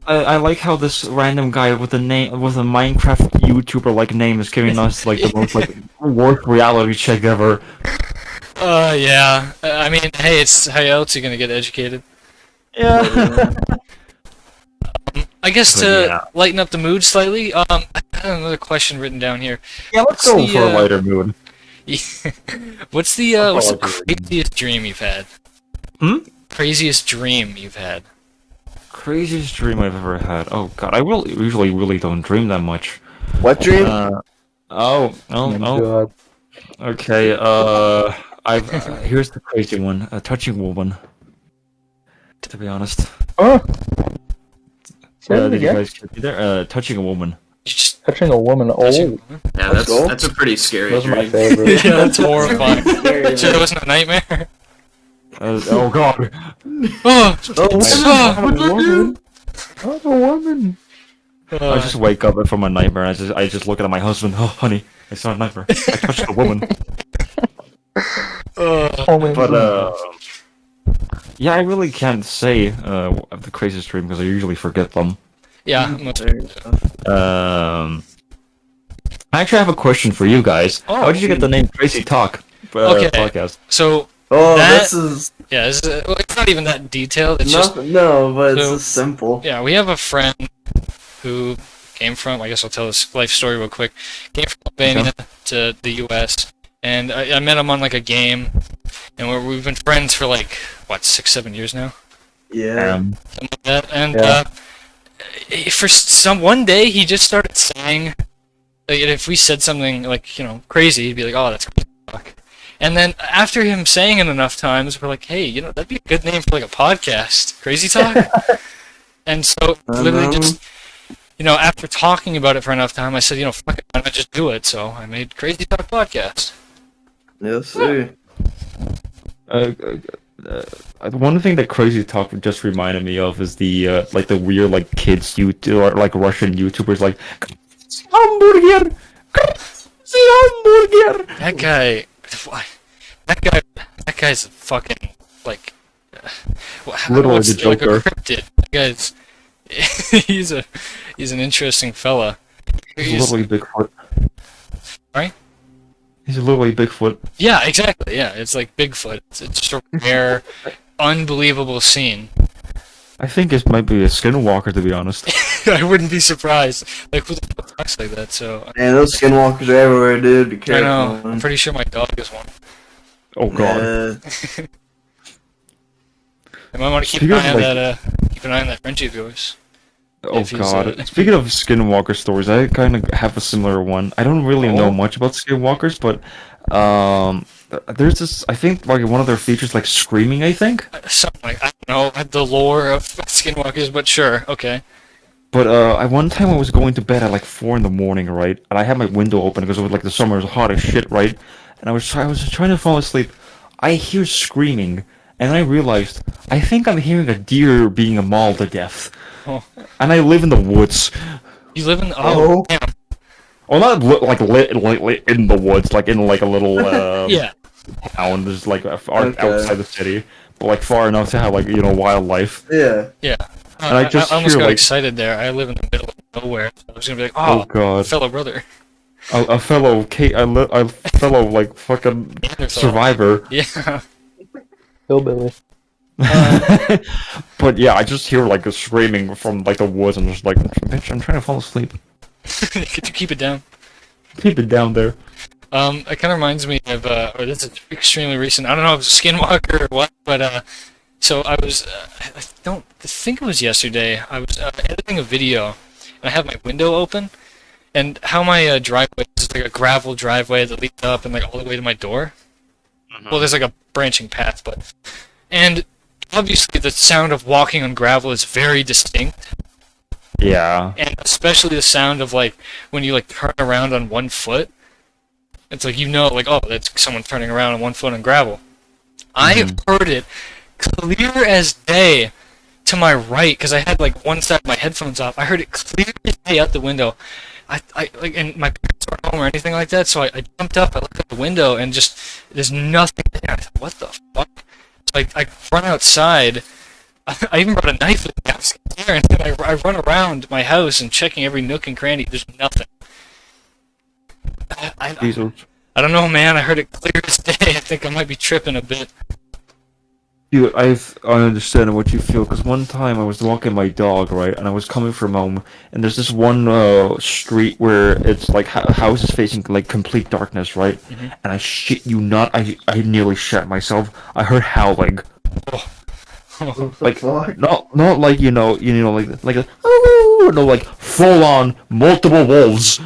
I like how this random guy with a Minecraft YouTuber like name is giving us like the most like worst reality check ever. Yeah. I mean, hey, it's how else you gonna get educated? Yeah. I guess But to yeah. lighten up the mood slightly. I have another question written down here. Yeah, let's What's go the, for a lighter mood. What's the Apologies. craziest dream you've had? Hmm? Craziest dream you've had? Craziest dream I've ever had. Oh god, I usually really don't dream that much. What dream? Oh, God. okay. I've here's the crazy one. A touching woman. To be honest. Oh. Say it Did you again. guys catch me there? Touching a woman. You just Touching a woman. Oh, touching- Yeah, Let's go. that's a pretty scary those are my dream. favorite. yeah, that's horrifying. Sure, it wasn't a nightmare. Oh god. Oh, Oh, a woman. Oh, a woman. I just wake up from a nightmare. I just look at my husband. Oh, honey, it's not a nightmare. I touched a woman. Oh, man. But yeah, I really can't say the craziest dream because I usually forget them. yeah. Most, There you go. I actually have a question for you guys. Oh. How did you get the name Crazy Talk Okay. podcast? so Oh, That- this is yeah, well, it's not even that detailed. It's just no, but it's So- just simple. yeah. We have a friend who came from. I guess I'll tell his life story real quick. Came from Albania to the U.S. and I met him on like a game, and we've been friends for like what 6-7 years now. Yeah. Something like that. And Yeah. for one day he just started saying, like, if we said something like crazy, he'd be like, "Oh, that's crazy talk." And then after him saying it enough times, we're like, "Hey, that'd be a good name for like a podcast, Crazy Talk." And so literally just after talking about it for enough time, I said, "Fuck it, why not just do it?" So I made Crazy Talk podcast. Yes, sir. One thing that Crazy Talk just reminded me of is the like the weird like kids or like Russian YouTubers like hamburger, hamburger. That guy, that guy's fucking like, Literally what's the like a Joker. cryptid. That guy's he's an interesting fella. He's literally Bigfoot. Right? He's literally Bigfoot. Yeah, exactly. Yeah, it's like Bigfoot. It's just a rare, unbelievable scene. I think it might be a skinwalker, to be honest. I wouldn't be surprised. Like, who the fuck talks like that? So Man, those skinwalkers are everywhere, dude. Be I careful. know. I'm man. pretty sure my dog is one. Oh god. Yeah. I might want to keep Speaking an of, eye on like- that. Keep an eye on that Frenchie of yours. Oh If he's, god. Speaking of skinwalker stories, I kind of have a similar one. I don't really know much about skinwalkers, but there's this. I think like one of their features like screaming. I think. Something like I don't know the lore of skinwalkers, but sure, okay. But one time I was going to bed at like 4 in the morning, right? And I had my window open because it was like the summer was hot as shit, right? And I was trying to fall asleep. I hear screaming, and I realized I think I'm hearing a deer being mauled to death. Oh. And I live in the woods. You live in Oh. damn. Oh, not like in the woods, like in like a little Yeah. town, just like Okay. outside the city, but like far enough to have like wildlife. Yeah. Yeah. And I just I almost hear, got like- excited there. I live in the middle of nowhere. So I was gonna be like, Oh oh, god, fellow brother. a fellow a fellow like fucking Neanderthal. survivor. Yeah. Hillbilly. But yeah, I just hear like a screaming from like the woods, and just like, bitch, I'm trying to fall asleep. Could you keep it down? Keep it down there. It kind of reminds me of, or this is extremely recent. I don't know if it's a skinwalker or what, but So I was, I don't think it was yesterday. I was editing a video, and I have my window open, and how my driveway is like a gravel driveway that leads up and like all the way to my door. Well, there's like a branching path, and obviously the sound of walking on gravel is very distinct, Yeah. and especially the sound of like when you like turn around on one foot. It's like like, oh, that's someone turning around on one foot on gravel. I heard it clear as day to my right because I had like one side of my headphones off. I heard it clear as day out the window. I like, and my parents weren't home or anything like that, so I jumped up, I looked out the window, and just there's nothing there. I thought, what the fuck? So I run outside. I even brought a knife with me. I was scared, and then I run around my house and checking every nook and cranny. There's nothing. Jesus. I don't know, man. I heard it clear as day. I think I might be tripping a bit. Dude, I understand what you feel, because one time I was walking my dog, right, and I was coming from home, and there's this one street where it's like houses facing like complete darkness, right? And I shit you not, I nearly shat myself. I heard howling. Like, not like, like oh, no, like full on multiple wolves.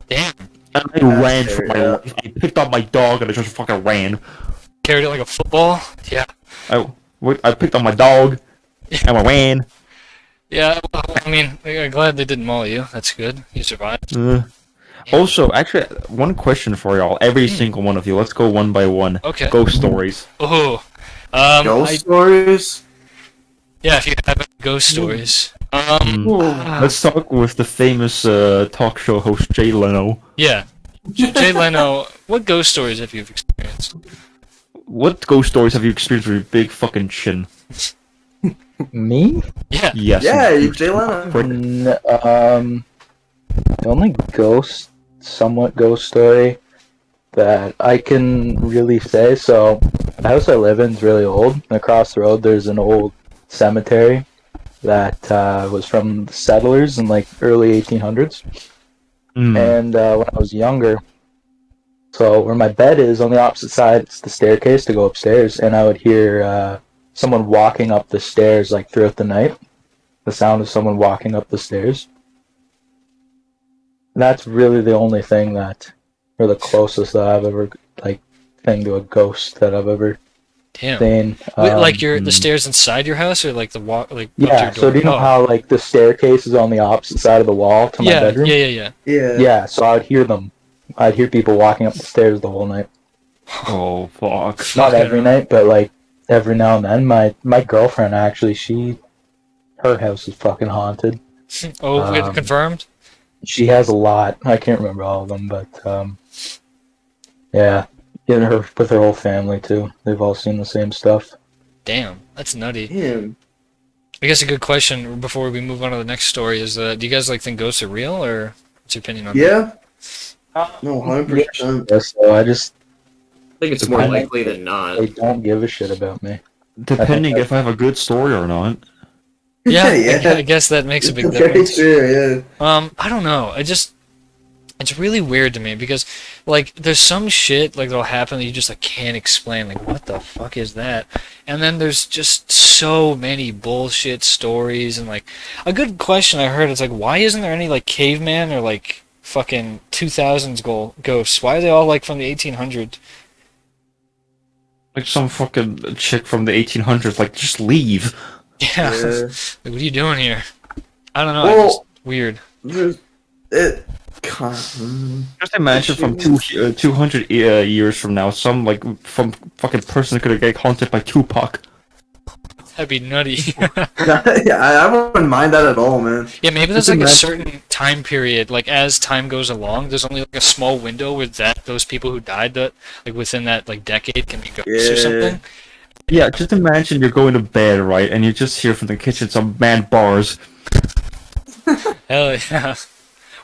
Damn. And I ran for my life. I picked up my dog and I just fucking ran. Carried it like a football? Yeah. I picked up my dog and I ran. Yeah, well, I mean, I'm glad they didn't maul you. That's good. You survived. Also, actually, one question for y'all. Every single one of you. Let's go one by one. Okay. Ghost stories. Oh. Ghost stories? Yeah, if you have any ghost stories. Let's talk with the famous talk show host Jay Leno. Yeah. Jay Leno, what ghost stories have you experienced? What ghost stories have you experienced with your big fucking chin? Me? Yeah. Yes. Yeah, Jay Leno. The only somewhat ghost story that I can really say. So, the house I live in is really old. And across the road, there's an old cemetery that was from the settlers in like early 1800s. And when I was younger, so where my bed is on the opposite side, it's the staircase to go upstairs, and I would hear someone walking up the stairs like throughout the night. The sound of someone walking up the stairs. And that's really the only thing or the closest that I've ever thing to a ghost that I've ever Damn. seen. Wait, like the stairs inside your house, or like the walk, like up to Yeah. your door? So do you know how like the staircase is on the opposite side of the wall to my bedroom? Yeah. Yeah. So I would hear them. I'd hear people walking up the stairs the whole night. Oh fuck. Not every night, but like every now and then. My girlfriend actually, her house is fucking haunted. Oh, we confirmed? She has a lot. I can't remember all of them, but yeah, with her whole family too. They've all seen the same stuff. Damn, that's nutty. Damn. I guess a good question before we move on to the next story is, do you guys think ghosts are real, or what's your opinion on that? Yeah. No, 100%. Yeah, so I think it's more likely than not. they don't give a shit about me. Depending if I have a good story or not. Yeah, Yeah. I guess that makes a big Very difference. true, yeah. I don't know. It's really weird to me because, like, there's some shit like that'll happen that you just like can't explain. Like, what the fuck is that? And then there's just so many bullshit stories and like a good question I heard is like, why isn't there any like caveman or like fucking 2000s ghosts? Why are they all like from the 1800s? Like some fucking chick from the 1800s, like, just leave. Yeah. Yeah. Like, what are you doing here? I don't know. Well- It's just weird. Just imagine from 200 years from now, some, like, from fucking person could get haunted by Tupac. That'd be nutty. Yeah, I wouldn't mind that at all, man. Yeah, maybe there's Just like a imagine- certain time period, like as time goes along, there's only like a small window where those people who died that like within that like decade can be ghosts or Yeah. something. Yeah, just imagine you're going to bed, right, and you just hear from the kitchen some man bars. Hell yeah.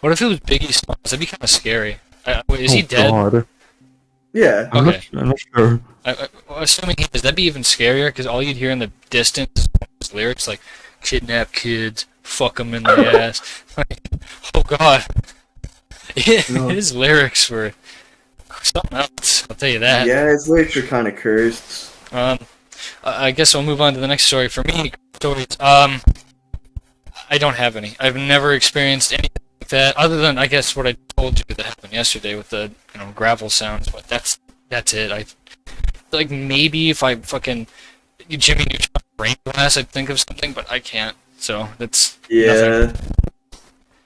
What if it was Biggie Smalls? That'd be kind of scary. Wait, is he dead? God. Yeah. I'm, Okay. I'm not sure. Assuming he is, that'd be even scarier because all you'd hear in the distance is lyrics like "kidnap kids, fuck them in the ass." Like, oh god, No. his lyrics were something else. I'll tell you that. Yeah, his lyrics are kind of cursed. I guess I'll move on to the next story. For me, stories. I don't have any. I've never experienced anything like that, other than I guess what I told you that happened yesterday with the gravel sounds. But that's it. I like maybe if I fucking Jimmy Neutron brain blast, I'd think of something, but I can't. So that's Yeah. nothing.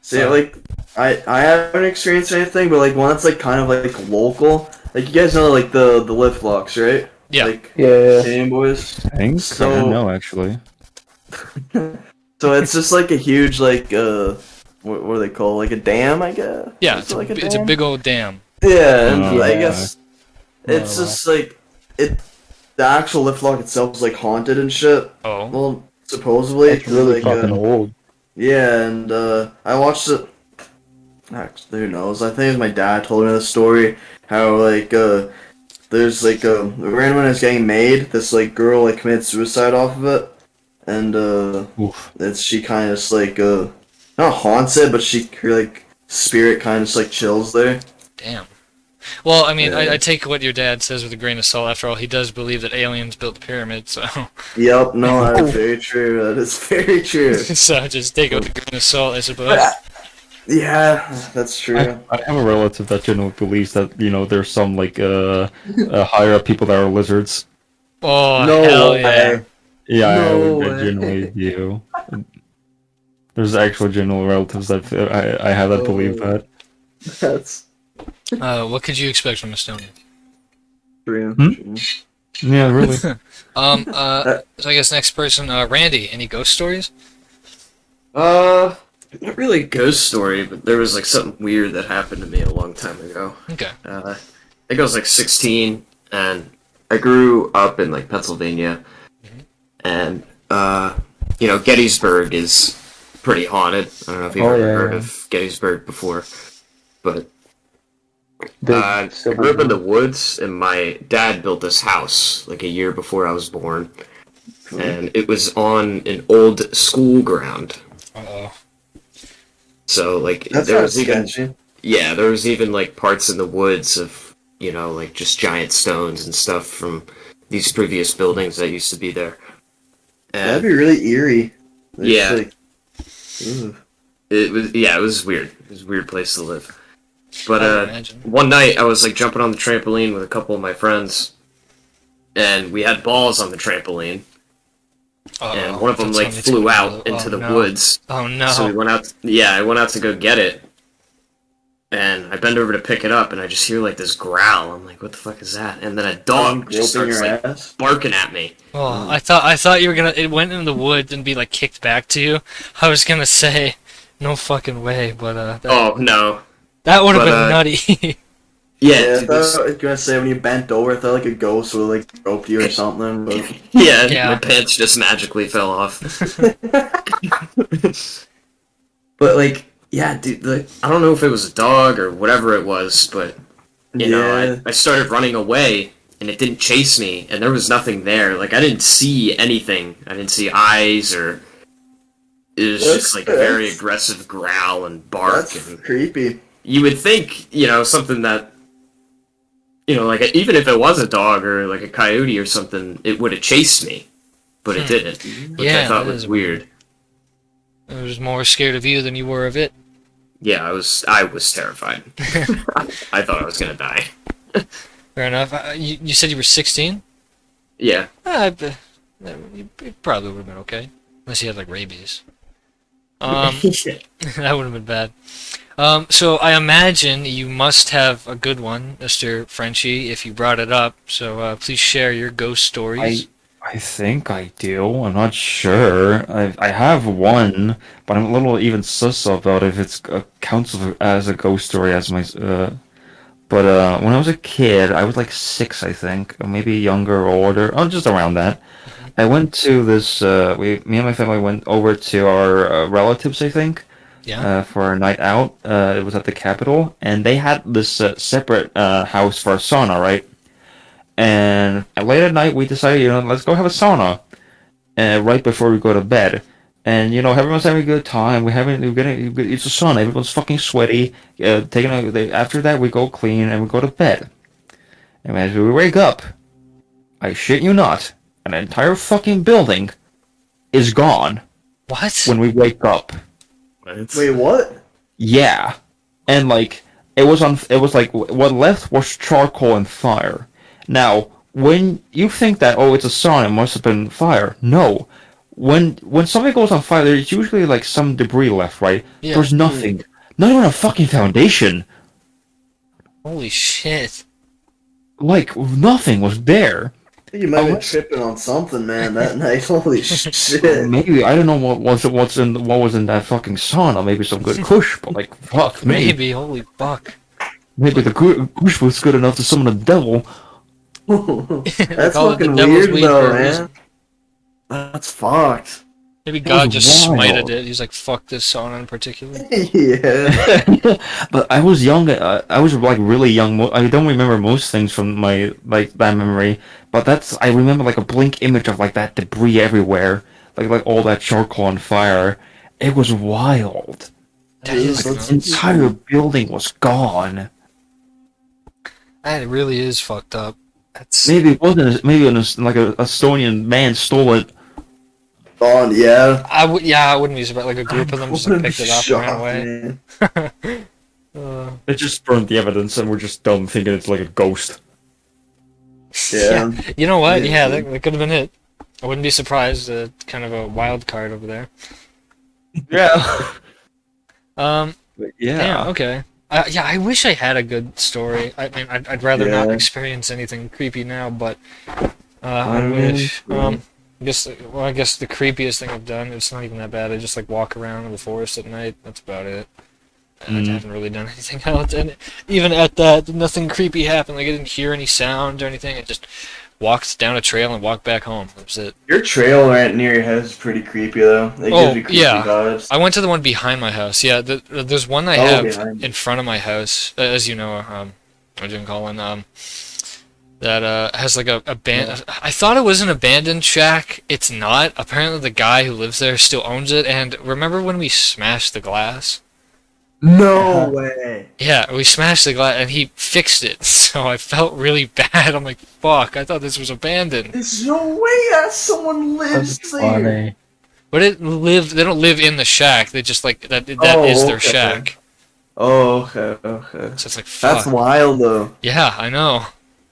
See, So- like, I haven't experienced anything, but like one that's like kind of like local. Like you guys know like the lift locks, right? Yeah. Like Yeah. Canadian boys. Thanks. So- I don't know actually. So it's just like a huge like what do they call like a dam, I guess. Yeah, Is it like a it's a dam? big old dam. Yeah, and Oh, I yeah. guess it's Oh, just like it. The actual lift lock itself is like haunted and shit. Oh. Well, supposedly It's really like, fucking old. yeah, and I watched it. Actually, who knows? I think it was my dad told me the story. How like there's like right when it's getting made, this like girl like committed suicide off of it, and Oof. she kind of just like not haunts it, but her like spirit kind of just like chills there. Damn. Well, I mean, Yeah. I take what your dad says with a grain of salt. After all, he does believe that aliens built the pyramid, so Yep, no, that's very true. That is very true. so just take it with a grain of salt, I suppose. Yeah, that's true. I have a relative that genuinely believes that there's some like higher up people that are lizards. Oh, No hell way. yeah. Yeah, No I way. genuinely do. There's actual genuine relatives that I have that believe Oh. that. That's What could you expect from Estonia? true. Hmm? Yeah, really. So I guess next person, Randy. Any ghost stories? Not really a ghost story, but there was like something weird that happened to me a long time ago. Okay. I think I was like 16, and I grew up in like Pennsylvania, and Gettysburg is pretty haunted. I don't know if you've Oh, ever yeah, heard yeah. of Gettysburg before, but Big I Civil grew up in the War. woods, and my dad built this house like a year before I was born, and it was on an old school ground. Uh-oh. So like That's there not was even sketchy. yeah, there was even like parts in the woods of like just giant stones and stuff from these previous buildings that used to be there. That'd And be really eerie. It's Yeah. like, ugh. it was weird. It was a weird place to live. But I would imagine. one night I was like jumping on the trampoline with a couple of my friends, and we had balls on the trampoline, and one of them That's like when it's flew gonna out go- into oh, the no. woods. Oh no. So we went out. Yeah, I went out to go get it, and I bend over to pick it up, and I just hear like this growl. I'm like, "What the fuck is that?" And then a dog just Groping starts your like ass. barking at me. Oh, I thought you were gonna. It went in the woods and be like kicked back to you. I was gonna say, no fucking way, but that, Oh no! that would have but, been nutty. Yeah, Yeah, I dude, this- thought I was gonna say when you bent over, I thought like a ghost would like rope you or something. But yeah, Yeah. my pants just magically fell off. But like, yeah, dude, I don't know if it was a dog or whatever it was, but you know, Yeah. I started running away, and it didn't chase me, and there was nothing there. Like, I didn't see anything. I didn't see eyes, or it was just like a very That's- aggressive growl and bark. that's And creepy. you would think, something that, like even if it was a dog or like a coyote or something, it would have chased me, but it didn't, which Yeah, I thought that was is weird. I was more scared of you than you were of it. Yeah, I was terrified. I thought I was gonna die. Fair enough. You said you were 16? Yeah. You probably would have been okay, unless you had like rabies. That would have been bad. So I imagine you must have a good one, Mr. Frenchie, if you brought it up. So please share your ghost stories. I think I do. I'm not sure. I have one, but I'm a little even sus about if it's counts as a ghost story as my. But when I was a kid, I was like 6, I think, or maybe younger or older. Oh, just around that. I went to this. Me and my family went over to our relatives, I think, Yeah. for a night out. It was at the Capitol, and they had this separate house for a sauna, right? And late at night, we decided, let's go have a sauna, right before we go to bed. And everyone's having a good time. It's a sauna. Everyone's fucking sweaty. After that, we go clean and we go to bed. And as we wake up, I shit you not, an entire fucking building is gone What? when we wake up. Wait, what? Yeah, and like it was on. It was like what left was charcoal and fire. Now, when you think that it's a sun, it must have been fire. No, when something goes on fire, there's usually like some debris left, right? Yeah. There's nothing. Not even a fucking foundation. Holy shit. Like nothing was there. I think you might have been Unless- tripping on something, man, that night. Holy shit. Maybe I don't know what was in that fucking sun, or maybe some good kush. But like fuck me, Maybe. Holy fuck. maybe the kush was good enough to summon the devil. That's call it the fucking devil's weird weed though, for a reason. man. That's fucked. Maybe God was just wild. smited it. He's like, fuck this song in particular. Yeah. But I was young. I was like really young. I don't remember most things from my like that memory. But I remember like a blink image of like that debris everywhere, like all that charcoal on fire. It was wild. That is That's- The entire building was gone. That really is fucked up. That's Maybe it wasn't. Maybe like a Estonian man stole it. Gone, yeah. I wouldn't be surprised. Like a group of them just like, picked it up and ran away. Man. They just burned the evidence, and we're just dumb thinking it's like a ghost. Yeah. You know what? Yeah. Yeah, that could have been it. I wouldn't be surprised. Kind of a wild card over there. Yeah. Yeah. Damn. Okay. Yeah, I wish I had a good story. I mean, I'd rather not Yeah. experience anything creepy now, but I I mean, wish. yeah. I guess the creepiest thing I've done. It's not even that bad. I just like walk around in the forest at night. That's about it. I haven't really done anything else, and even at that, nothing creepy happened. Like I didn't hear any sound or anything. I just walked down a trail and walked back home. That was it. Your trail right near your house is pretty creepy though. It gives you creepy yeah. vibes. I went to the one behind my house. Yeah, there's one I Oh, have behind. in front of my house, as you know, I didn't call in, that has like a I thought it was an abandoned shack. It's not. Apparently the guy who lives there still owns it, and remember when we smashed the glass? No way. Yeah, we smashed the glass, and he fixed it, so I felt really bad. I'm like, fuck, I thought this was abandoned. There's no way that someone lives That's there. funny. But they don't live in the shack, they just like, that is Oh, their okay. shack. Oh, okay. So it's like, fuck. That's wild though. Yeah, I know.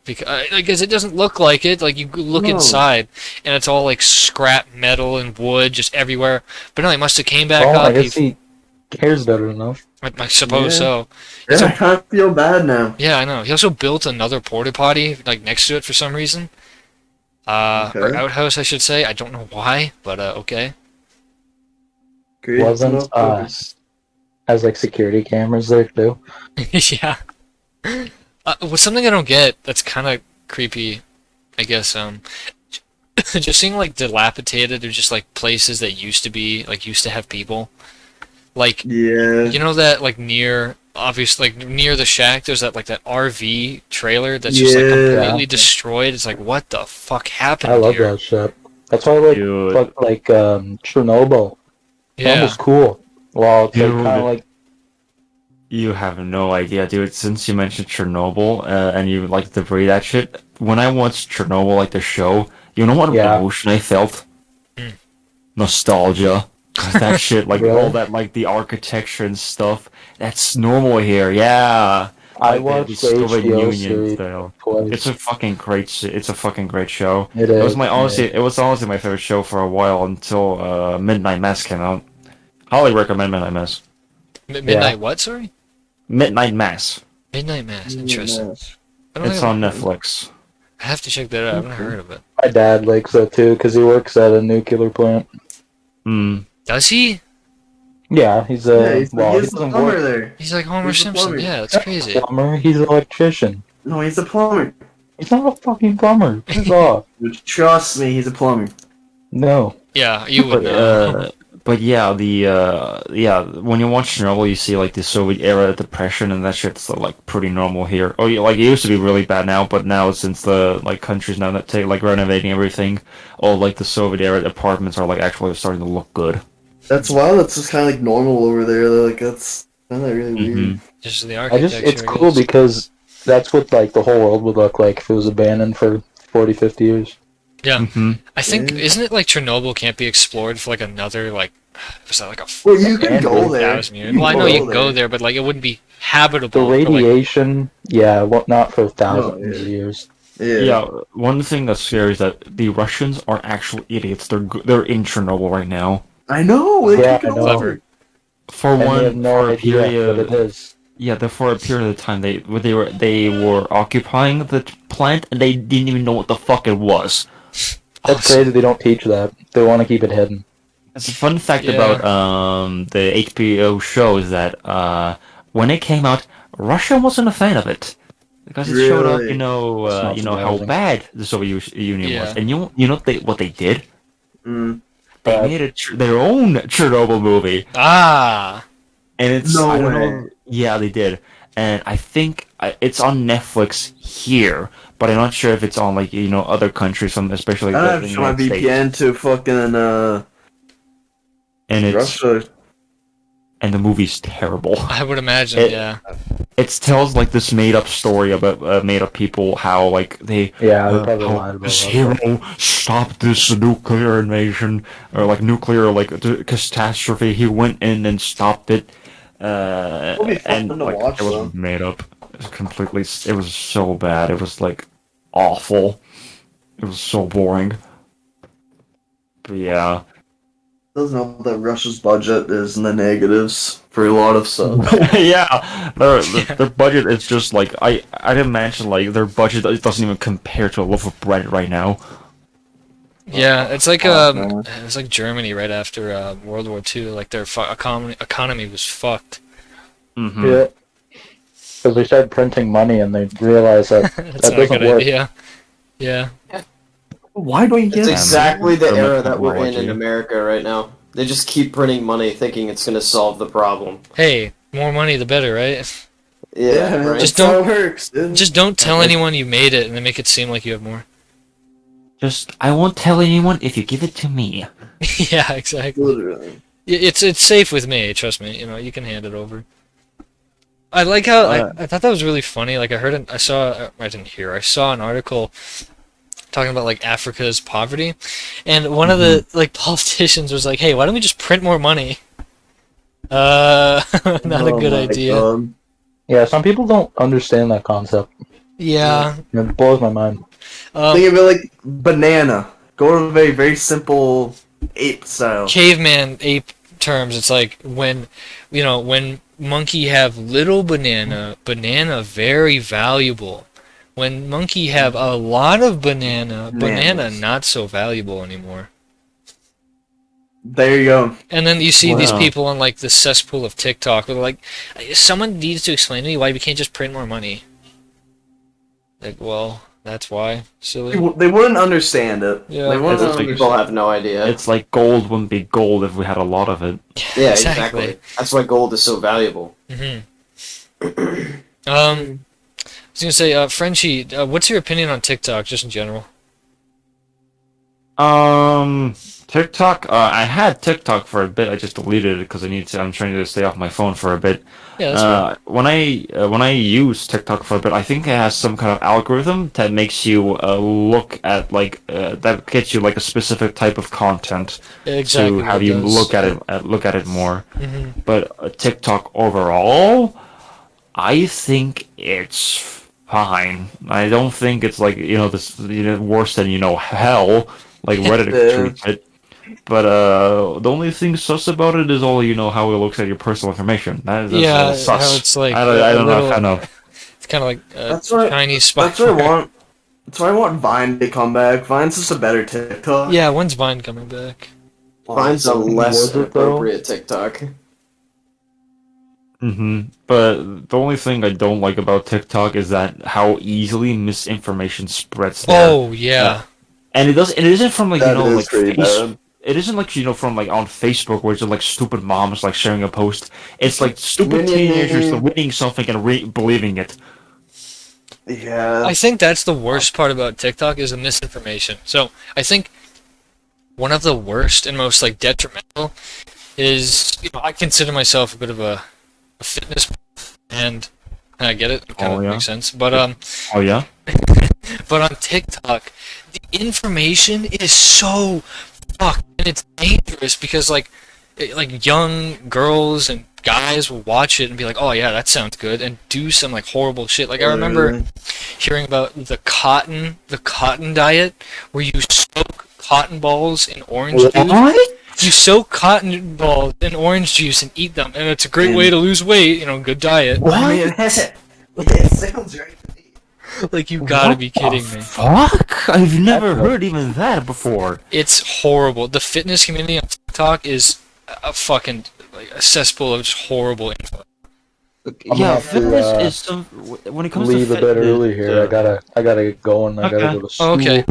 Because it doesn't look like it. Like, you look No. inside, and it's all, like, scrap metal and wood just everywhere. But no, he must have came back Well, I up. guess he cares better enough. I suppose Yeah. so. Yeah, I kind of feel bad now. Yeah, I know. He also built another porta potty, like, next to it for some reason. Or Okay. outhouse, I should say. I don't know why, but, okay. Great. Wasn't No problem. has like security cameras there too. Yeah. Something I don't get that's kind of creepy, I guess, just seeing, like, dilapidated or just, like, places that used to have people. Like, Yeah. you know that, like, near the shack, there's that RV trailer that's just, like, Yeah. completely destroyed. It's like, what the fuck happened I love here? that shit. That's why I like Dude. Chernobyl. Yeah. Chernobyl's cool. Well, it's like Dude. kind of like You have no idea, dude. Since you mentioned Chernobyl, and you like to breathe that shit, when I watched Chernobyl, like the show, you know what Yeah. emotion I felt? Mm. Nostalgia. 'Cause that shit, like Really? all that, like the architecture and stuff, that's normal here. Yeah. I Like, watched the Soviet HBO Union series style. twice. It's a fucking great show. It It was is, my honestly, yeah. it was honestly my favorite show for a while until Midnight Mass came out. Highly recommend Midnight Mass. Midnight what, sorry? Midnight Mass. Midnight Mass. Interesting. I don't It's think on Netflix. I have to check that out. I've never heard of it. My dad likes that too because he works at a nuclear plant. Mm. Does he? Yeah, he's Yeah, a he's, well, he he's the doesn't plumber work there. He's like Homer He's a Simpson. plumber. Yeah, that's crazy. plumber. He's an electrician. No, he's a plumber. He's not a fucking plumber. Piss off. Trust me, he's a plumber. No. Yeah, you would But know. but yeah, when you watch Chernobyl, you see like the Soviet era depression and that shit's like pretty normal here. Oh, yeah, like it used to be really bad now, but now since the like countries now that take like renovating everything, all like the Soviet era apartments are like actually starting to look good. That's wild. That's just kind of like normal over there. Though. Like that's kind of really weird. Mhm. Just the I architecture. it's cool guess. because that's what like the whole world would look like if it was abandoned for 40, 50 years. Yeah. Mm-hmm. I think, Yeah. isn't it like Chernobyl can't be explored for like another, like, was that like a Well, you can go And there. 1,000 years? Well, I know you can go there. there, but like it wouldn't be The habitable for like, radiation, yeah, well, not for No, thousands yeah. of years. Yeah, one thing that's scary is that the Russians are actual idiots. They're in Chernobyl right now. I know. They Yeah, took it I know. over. For And they have one, no for a idea what it period, is. yeah, for a period of time, they were occupying the plant and they didn't even know what the fuck it was. That's awesome. crazy they don't teach that. They want to keep it hidden. It's a fun fact Yeah. about the HBO show is that when it came out, Russia wasn't a fan of it because it showed up, Really? That's not you know how surprising. bad the Soviet Union Yeah. was, and you know what they did? Mm. They Bad. made their own Chernobyl movie, Ah, and it's No I don't way. know. Yeah, they did, and I think it's on Netflix here, but I'm not sure if it's on like other countries, especially I the have to show my United States. VPN to fucking And it's Russia. and the movie's terrible. I would imagine, It- yeah. It tells like this made up story about made up people how like they Yeah, they probably how lied about this that. hero stopped this nuclear invasion or like nuclear catastrophe. He went in and stopped it, It'll be fun and to like watch, it was though. made up. It was completely. It was so bad. It was like awful. It was so boring. But yeah. Doesn't know that Russia's budget is in the negatives for a lot of stuff. Yeah, their budget is just like I'd imagine like their budget doesn't even compare to a loaf of bread right now. Yeah, it's like man. it was like Germany right after World War II. Like their economy was fucked. Mm-hmm. Yeah. Because they started printing money and they realized that That's that not a doesn't good work. idea. Yeah. Why don't you get It's it? exactly the German era that we're in technology. America right now. They just keep printing money, thinking it's going to solve the problem. Hey, more money the better, right? Yeah, man, right. Just that's how don't- it works, dude. Just don't tell anyone you made it, and then make it seem like you have more. Just I won't tell anyone if you give it to me. Yeah, exactly. Literally. It's safe with me. Trust me. You can hand it over. I like how I thought that was really funny. Like I saw an article talking about like Africa's poverty, and one of the like politicians was like, "Hey, why don't we just print more money?" Not a Oh good my idea. God. Yeah, some people don't understand that concept. Yeah. It blows my mind. Think of it like banana. Go to a very, very simple ape style. Caveman ape terms, it's like when monkey have little banana very valuable. When monkey have a lot of banana Bananas. not so valuable anymore. There you go. And then you see these Wow. people on like the cesspool of TikTok where they're like, someone needs to explain to me why we can't just print more money. Like, well, that's why. Silly. They wouldn't understand it. Yeah. They wouldn't It's like- People understand. have no idea. It's like gold wouldn't be gold if we had a lot of it. Yeah, exactly. exactly. That's why gold is so valuable. I was gonna say, Frenchie, what's your opinion on TikTok, just in general? TikTok. I had TikTok for a bit. I just deleted it because I'm trying to stay off my phone for a bit. Yeah, that's fine. When I use TikTok for a bit, I think it has some kind of algorithm that makes you look at that gets you like a specific type of content Exactly to have what it you does. look at it more. Mhm. But TikTok overall, I think it's fine. I don't think it's like this worse than hell like Reddit Yeah. treats it. But the only thing sus about it is all how it looks at your personal information. That's Yeah, sus. how it's like I a don't know. little- Kind of. It's kind of like a That's what- Chinese spy. That's what I want. That's why I want Vine to come back. Vine's just a better TikTok. Yeah, when's Vine coming back? Mine's a less Was it, though? appropriate TikTok. But the only thing I don't like about TikTok is that how easily misinformation spreads there. Oh yeah. And it isn't from like That is like pretty bad. it isn't like from like on Facebook where it's just like stupid moms like sharing a post. It's like stupid teenagers reading something and believing it. Yeah. I think that's the worst part about TikTok is the misinformation. So I think one of the worst and most like detrimental is I consider myself a bit of a fitness buff, and I get it kind of Oh, yeah. makes sense. But Oh yeah. but on TikTok the information is so fucked, and it's dangerous because like young girls and guys will watch it and be like, oh yeah, that sounds good, and do some like horrible shit. Like I remember hearing about the cotton diet, where you soak cotton balls in orange juice. What? You soak cotton balls in orange juice and eat them, and it's a great way to lose weight. You know, good diet. I mean, it sounds right to me. Like you gotta be kidding me. Fuck! I've never heard even that before. It's horrible. The fitness community on TikTok is a fucking like a cesspool of just horrible info. gonna have to, fitness is some. When it comes leave to a bit fitness, early here. I gotta get going. I gotta go to school. Oh, okay.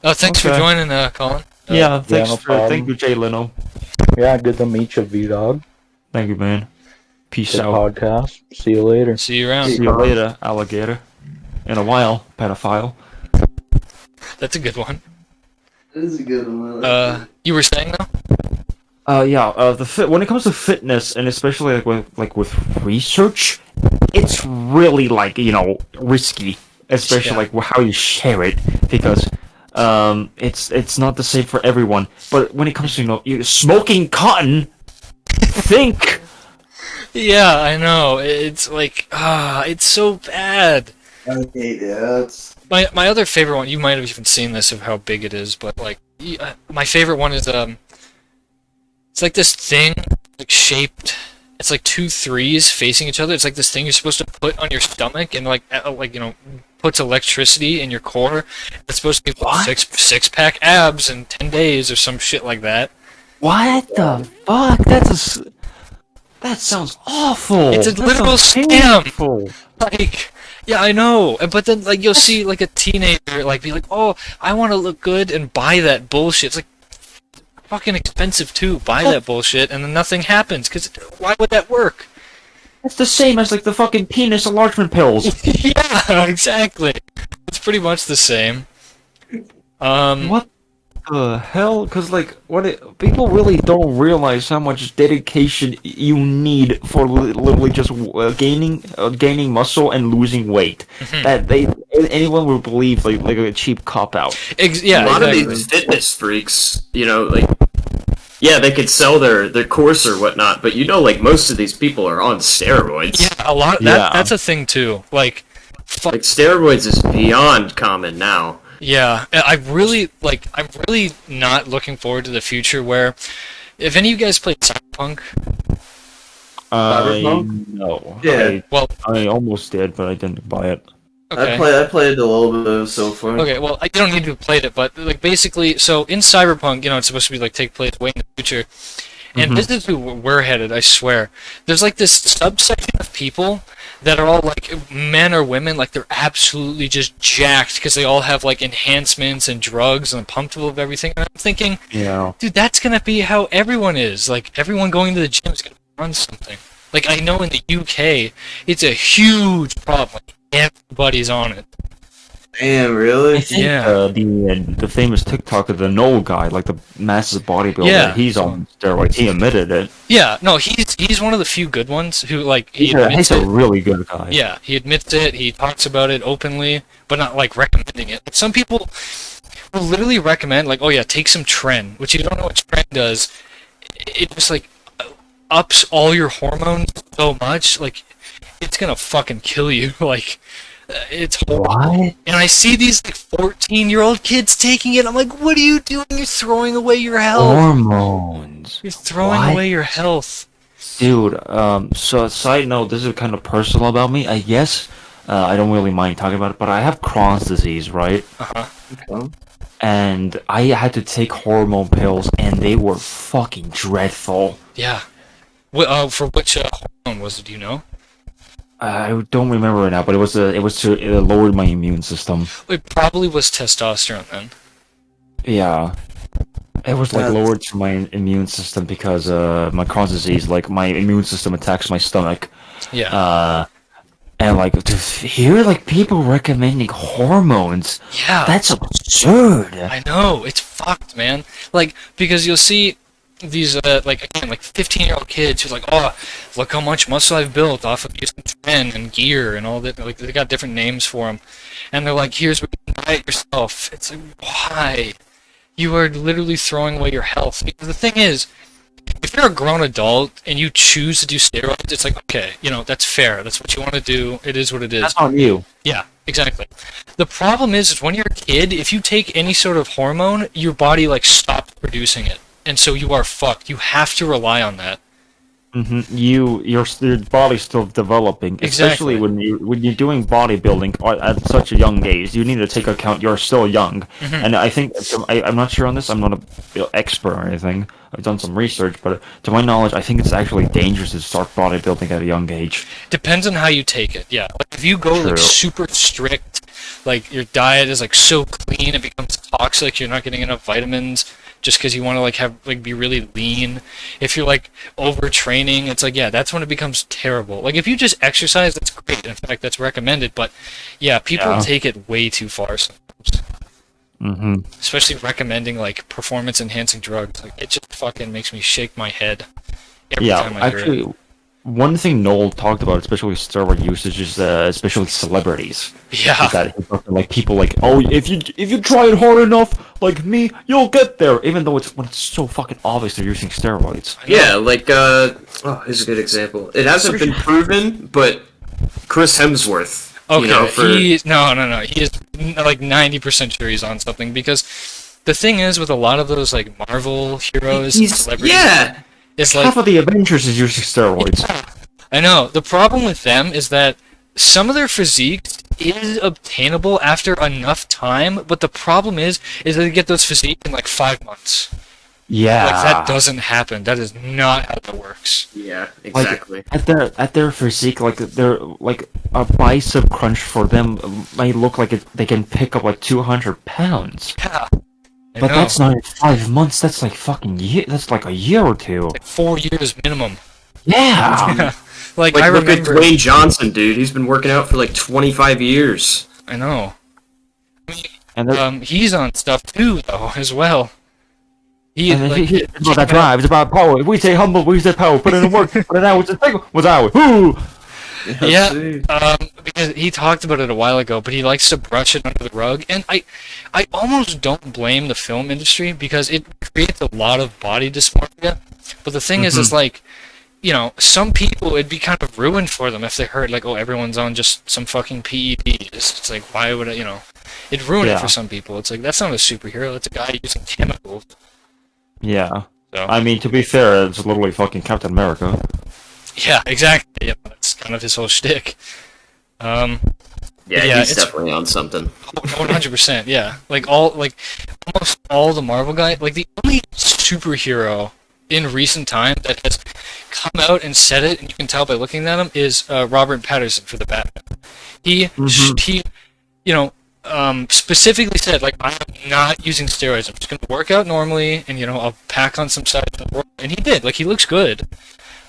Oh, thanks for Okay. joining, Colin. yeah, thanks no for problem. thank you, Jay Leno. Yeah, good to meet you, V-Dog. Thank you, man. Peace Good out. podcast. See you later. See you around. See you later, alligator. In a while, pedophile. That's a good one. This is a good one. You were saying though? When it comes to fitness, and especially with research, it's really risky, especially Yeah. how you share it, because it's not the same for everyone. But when it comes to you smoking cotton, think. Yeah, I know. It's like it's so bad. I hate it. My other favorite one, you might have even seen this of how big it is, but like my favorite one is it's like this thing like shaped. It's like two threes facing each other. It's like this thing you're supposed to put on your stomach and puts electricity in your core. It's supposed to give six pack abs in 10 days or some shit like that. What the fuck? That sounds awful. It's a That literal sounds scam. painful. Like, yeah, I know. But then, like, you'll see, like, a teenager, like, be like, oh, I want to look good and buy that bullshit. It's like, fucking expensive, too. Buy that bullshit, and then nothing happens. Because why would that work? It's the same as the fucking penis enlargement pills. Yeah, exactly. It's pretty much the same. What the hell? Because people really don't realize how much dedication you need for literally just gaining muscle and losing weight. That anyone would believe like a cheap cop out. Yeah, A lot exactly. of these fitness freaks, yeah, they could sell their course or whatnot, but most of these people are on steroids. Yeah, a lot. That's a thing, too. Like, Like, steroids is beyond common now. yeah, I'm really not looking forward to the future where, if any of you guys played Cyberpunk, Cyberpunk? No. Yeah. well, I almost did, but I didn't buy it. okay. I played a little bit so far. Okay, well, I don't need to have played it, but like basically, so in Cyberpunk, it's supposed to be like take place way in the future, and this is where we're headed. I swear, there's like this subsection of people that are all like men or women, like they're absolutely just jacked because they all have like enhancements and drugs and pumped full of everything. And I'm thinking, Yeah. dude, that's gonna be how everyone is. Like everyone going to the gym is gonna run something. Like I know in the UK, it's a huge problem. Everybody's on it. Damn, really? I think Yeah. the famous TikToker, the Noel guy, like the massive bodybuilder, Yeah. he's on steroids. He admitted it. Yeah, no, he's one of the few good ones who like he He's admits a it. really good guy. Yeah, he admits it. He talks about it openly, but not like recommending it. Some people will literally recommend like, oh yeah, take some Tren, which you don't know what Tren does. It just like ups all your hormones so much, like it's gonna fucking kill you. Like it's horrible. What? And I see these like 14-year-old kids taking it. I'm like, what are you doing? You're throwing away your health. Hormones. You're throwing What? away your health. Dude, so side note, this is kind of personal about me. I guess I don't really mind talking about it, but I have Crohn's disease, right? Okay. And I had to take hormone pills, and they were fucking dreadful. Yeah. For which hormone was it? Do you know? I don't remember it now, but it was to lower my immune system. It probably was testosterone then. Yeah. It was That's- lowered to my immune system because my Crohn's disease, like my immune system attacks my stomach. Yeah. And to hear people recommending hormones, Yeah. that's absurd. I know. It's fucked, man. Like, because you'll see, these like again like 15-year-old kids who's like, oh, look how much muscle I've built off of using tren and gear and all that. Like they got different names for them, and they're like, here's what you can diet yourself. It's like, why? You are literally throwing away your health. Because the thing is, if you're a grown adult and you choose to do steroids, it's like, okay, that's fair. That's what you want to do. It is what it is. That's on you. Yeah, exactly. The problem is when you're a kid, if you take any sort of hormone, your body like stops producing it, and so you are fucked. You have to rely on that. Your body's still developing, especially Exactly. when you're doing bodybuilding at such a young age. You need to take account you're still young, and I think I'm not sure on this. I'm not an expert or anything. I've done some research, but to my knowledge, I think it's actually dangerous to start bodybuilding at a young age. Depends on how you take it. Yeah, like if you go like True. super strict, like your diet is like so clean, it becomes toxic. You're not getting enough vitamins just because you want to like be really lean. If you're like overtraining, it's like, yeah, that's when it becomes terrible. Like if you just exercise, that's great. In fact, that's recommended. But yeah, people Yeah. take it way too far sometimes. Mm-hmm. Especially recommending like performance enhancing drugs. Like it just fucking makes me shake my head every Yeah, time I hear it. actually, one thing Noel talked about, especially steroid usage, is especially celebrities. Yeah. Is that like people like, oh, if you try it hard enough, like me, you'll get there. Even though it's so fucking obvious they're using steroids. Yeah, like here's a good example. It hasn't been proven, but Chris Hemsworth. Okay, no. He is like 90% sure he's on something because the thing is with a lot of those like Marvel heroes and celebrities, yeah. it's like Half of the Avengers is using steroids. I know the problem with them is that some of their physiques is obtainable after enough time, but the problem is that they get those physiques in like 5 months. Yeah, Like that doesn't happen. That is not how that works. Yeah, like, exactly. at their physique, like they're like a bicep crunch for them may look like they can pick up like 200 pounds. Yeah, I But know. that's not in 5 months. That's like fucking year. That's like a year or two. Like 4 years minimum. Yeah. Like Like I look at remember. Dwayne Johnson, dude. He's been working out for like 25 years. I know. And then, He's on stuff too, though, as well. He and then like it's about that drive. It's about power. If we say humble, we say power. Put it in work. Put it out. It's a thing. What's out? Woo! yeah, because he talked about it a while ago, but he likes to brush it under the rug, and I almost don't blame the film industry because it creates a lot of body dysmorphia. But the thing is, like, some people it'd be kind of ruined for them if they heard like, oh, everyone's on just some fucking PEDs. It's like, why would I, it'd ruin it Yeah. for some people. It's like that's not a superhero. That's a guy using chemicals. Yeah. So I mean, to be fair, it's literally fucking Captain America. yeah, exactly. Yeah, that's kind of his whole shtick. Yeah, Yeah, he's it's- definitely on something. 100%, yeah. Like almost all the Marvel guys, like the only superhero in recent time that has come out and said it, and you can tell by looking at him, is Robert Pattinson for the Batman. He specifically said like, I'm not using steroids. I'm just gonna work out normally, and I'll pack on some size of the world, and he did. Like he looks good,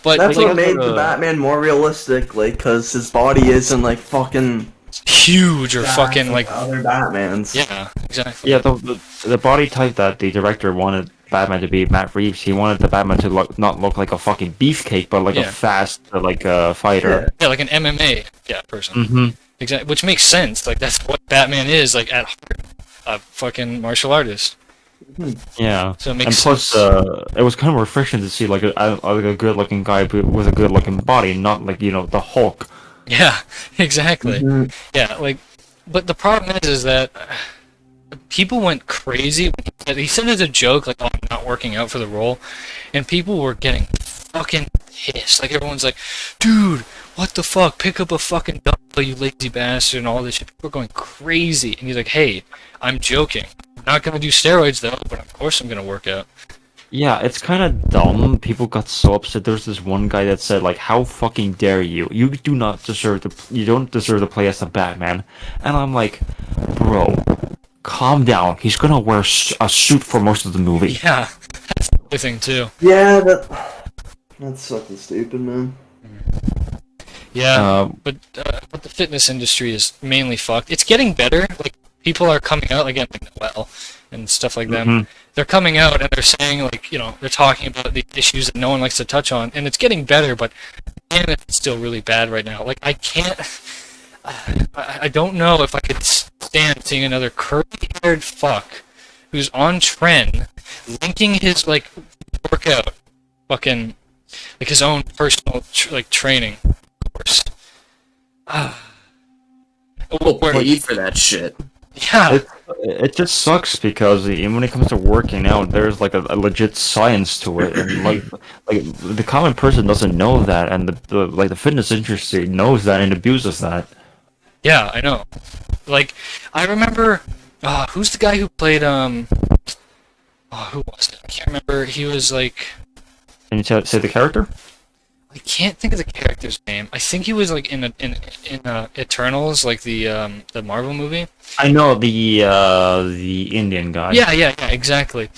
but That's like, what made the uh, Batman more realistic, like, because his body isn't like fucking huge or fucking like other Batmans. yeah, exactly. Yeah, the body type that the director wanted Batman to be Matt Reeves. He wanted the Batman to not look like a fucking beefcake, but like Yeah. a fast fighter. Yeah, like an MMA person. Mm-hmm. Exactly, which makes sense. Like that's what Batman is, like at heart, a fucking martial artist. Yeah. So it And makes plus, sense. it was kind of refreshing to see like a good-looking guy with a good-looking body, not like the Hulk. Yeah, exactly. Mhm. Yeah, like, but the problem is that people went crazy. When he said it as a joke, like, "Oh, I'm not working out for the role," and people were getting fucking pissed. Like everyone's like, "Dude, what the fuck? Pick up a fucking dumbbell, you lazy bastard," and all this shit. People were going crazy, and he's like, "Hey, I'm joking. I'm not gonna do steroids though, but of course I'm gonna work out." Yeah, it's kind of dumb. People got so upset. There's this one guy that said like, "How fucking dare you? You don't deserve to play as the Batman." And I'm like, bro, calm down. He's gonna wear a suit for most of the movie. Yeah, that's the other thing too. Yeah, that's fucking stupid, man. Yeah, but the fitness industry is mainly fucked. It's getting better. Like people are coming out again, like Noel and stuff like them. Mhm. They're coming out and they're saying, like, they're talking about the issues that no one likes to touch on, and it's getting better, but damn, it's still really bad right now. Like, I can't. I don't know if I could stand seeing another curly-haired fuck who's on trend linking his like workout, fucking like his own personal training course. People pay for that shit. Yeah. It just sucks because when it comes to working out, there's like a legit science to it, and like the common person doesn't know that, and the fitness industry knows that and abuses that. Yeah, I know. Like, I remember, who's the guy who played, who was it? I can't remember. He was like, Can you say the character? I can't think of the character's name. I think he was like in Eternals, like the Marvel movie. I know the Indian guy. Yeah, exactly.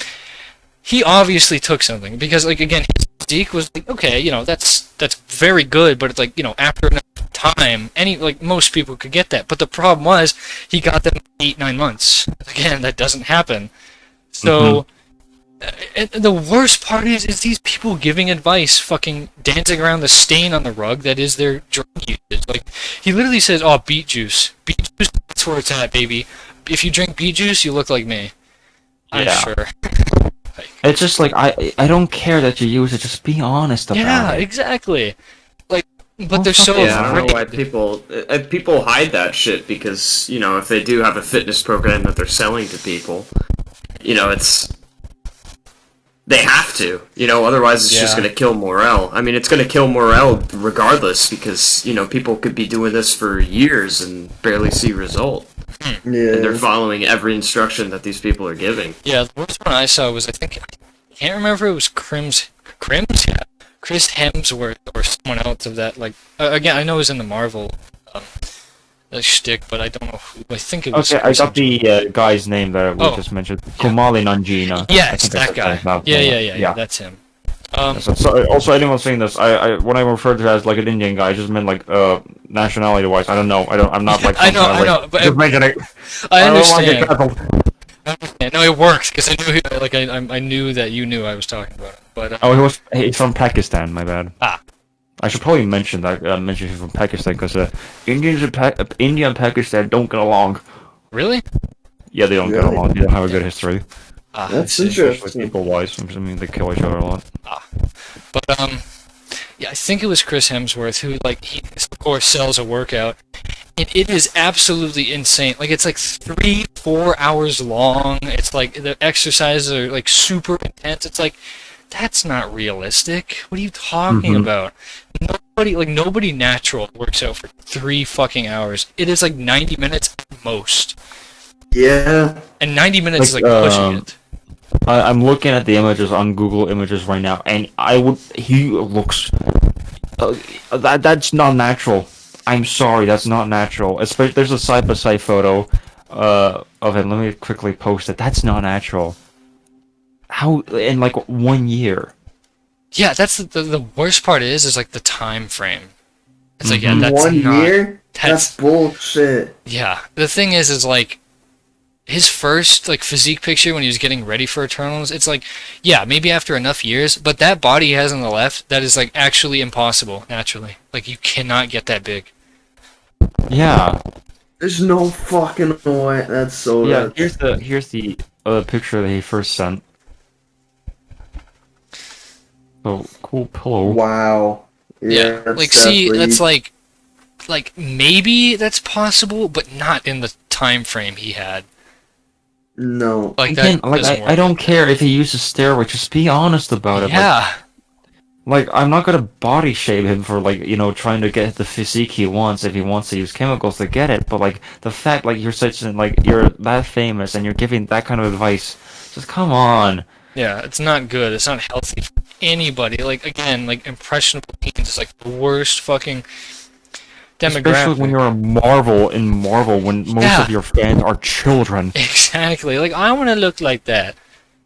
He obviously took something because, like, again, his physique was like, okay, that's very good, but it's like, after enough time, most people could get that. But the problem was he got them 8-9 months. Again, that doesn't happen. So. And the worst part is these people giving advice, fucking dancing around the stain on the rug that is their drug usage. Like, he literally says, "Oh, beet juice. Beet juice, that's where it's at, baby. If you drink beet juice, you look like me." I'm Yeah. sure. It's just like I don't care that you use it. Just be honest about Yeah, it. exactly. Like, but they're fuck so Yeah, I don't know why afraid. people hide that shit because if they do have a fitness program that they're selling to people, it's. They have to, otherwise it's just Yeah. going to kill morale. I mean, it's going to kill morale regardless because, people could be doing this for years and barely see result. And they're Yeah. following every instruction that these people are giving. Yeah, the worst one I saw was, I can't remember if it was Crims, yeah, Chris Hemsworth or someone else of that. Like, again, I know it was in the Marvel shtick, but I don't know who. I think it was. Okay, I got the guy's name that we Oh. just mentioned. Kumali Nanjina. Yeah, I it's think I that said guy. his mouth. Yeah, that's him. So also, anyone saying this, when I refer to it as like an Indian guy, I just meant like nationality-wise. I don't know. I'm not like. I know, but just mentioning. I don't wanna understand. get canceled. No, it works because I knew I knew that you knew I was talking about it. But Oh, he's from Pakistan. My bad. Ah. I should probably mention that. Mention he's from Pakistan because India and Pakistan don't get along. really? Yeah, they don't get Really? along. They don't have a good history. I That's see. interesting. People-wise, I mean, they kill each other a lot. But yeah, I think it was Chris Hemsworth who he of course sells a workout, and it is absolutely insane. Like, it's like 3-4 hours long. It's like the exercises are like super intense. It's like, that's not realistic. What are you talking Mhm. about? Nobody natural works out for 3 fucking hours. It is like 90 minutes at most. Yeah. And 90 minutes is Like, like pushing it. I'm looking at the images on Google Images right now, and he looks. That's not natural. I'm sorry, that's not natural. Especially, there's a side-by-side photo of him. Let me quickly post it. That's not natural. How in like 1 year? Yeah, that's the worst part is like the time frame. It's like, yeah, Mhm. that's 1 not, year? That's That's bullshit. yeah. The thing is like his first like physique picture when he was getting ready for Eternals. It's like, yeah, maybe after enough years, but that body he has on the left, that is like actually impossible naturally. Like, you cannot get that big. Yeah, There's no fucking way. That's so yeah. bad. Here's the picture that he first sent. Oh, cool pillow. Wow. Yeah. Like, see, that's like maybe that's possible, but not in the time frame he had. No. Like, Again, that like doesn't work. I don't care if he uses steroids. Just be honest about it. Yeah. Like I'm not gonna body shame him for trying to get the physique he wants if he wants to use chemicals to get it. But like the fact you're you're that famous and you're giving that kind of advice, just come on. Yeah, it's not good. It's not healthy for anybody. Like, again, like impressionable teens is like the worst fucking demographic. Especially when you're a Marvel in Marvel when most Yeah. of your fans are children. Exactly. Like, I want to look like that.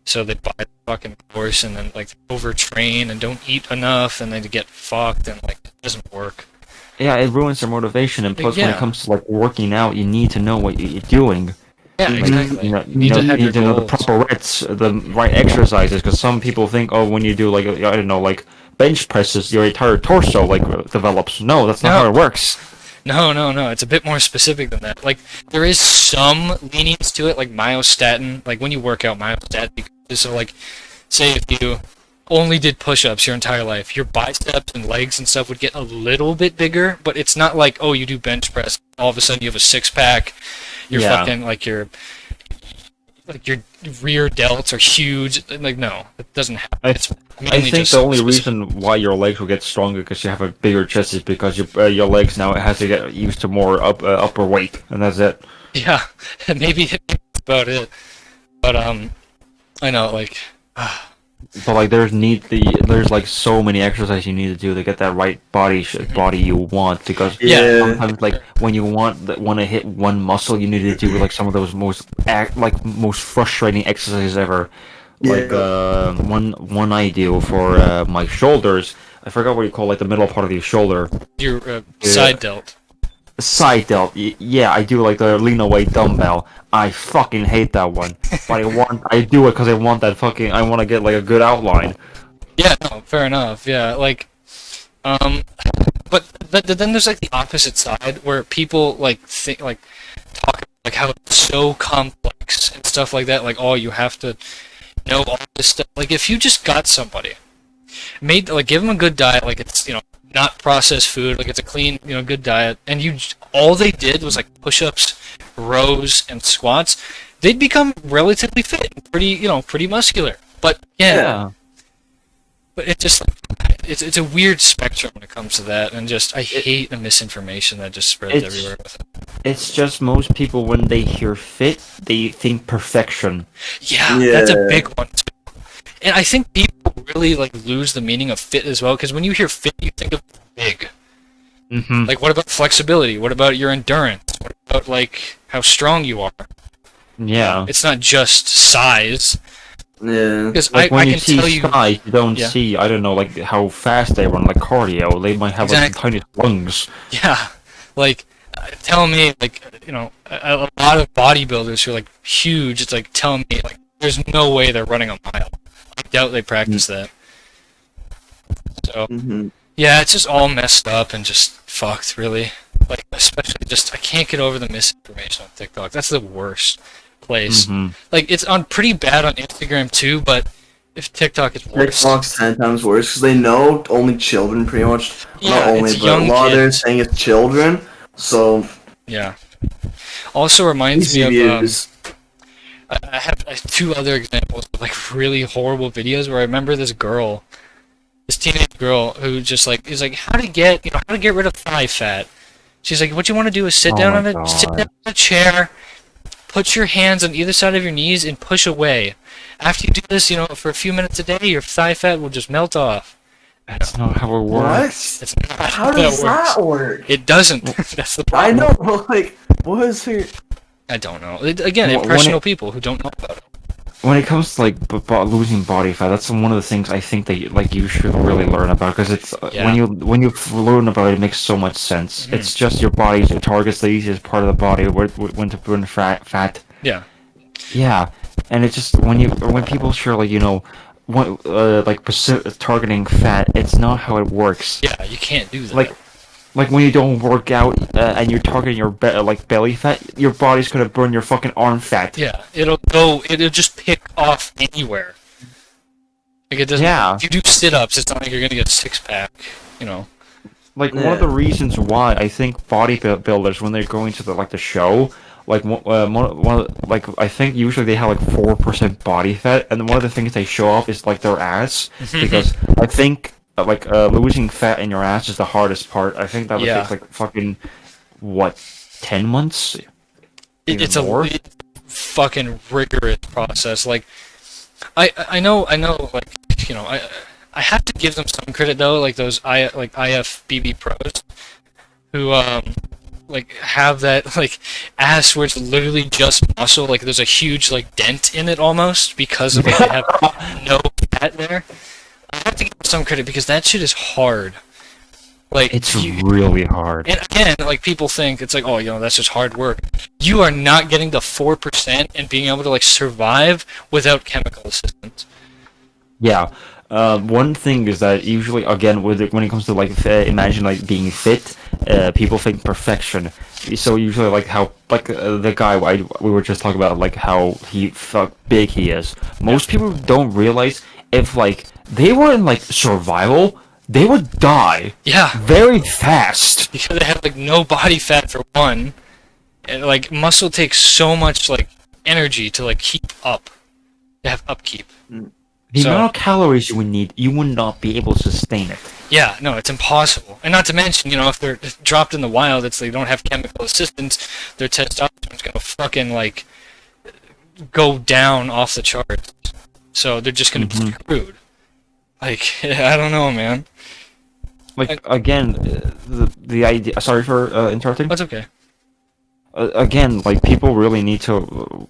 So they buy the fucking course and then like overtrain and don't eat enough and then they get fucked and like it doesn't work. Yeah, it ruins their motivation. And plus, when Yeah. it comes to like working out, you need to know what you're doing. Yeah, Like, exactly. you Need to have your know the goals. proper reps, the right exercises, because some people think, oh, when you do like I don't know, like bench presses, your entire torso like develops. No, that's not No, how it works. no. It's a bit more specific than that. Like, there is some lenience to it, like myostatin. Like, when you work out, myostatin. So, like, say if you only did push-ups your entire life, your biceps and legs and stuff would get a little bit bigger, but it's not like, oh, you do bench press, all of a sudden you have a six-pack. You're Yeah. fucking like your rear delts are huge. Like, no, it doesn't happen. It's I mainly think just the only specific- reason why your legs will get stronger because you have a bigger chest is because your legs now has to get used to more upper weight, and that's it. Yeah, maybe that's about it. But I know, like, But like there's like so many exercises you need to do to get that right body you want, because Yeah. sometimes like when you want to hit one muscle, you need to do like some of those most frustrating exercises ever. Like Yeah. one I do for my shoulders, I forgot what you call like the middle part of your shoulder. your side delt. Side delt. Yeah, I do like the lean away dumbbell. I fucking hate that one. But I do it because I want to get like a good outline. Yeah, no, fair enough. Yeah, like, but then there's like the opposite side where people like think like talk like how it's so complex and stuff like that. Like, oh, you have to know all this stuff. Like, if you just got somebody made like give them a good diet, like it's not processed food, like it's a clean good diet, and all they did was like push-ups, rows, and squats, they'd become relatively fit, and pretty muscular. But but it just it's a weird spectrum when it comes to that, and just I hate the misinformation that just spreads It's- everywhere with it. It's just most people when they hear fit, they think perfection. Yeah, that's a Yeah. big one too. And I think people really like lose the meaning of fit as well, because when you hear fit, you think of big. Mm-hmm. Like, what about flexibility? What about your endurance? What about like how strong you are? Yeah. It's not just size. Yeah. Because Like I when you can see tell you, size, you don't Yeah. see, I don't know, like how fast they run, like cardio. They might have like the tiniest lungs. yeah, like tell me, like a lot of bodybuilders who are like huge. It's like telling me like there's no way they're running a mile. I doubt they practice that. So hmm yeah, it's just all messed up and just fucked, really. Like, especially just I can't get over the misinformation on TikTok. That's the worst place. Mm-hmm. Like, it's on pretty bad on Instagram too, but if TikTok is worse. TikTok's 10 times worse because they know only children, pretty much. Yeah, Not only, it's but young a lot of their kids. saying it's children. So Yeah. Also reminds me easy of views. I have two other examples of like really horrible videos where I remember this teenage girl who just like is like how to get rid of thigh fat. She's like, what you want to do is sit Oh down my on God. a chair, put your hands on either side of your knees and push away. After you do this, for a few minutes a day, your thigh fat will just melt off. That's not how it works. What? It's not How how does it works. that work? It doesn't. That's the I problem. know, but like, what is her? I don't know. Again, When impressionable people who don't know about it. When it comes to like losing body fat, that's one of the things I think that like you should really learn about, because it's Yeah. when you learn about it, it makes so much sense. Mhm. It's just your body's it targets the easiest part of the body when to burn fat. Yeah. Yeah, and it's just when people share like targeting fat, it's not how it works. Yeah, you can't do that. Like when you don't work out and you're targeting your belly fat, your body's gonna burn your fucking arm fat. Yeah, it'll just pick off anywhere. Like, it doesn't. Yeah. If you do sit-ups, it's not like you're gonna get a six-pack. Like one Yeah. of the reasons why I think bodybuilders when they're going to the show, like I think usually they have like 4% body fat, and one of the things they show off is like their ass, because I think losing fat in your ass is the hardest part. I think that would Yeah. take like fucking 10 months. It's more? a fucking rigorous process. Like, I know. Like, I have to give them some credit though. Like those IFBB pros, who like have that like ass where it's literally just muscle. Like there's a huge like dent in it almost because of like they have no fat there. I have to give them some credit because that shit is hard. Like It's really hard. and again, like people think it's like, oh, that's just hard work. You are not getting the 4% and being able to like survive without chemical assistance. Yeah. One thing is that usually, again, when it comes to like imagine like being fit, people think perfection. So usually, like how the guy we were just talking about, like how big he is. Most people don't realize if like they were in like survival, they would die Yeah, very fast. because they have like no body fat for one, and like muscle takes so much like energy to like keep up, to have upkeep. The So- amount of calories you would need, you would not be able to sustain it. Yeah, no, it's impossible. And not to mention, if they're dropped in the wild, they don't have chemical assistance, their testosterone's gonna fucking like go down off the charts. So they're just gonna be screwed. Like, I don't know, man. Like again, the idea. Sorry for interrupting. That's okay. Again, like people really need to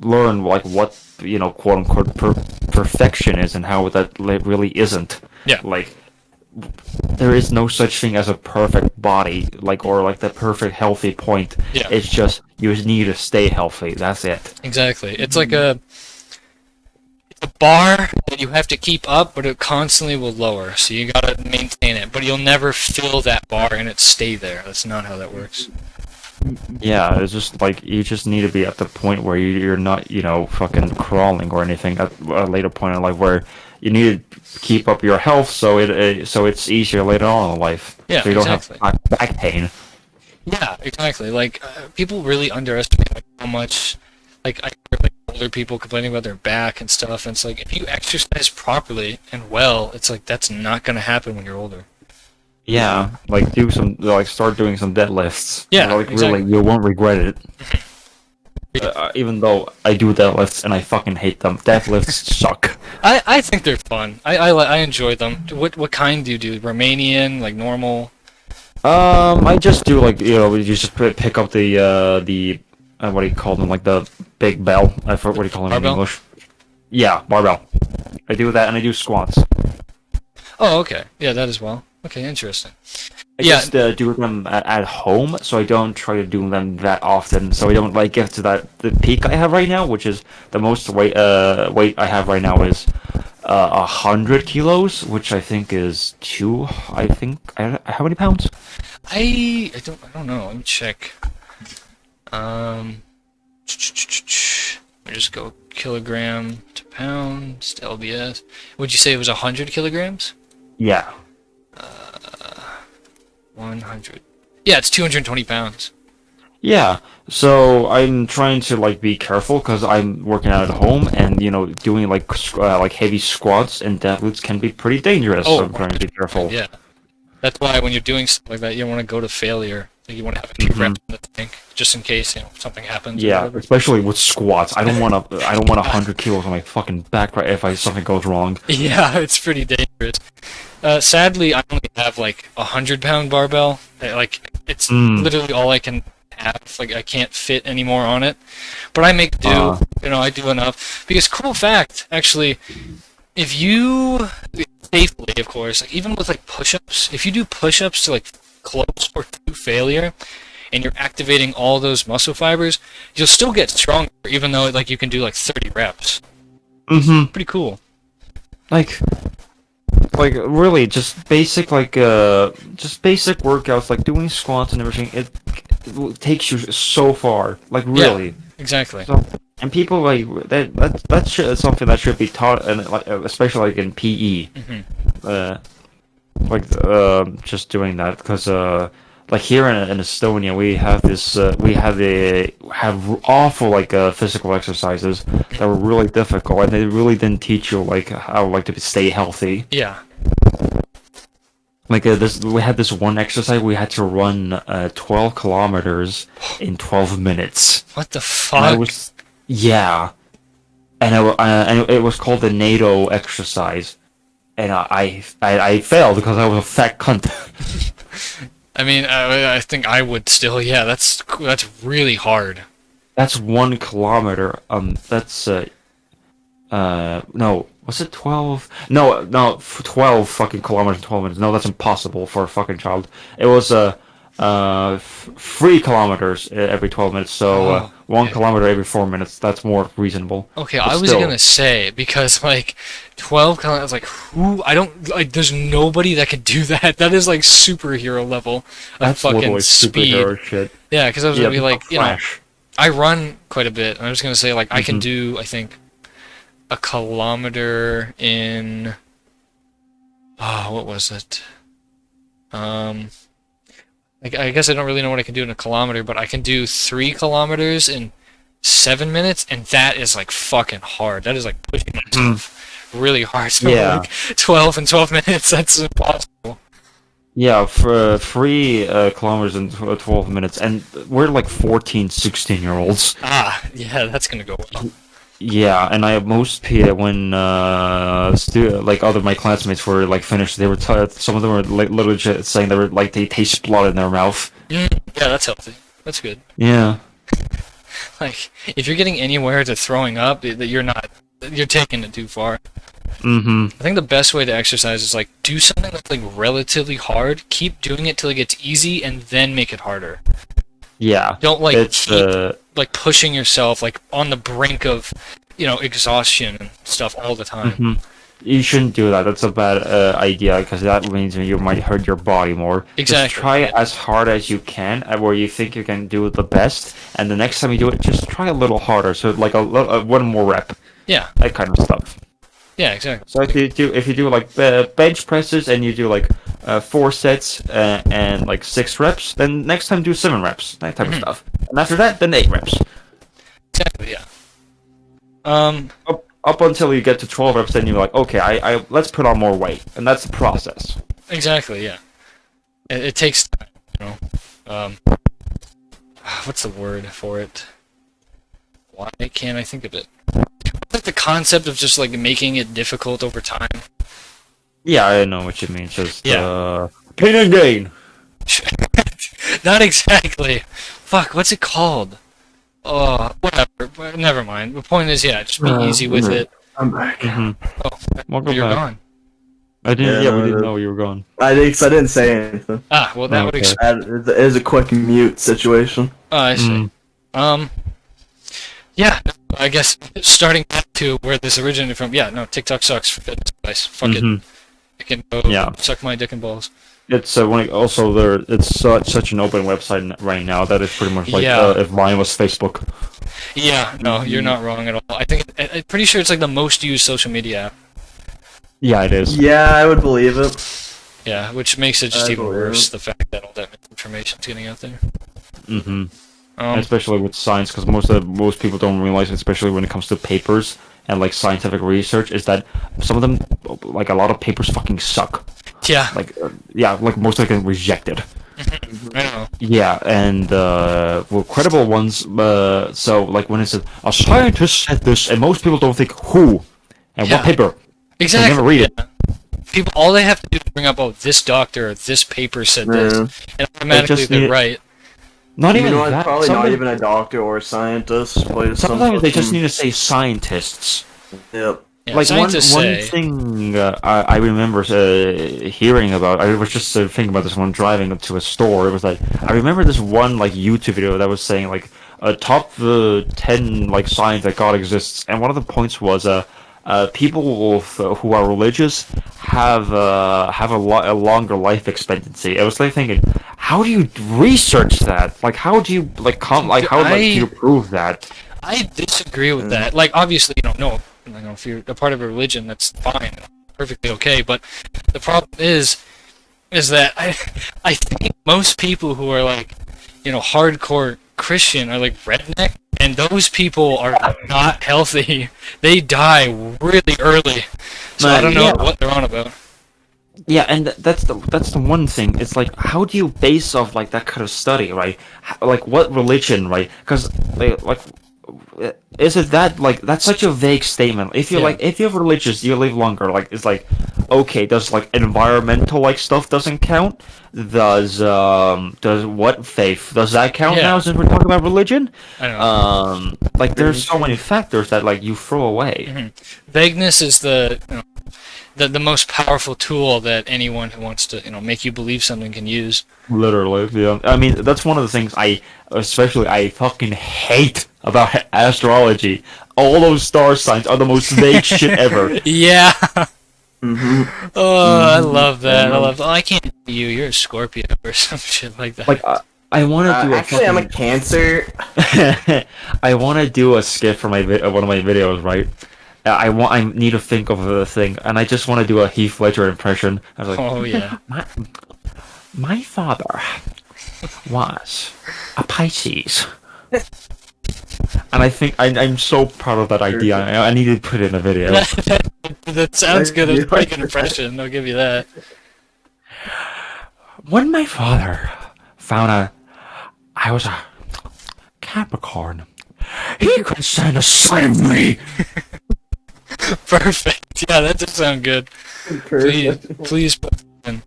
learn like what quote unquote perfection is and how that really isn't. Yeah. Like there is no such thing as a perfect body, or like the perfect healthy point. Yeah. It's just you just need to stay healthy. That's it. Exactly. It's like it's a bar that you have to keep up, but it constantly will lower. So you gotta maintain it, but you'll never fill that bar and it stay there. That's not how that works. Yeah, it's just like you just need to be at the point where you're not, fucking crawling or anything at a later point in life where you need to keep up your health so it's easier later on in life. Yeah, so you don't exactly. have back pain. Yeah, exactly. Like people really underestimate like how much. Like I hear like older people complaining about their back and stuff, and it's like if you exercise properly and well, it's like that's not gonna happen when you're older. Yeah, start doing some deadlifts. Yeah, really, you won't regret it. Even though I do deadlifts and I fucking hate them. Deadlifts suck. I think they're fun. I enjoy them. What kind do you do? Romanian, like normal? I just do you just pick up the what do you call them, like the big bell? I forget what do you call them Barbell? in English. Yeah, barbell. I do that and I do squats. Oh, okay. Yeah, that as well. Okay, interesting. I Yeah. just do them at home, so I don't try to do them that often. So I don't get to the peak I have right now, which is the most weight I have right now is 100 kilos, which I think is how many pounds? I don't know. Let me check. Let me just go kilogram to pounds to LBS. Would you say it was 100 kilograms? Yeah. 100. Yeah, it's 220 pounds. Yeah, so I'm trying to be careful because I'm working out at home, and doing heavy squats and deadlifts can be pretty dangerous. Oh, so I'm trying to be careful. Yeah. That's why when you're doing stuff like that, you don't want to go to failure. Like you want to have a few reps in the tank, just in case something happens. or Yeah, whatever. especially with squats. I don't want 100 kilos on my fucking back right if something goes wrong. Yeah, it's pretty dangerous. Sadly, I only have 100-pound barbell. It's literally all I can have. I can't fit anymore on it. But I make do. I do enough. Because cool fact, actually, if you safely, of course, even with push-ups, if you do push-ups to close or to failure, and you're activating all those muscle fibers, you'll still get stronger, even though you can do 30 reps. Mm-hmm. Pretty cool. Really, just basic basic workouts, doing squats and everything. It takes you so far. Really. Yeah, exactly. So, and people that's something that should be taught, and especially in PE. Just doing that because here in Estonia we have awful physical exercises that were really difficult, and they really didn't teach you how to stay healthy. Yeah. We had this one exercise we had to run 12 kilometers in 12 minutes. What the And fuck? and it was called the NATO exercise, and I failed because I was a fat cunt. I mean, I think I would still. Yeah, that's really hard. That's 1 kilometer. That's no, Was it 12? No, 12 fucking kilometers in 12 minutes. No, that's impossible for a fucking child. It was 3 kilometers every 12 minutes. So 1 kilometer every 4 minutes. That's more reasonable. Okay, But I was still. gonna say because like 12 kilometers, like who? I don't like. There's nobody that could do that. That is like superhero level of That's fucking literally speed. superhero shit. Yeah, because I was Yeah, gonna be like, Flash. I run quite a bit. And I was gonna say like I can Mhm. do I think a kilometer in. What was it? I guess I don't really know what I can do in a kilometer, but I can do 3 kilometers in 7 minutes, and that is like fucking hard. That is like pushing myself really hard. So Yeah. like 12 and 12 minutes, that's impossible. Yeah, for 3 kilometers in 12 minutes, and we're like 14, 16-year-olds. Yeah, that's gonna go well. Yeah, and I have most when like other my classmates were like finished, they were some of them were like literally just saying they were like they taste blood in their mouth. Yeah, that's healthy. That's good. Yeah. Like, if you're getting anywhere to throwing up, that you're taking it too far. Mm-hmm. I think the best way to exercise is like do something that's like relatively hard, keep doing it till it gets easy, and then make it harder. Yeah. Don't like It's keep like pushing yourself like on the brink of, exhaustion and stuff all the time. mhm. You shouldn't do that. That's a bad idea because that means you might hurt your body more. Exactly. Just try it as hard as you can, where you think you can do it the best, and the next time you do it, just try a little harder. So like one more rep, Yeah, that kind of stuff. yeah, exactly. So if you do like bench presses and you do like 4 sets and like 6 reps, then next time do 7 reps, that type of stuff. And after that, then 8 reps. Exactly, yeah. Up until you get to 12 reps, then you're like, okay, I let's put on more weight, and that's the process. Exactly, yeah. It takes time, what's the word for it? Why can't I think of it? Like the concept of just like making it difficult over time. Yeah, I know what you mean. Just Yeah. pain and gain. Not exactly. Fuck, what's it called? Whatever. Never mind. The point is, yeah, just be easy with it. I'm back. Oh, Welcome you're back. gone. I didn't. Yeah, Yeah, we no, didn't the- know you were gone. I didn't say anything. Well, that would Okay. explain. It is a quick mute situation. I see. Mm. Yeah, no, I guess starting back to where this originated from. Yeah, no, TikTok sucks for fitness advice. Fuck it. Mhm. I can go Yeah. suck my dick and balls. It's it's such an open website right now that it's pretty much like Yeah. if Vine was Facebook. Yeah, no, you're not wrong at all. I'm pretty sure it's like the most used social media app. Yeah, it is. Yeah, I would believe it. Yeah, which makes it just I even believe worse, it. the fact that all that information is getting out there. Mm-hmm. Um, Especially with science, because most people don't realize, especially when it comes to papers and like scientific research, is that some of them, like a lot of papers, fucking suck. yeah, Like most of them get rejected. I know. Yeah, and credible ones. So like when it says a scientist said this, and most people don't think who and Yeah. what paper. Exactly. never read it. yeah. People, all they have to do is bring up, this doctor or this paper said this, and automatically just they're need- right. Not You even know, it's that. probably not sometimes even a doctor or a scientist. But it's sometimes they just fucking- need to say scientists. Yep. Yeah, Like one scientists say, thing I remember hearing about. I was just thinking about this when driving up to a store. It was like I remember this one like YouTube video that was saying like top 10 like signs that God exists, and one of the points was people who are religious have a longer life expectancy. I was like thinking, how do you research that? Like how do you do you prove that? I disagree with that. Like, obviously, no, if you're a part of a religion, that's fine, perfectly okay. But the problem is that I think most people who are like, hardcore Christian are like redneck, and those people are not healthy. They die really early, so I don't know Yeah. what they're on about. Yeah, and that's the one thing. It's like, how do you base off like that kind of study, right? Like what religion, right? Because like, is it that like that's such a vague statement? If you're Yeah. like if you're religious, you live longer. Like it's like, okay, does like environmental like stuff doesn't count? Does what faith does that count Yeah. now? Since we're talking about religion, I don't know. like there's so many factors that like you throw away. Vagueness is the most powerful tool that anyone who wants to make you believe something can use. Literally, yeah. I mean, that's one of the things I fucking hate about astrology. All those star signs are the most vague shit ever. Yeah. Mm-hmm. Oh, I love that. I love. Oh, I can't be you. You're a Scorpio or some shit like that. Like, I want to do a Actually, I'm a Cancer. I want to do a skit for my one of my videos, right? I need to think of a thing, and I just want to do a Heath Ledger impression. I was like, Oh yeah. my father was a Pisces. And I think I'm so proud of that idea. I need to put it in a video. That sounds good. It's a pretty good impression. I'll give you that. When my father found out I was a Capricorn, he could send a slave me. Perfect. Yeah, that does sound good. Please put it in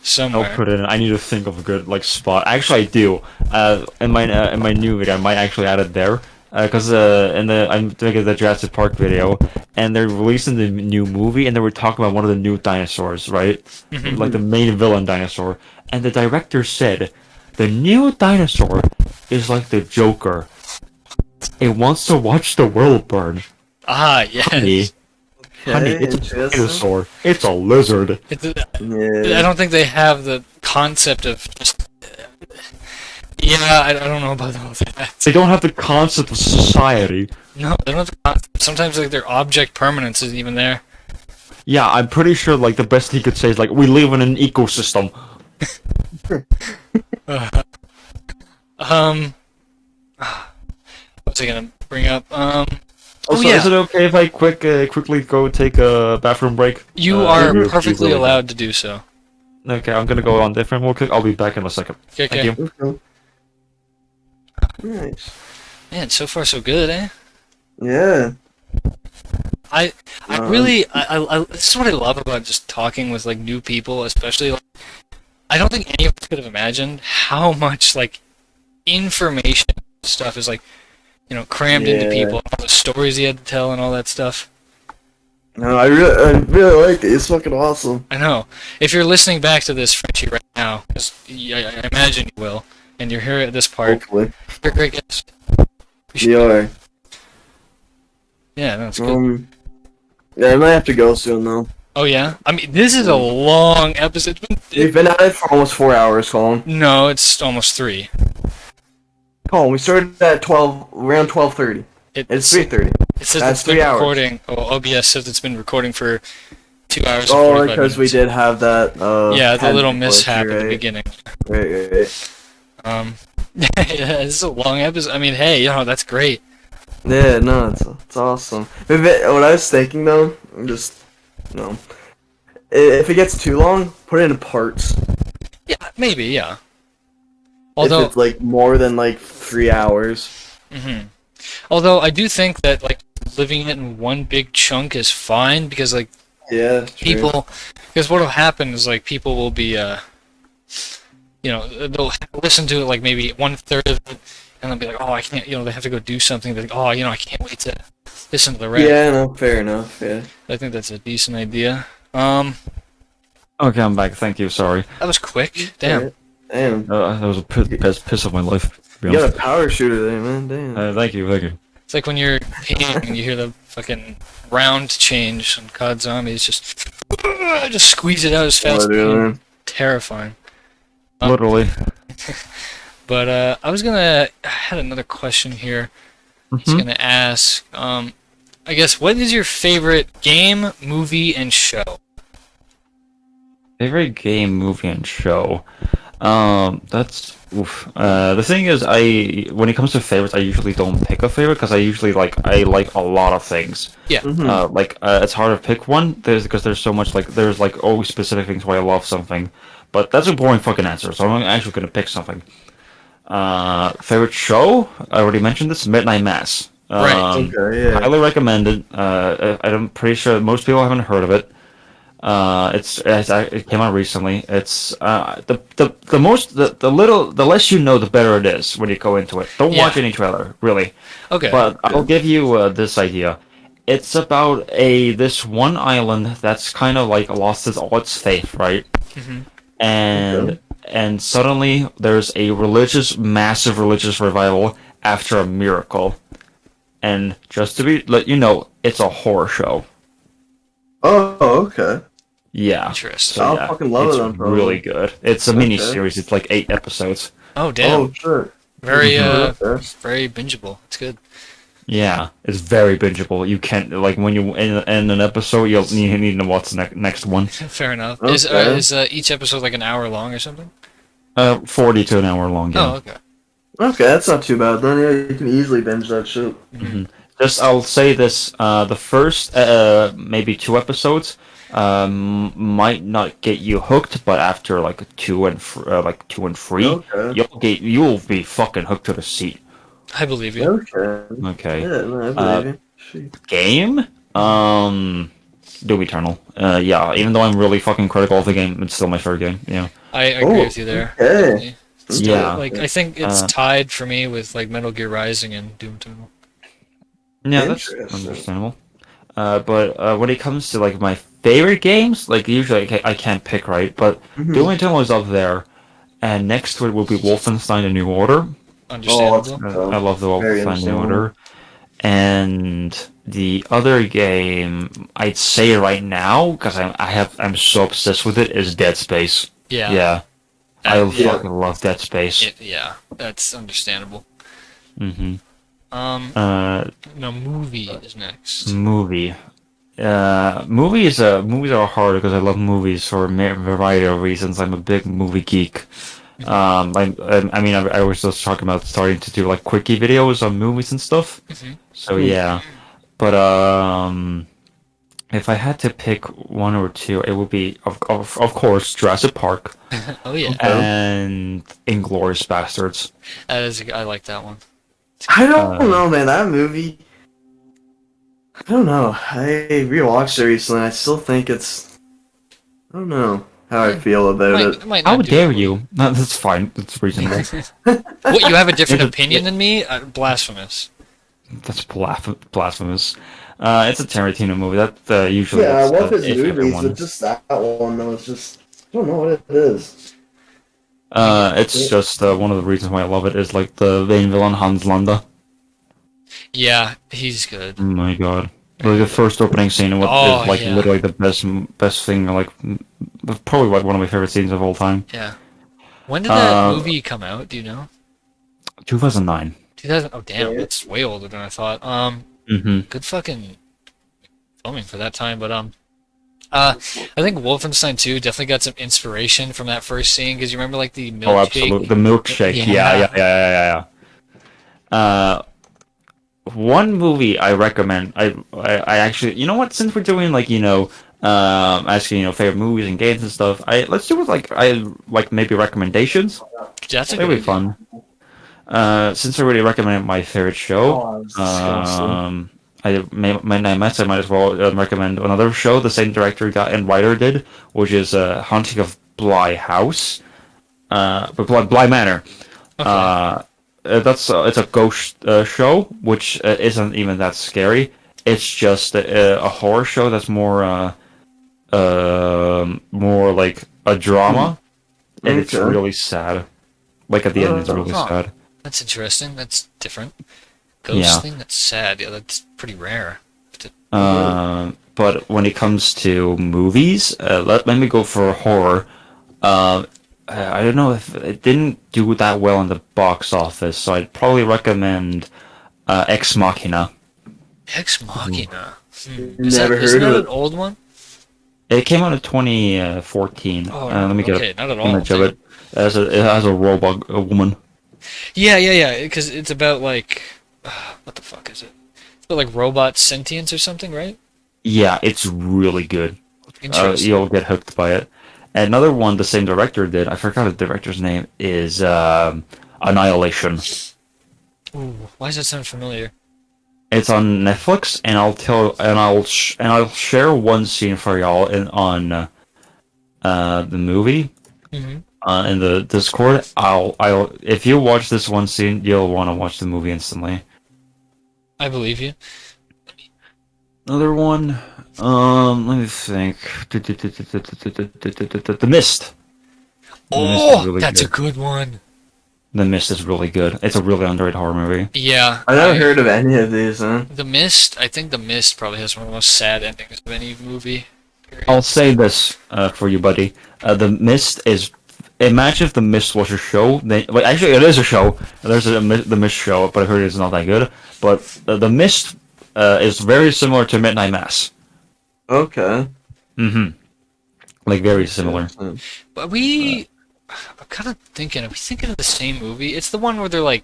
somewhere. I'll put it in. I need to think of a good like spot. Actually, I do. In my new video, I might actually add it there. Because I'm doing the Jurassic Park video, and they're releasing the new movie, and they were talking about one of the new dinosaurs, right? Like the main villain dinosaur. And the director said, the new dinosaur is like the Joker. It wants to watch the world burn. Ah, yes. Honey, it's a dinosaur. It's a lizard. I don't think they have the concept of just. Yeah, I don't know about all that. They don't have the concept of society. No, they don't have the concept. Sometimes like their object permanence isn't even there. Yeah, I'm pretty sure like the best he could say is like we live in an ecosystem. What's I gonna bring up? Also, is it okay if I quickly go take a bathroom break? You are you- perfectly you- allowed to do so. Okay, I'm gonna go on different real quick. I'll be back in a second. Okay. Thank you. Nice. Man, so far so good, eh? Yeah. I really this is what I love about just talking with like new people, especially like, I don't think any of us could have imagined how much like information stuff is like crammed into people, all the stories he had to tell and all that stuff. No, I really like it. It's fucking awesome. I know. If you're listening back to this, Frenchie, right now, because I imagine you will, and you're here at this part, Hopefully. you're a great guest. You are. Yeah, that's good. Yeah, I might have to go soon though. Oh yeah? I mean, this is a long episode. We've been at it for almost 4 hours, Colin. No, it's almost 3. Colin, we started at around 12:30. It's 3:30. It says That's it's been 3 hours. recording. Oh, OBS says it's been recording for 2 hours and Oh, 45 because we minutes. did have that. Yeah, the little technical issue, mishap at the right? beginning. Right. Yeah, this is a long episode. I mean, hey, that's great. Yeah, no, it's awesome. What I was thinking though, if it gets too long, put it in parts. Yeah, maybe, yeah. If Although, it's like more than like 3 hours. although I do think that like living it in one big chunk is fine because like Yeah, true. because what'll happen is like people will be they'll listen to it like maybe 1/3 of it and they'll be like, oh, I can't, they have to go do something. They're like, oh, I can't wait to listen to the rest. Yeah, no, fair enough. Yeah. I think that's a decent idea. Okay, I'm back. Thank you. Sorry. That was quick. Damn. Damn. That was a piss of my life. To be You got honest. a power shooter there, man. Damn. Thank you. It's like when you're peeing and you hear the fucking round change on COD Zombies, just squeeze it out as fast as you can. Man. Terrifying. Literally. But I had another question here. I was gonna ask, I guess, what is your favorite game, movie, and show? Favorite game, movie, and show. That's oof. The thing is, when it comes to favorites, I usually don't pick a favorite because I like a lot of things. Yeah. It's hard to pick one. Because there's so much there's always specific things why I love something. But that's a boring fucking answer, so I'm actually gonna pick something. Favorite show? I already mentioned this. Midnight Mass. Right. Okay, yeah. Highly recommended. I'm pretty sure most people haven't heard of it. It came out recently. It's the less you know, the better it is when you go into it. Don't watch Yeah. any trailer, really. Okay. But I'll give you this idea. It's about this one island that's kind of like lost all its faith, right? hmm And Okay. and suddenly there's a massive religious revival after a miracle. And just to let you know, it's a horror show. Oh, okay. Yeah. Interesting. So I'll yeah, fucking love it's it then, probably. really good. It's a mini series. It's like 8 episodes. Oh damn. Oh, sure. Very Okay. very bingeable. It's good. Yeah, it's very bingeable. You can't like when you end an episode, you need to watch the next one. Fair enough. Okay. Is each episode like an hour long or something? 40 to an hour long. Yeah. Oh okay. Okay, that's not too bad. Then yeah, you can easily binge that shit. Just I'll say this: the first maybe 2 episodes might not get you hooked, but after like 2 and 3, Okay. you'll be fucking hooked to the seat. I believe you. Okay. Okay. Yeah, no, I believe you. Shit. Game? Doom Eternal. Yeah, even though I'm really fucking critical of the game, it's still my favorite game. Yeah. I agree Oh, with you there. okay. Definitely. Still, Yeah. like I think it's Uh, tied for me with like Metal Gear Rising and Doom Eternal. Yeah, that's Interesting. understandable. But when it comes to like my favorite games, like usually I can't pick right, but Mhm. Doom Eternal is up there, and next to it will be Wolfenstein: The New Order. Understandable. I love the Very Wolfenstein New understandable. Order. And the other game I'd say right now, because I'm so obsessed with it, is Dead Space. Yeah. Yeah, I Yeah. fucking love Dead Space. Yeah. That's understandable. Mm-hmm. No, movie is next. Movie. Movies are hard because I love movies for a variety of reasons. I'm a big movie geek. I mean, I was just talking about starting to do like quickie videos on movies and stuff. Mhm. So yeah, but if I had to pick one or two, it would be of course Jurassic Park Oh yeah. and Inglourious Bastards. That is. I like that one. I don't know, man. That movie. I don't know. I rewatched it recently. I still think it's. I don't know how I feel about it. Might How not do dare it. you? No, that's fine. That's reasonable. What, you have a different It's a- opinion than me? Blasphemous. That's blasphemous. It's a Tarantino movie. That usually Yeah, I that's watch the his if movies, everyone. but just that one though. It's just I don't know what it is. It's just one of the reasons why I love it is like the main villain Hans Landa. Yeah, he's good. Oh my god. Like the first opening scene is like yeah. literally the best thing, like probably like one of my favorite scenes of all time. Yeah. When did that Uh, movie come out? Do you know? 2009. 2000. Oh damn, Yeah. that's way older than I thought. Mm-hmm. Good fucking filming for that time. But I think Wolfenstein 2 definitely got some inspiration from that first scene because you remember like the milkshake. Oh, absolutely. The milkshake. Yeah. One movie I recommend. I actually, you know what? Since we're doing like asking favorite movies and games and stuff, let's do it like maybe recommendations. That's a It'll good be fun. Since I already recommended my favorite show, I might as well recommend another show the same director and writer did, which is Haunting of Bly House, but Bly Manor. Okay. It's a ghost show, which isn't even that scary. It's just a horror show that's more like a drama, and it's Okay. really sad. Like at the end, it's really Huh. sad. That's interesting. That's different. Ghost Yeah. thing. That's sad. Yeah, that's pretty rare. But when it comes to movies, let me go for horror. I don't know if it didn't do that well in the box office, so I'd probably recommend Ex Machina. Ex Machina. Never Isn't heard of that it. an old one? It came out in 2014. Oh, Let me get okay, not at an all. image of it. It has a robot, a woman. Yeah. Because it's about like, what the fuck is it? It's about like robot sentience or something, right? Yeah, it's really good. Interesting. You'll get hooked by it. Another one the same director did, I forgot the director's name, is Annihilation. Ooh, why does that sound familiar? It's on Netflix, and I'll share one scene for y'all on the movie Hmm. in the Discord. I'll if you watch this one scene, you'll want to watch the movie instantly. I believe you. Another one. Let me think. The Mist. The Mist is Oh, really that's a good. good one. The Mist is really good. It's a really underrated horror movie. Yeah. I never heard of any of these, man. The Mist. I think The Mist probably has one of the most sad endings of any movie. Period. I'll say this for you, buddy. The Mist is. Imagine if The Mist was a show. Then, well, actually, it is a show. There's the Mist show, but I heard it's not that good. But the Mist is very similar to Midnight Mass. Okay. Mm-hmm. Like very similar. But I'm kind of thinking. Are we thinking of the same movie? It's the one where they're like,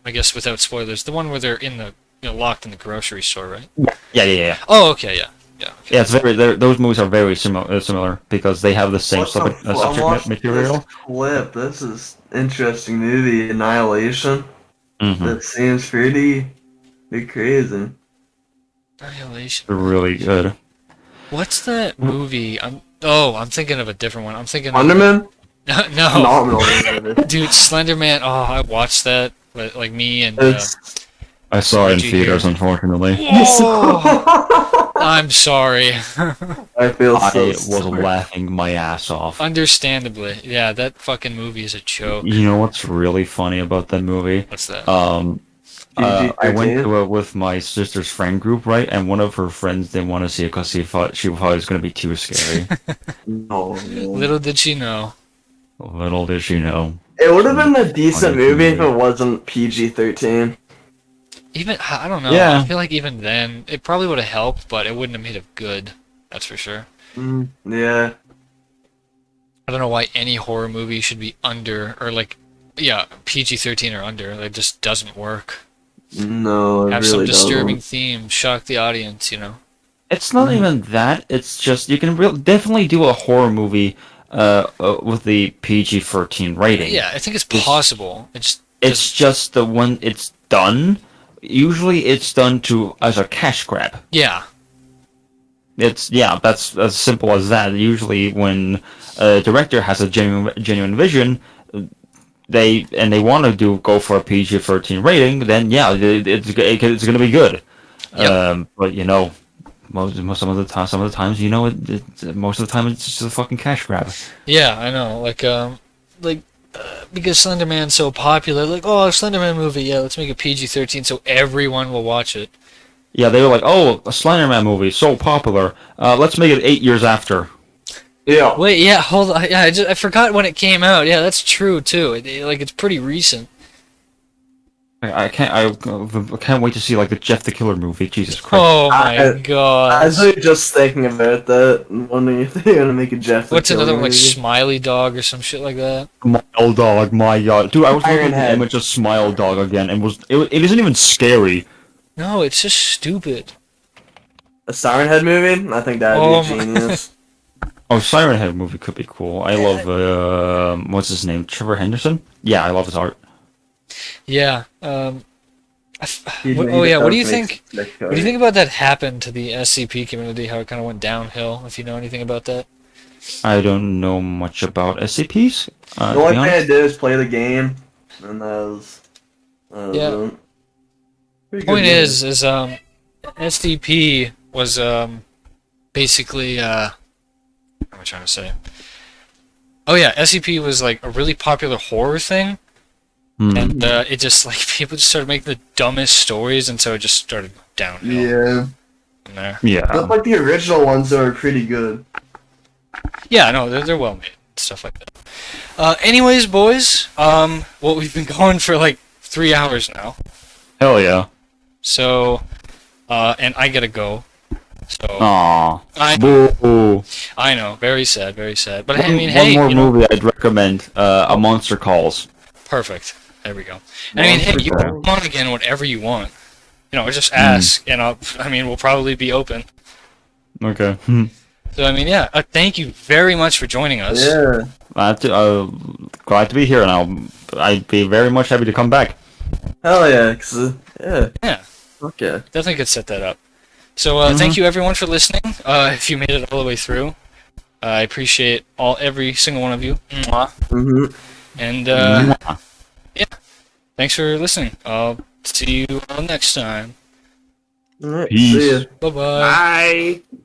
I guess without spoilers, the one where they're in the, locked in the grocery store, right? Yeah. Oh, okay, yeah. Yeah. Okay. Yeah, it's those movies are very similar because they have the same What the subject, fu- I'm subject watching material. This clip. This is interesting movie. Annihilation. Mm-hmm. That seems pretty crazy. Annihilation. They're really good. What's that movie? I'm thinking of a different one. I'm thinking Underman? no, Phenomenal movie. dude, Slender Man. Oh, I watched that, but like me and. It's I saw it in Frenchie theaters, here. unfortunately. Whoa! I'm sorry. I feel I so was sorry. laughing my ass off. Understandably, yeah, that fucking movie is a joke. You know what's really funny about that movie? What's that? I went PG-13? to it with my sister's friend group, right? And one of her friends didn't want to see it because she thought it was going to be too scary. No. Little did she know. Little did she know. It would have been a decent Funny movie if movie. it wasn't PG-13. Even I don't know. Yeah. I feel like even then it probably would have helped, but it wouldn't have made it good. That's for sure. Yeah. I don't know why any horror movie should be under or like, yeah, PG-13 or under. It just doesn't work. No, it Have really some disturbing doesn't. themes, shock the audience. It's not even that. It's just you can definitely do a horror movie with the PG-13 rating. Yeah, I think it's possible. It's just the when it's done. Usually, it's done as a cash grab. Yeah. That's as simple as that. Usually, when a director has a genuine vision, they want to go for a PG-13 rating, then it's going to be good. Yep. But some of the times, most of the time it's just a fucking cash grab. Yeah, I know. Because Slender Man's so popular, like, oh, a Slender Man movie, yeah, let's make it PG-13 so everyone will watch it. Yeah, they were like, oh, a Slender Man movie, so popular. Let's make it 8 years after. Yeah. Wait, yeah, hold on. Yeah, I forgot when it came out. Yeah, that's true too. It's pretty recent. I can't wait to see like the Jeff the Killer movie. Jesus Christ! Oh my I god. was really just thinking about that and wondering if they're gonna make a Jeff the What's Killer another one, like movie. Smiley Dog or some shit like that? Smile Dog, my god, dude! I was looking at the Ironhead. image of Smile Dog again, and it isn't even scary. No, it's just stupid. A Siren Head movie? I think that'd Oh be my- genius. Oh, Siren Head movie could be cool. I love what's his name? Trevor Henderson? Yeah, I love his art. Yeah. He'd Oh make yeah. it What do you make think? sick, What do you think about that happened to the SCP community? How it kind of went downhill? If you know anything about that. I don't know much about SCPs. The To only be thing I honest. did is play the game, and Yeah. pretty good Point game. is SDP was basically what am I trying to say? Oh yeah, SCP was like a really popular horror thing, Hmm. and it just like people just started making the dumbest stories, and so it just started downhill Yeah, from there. Yeah. but like the original ones are pretty good. Yeah, no, they're well made, stuff like that. Anyways, boys, well we've been going for like 3 hours now, Hell yeah. so and I gotta go. So Aww. I Boo. I know, very sad, very sad. But I One mean, hey, more movie I'd recommend. A Monster Calls. perfect. There we go. And I mean, hey, you Okay. can come on again whenever you want. Just ask, and we'll probably be open. Okay. So I mean, yeah, thank you very much for joining us. Yeah, Glad to be here, and I'd be very much happy to come back. hell yeah, 'cause, yeah. Yeah. Okay. Definitely could set that up. So thank you everyone for listening. If you made it all the way through, I appreciate every single one of you. Mwah. And yeah, thanks for listening. I'll see you all next time. All right. Peace. See ya. Bye bye. Bye.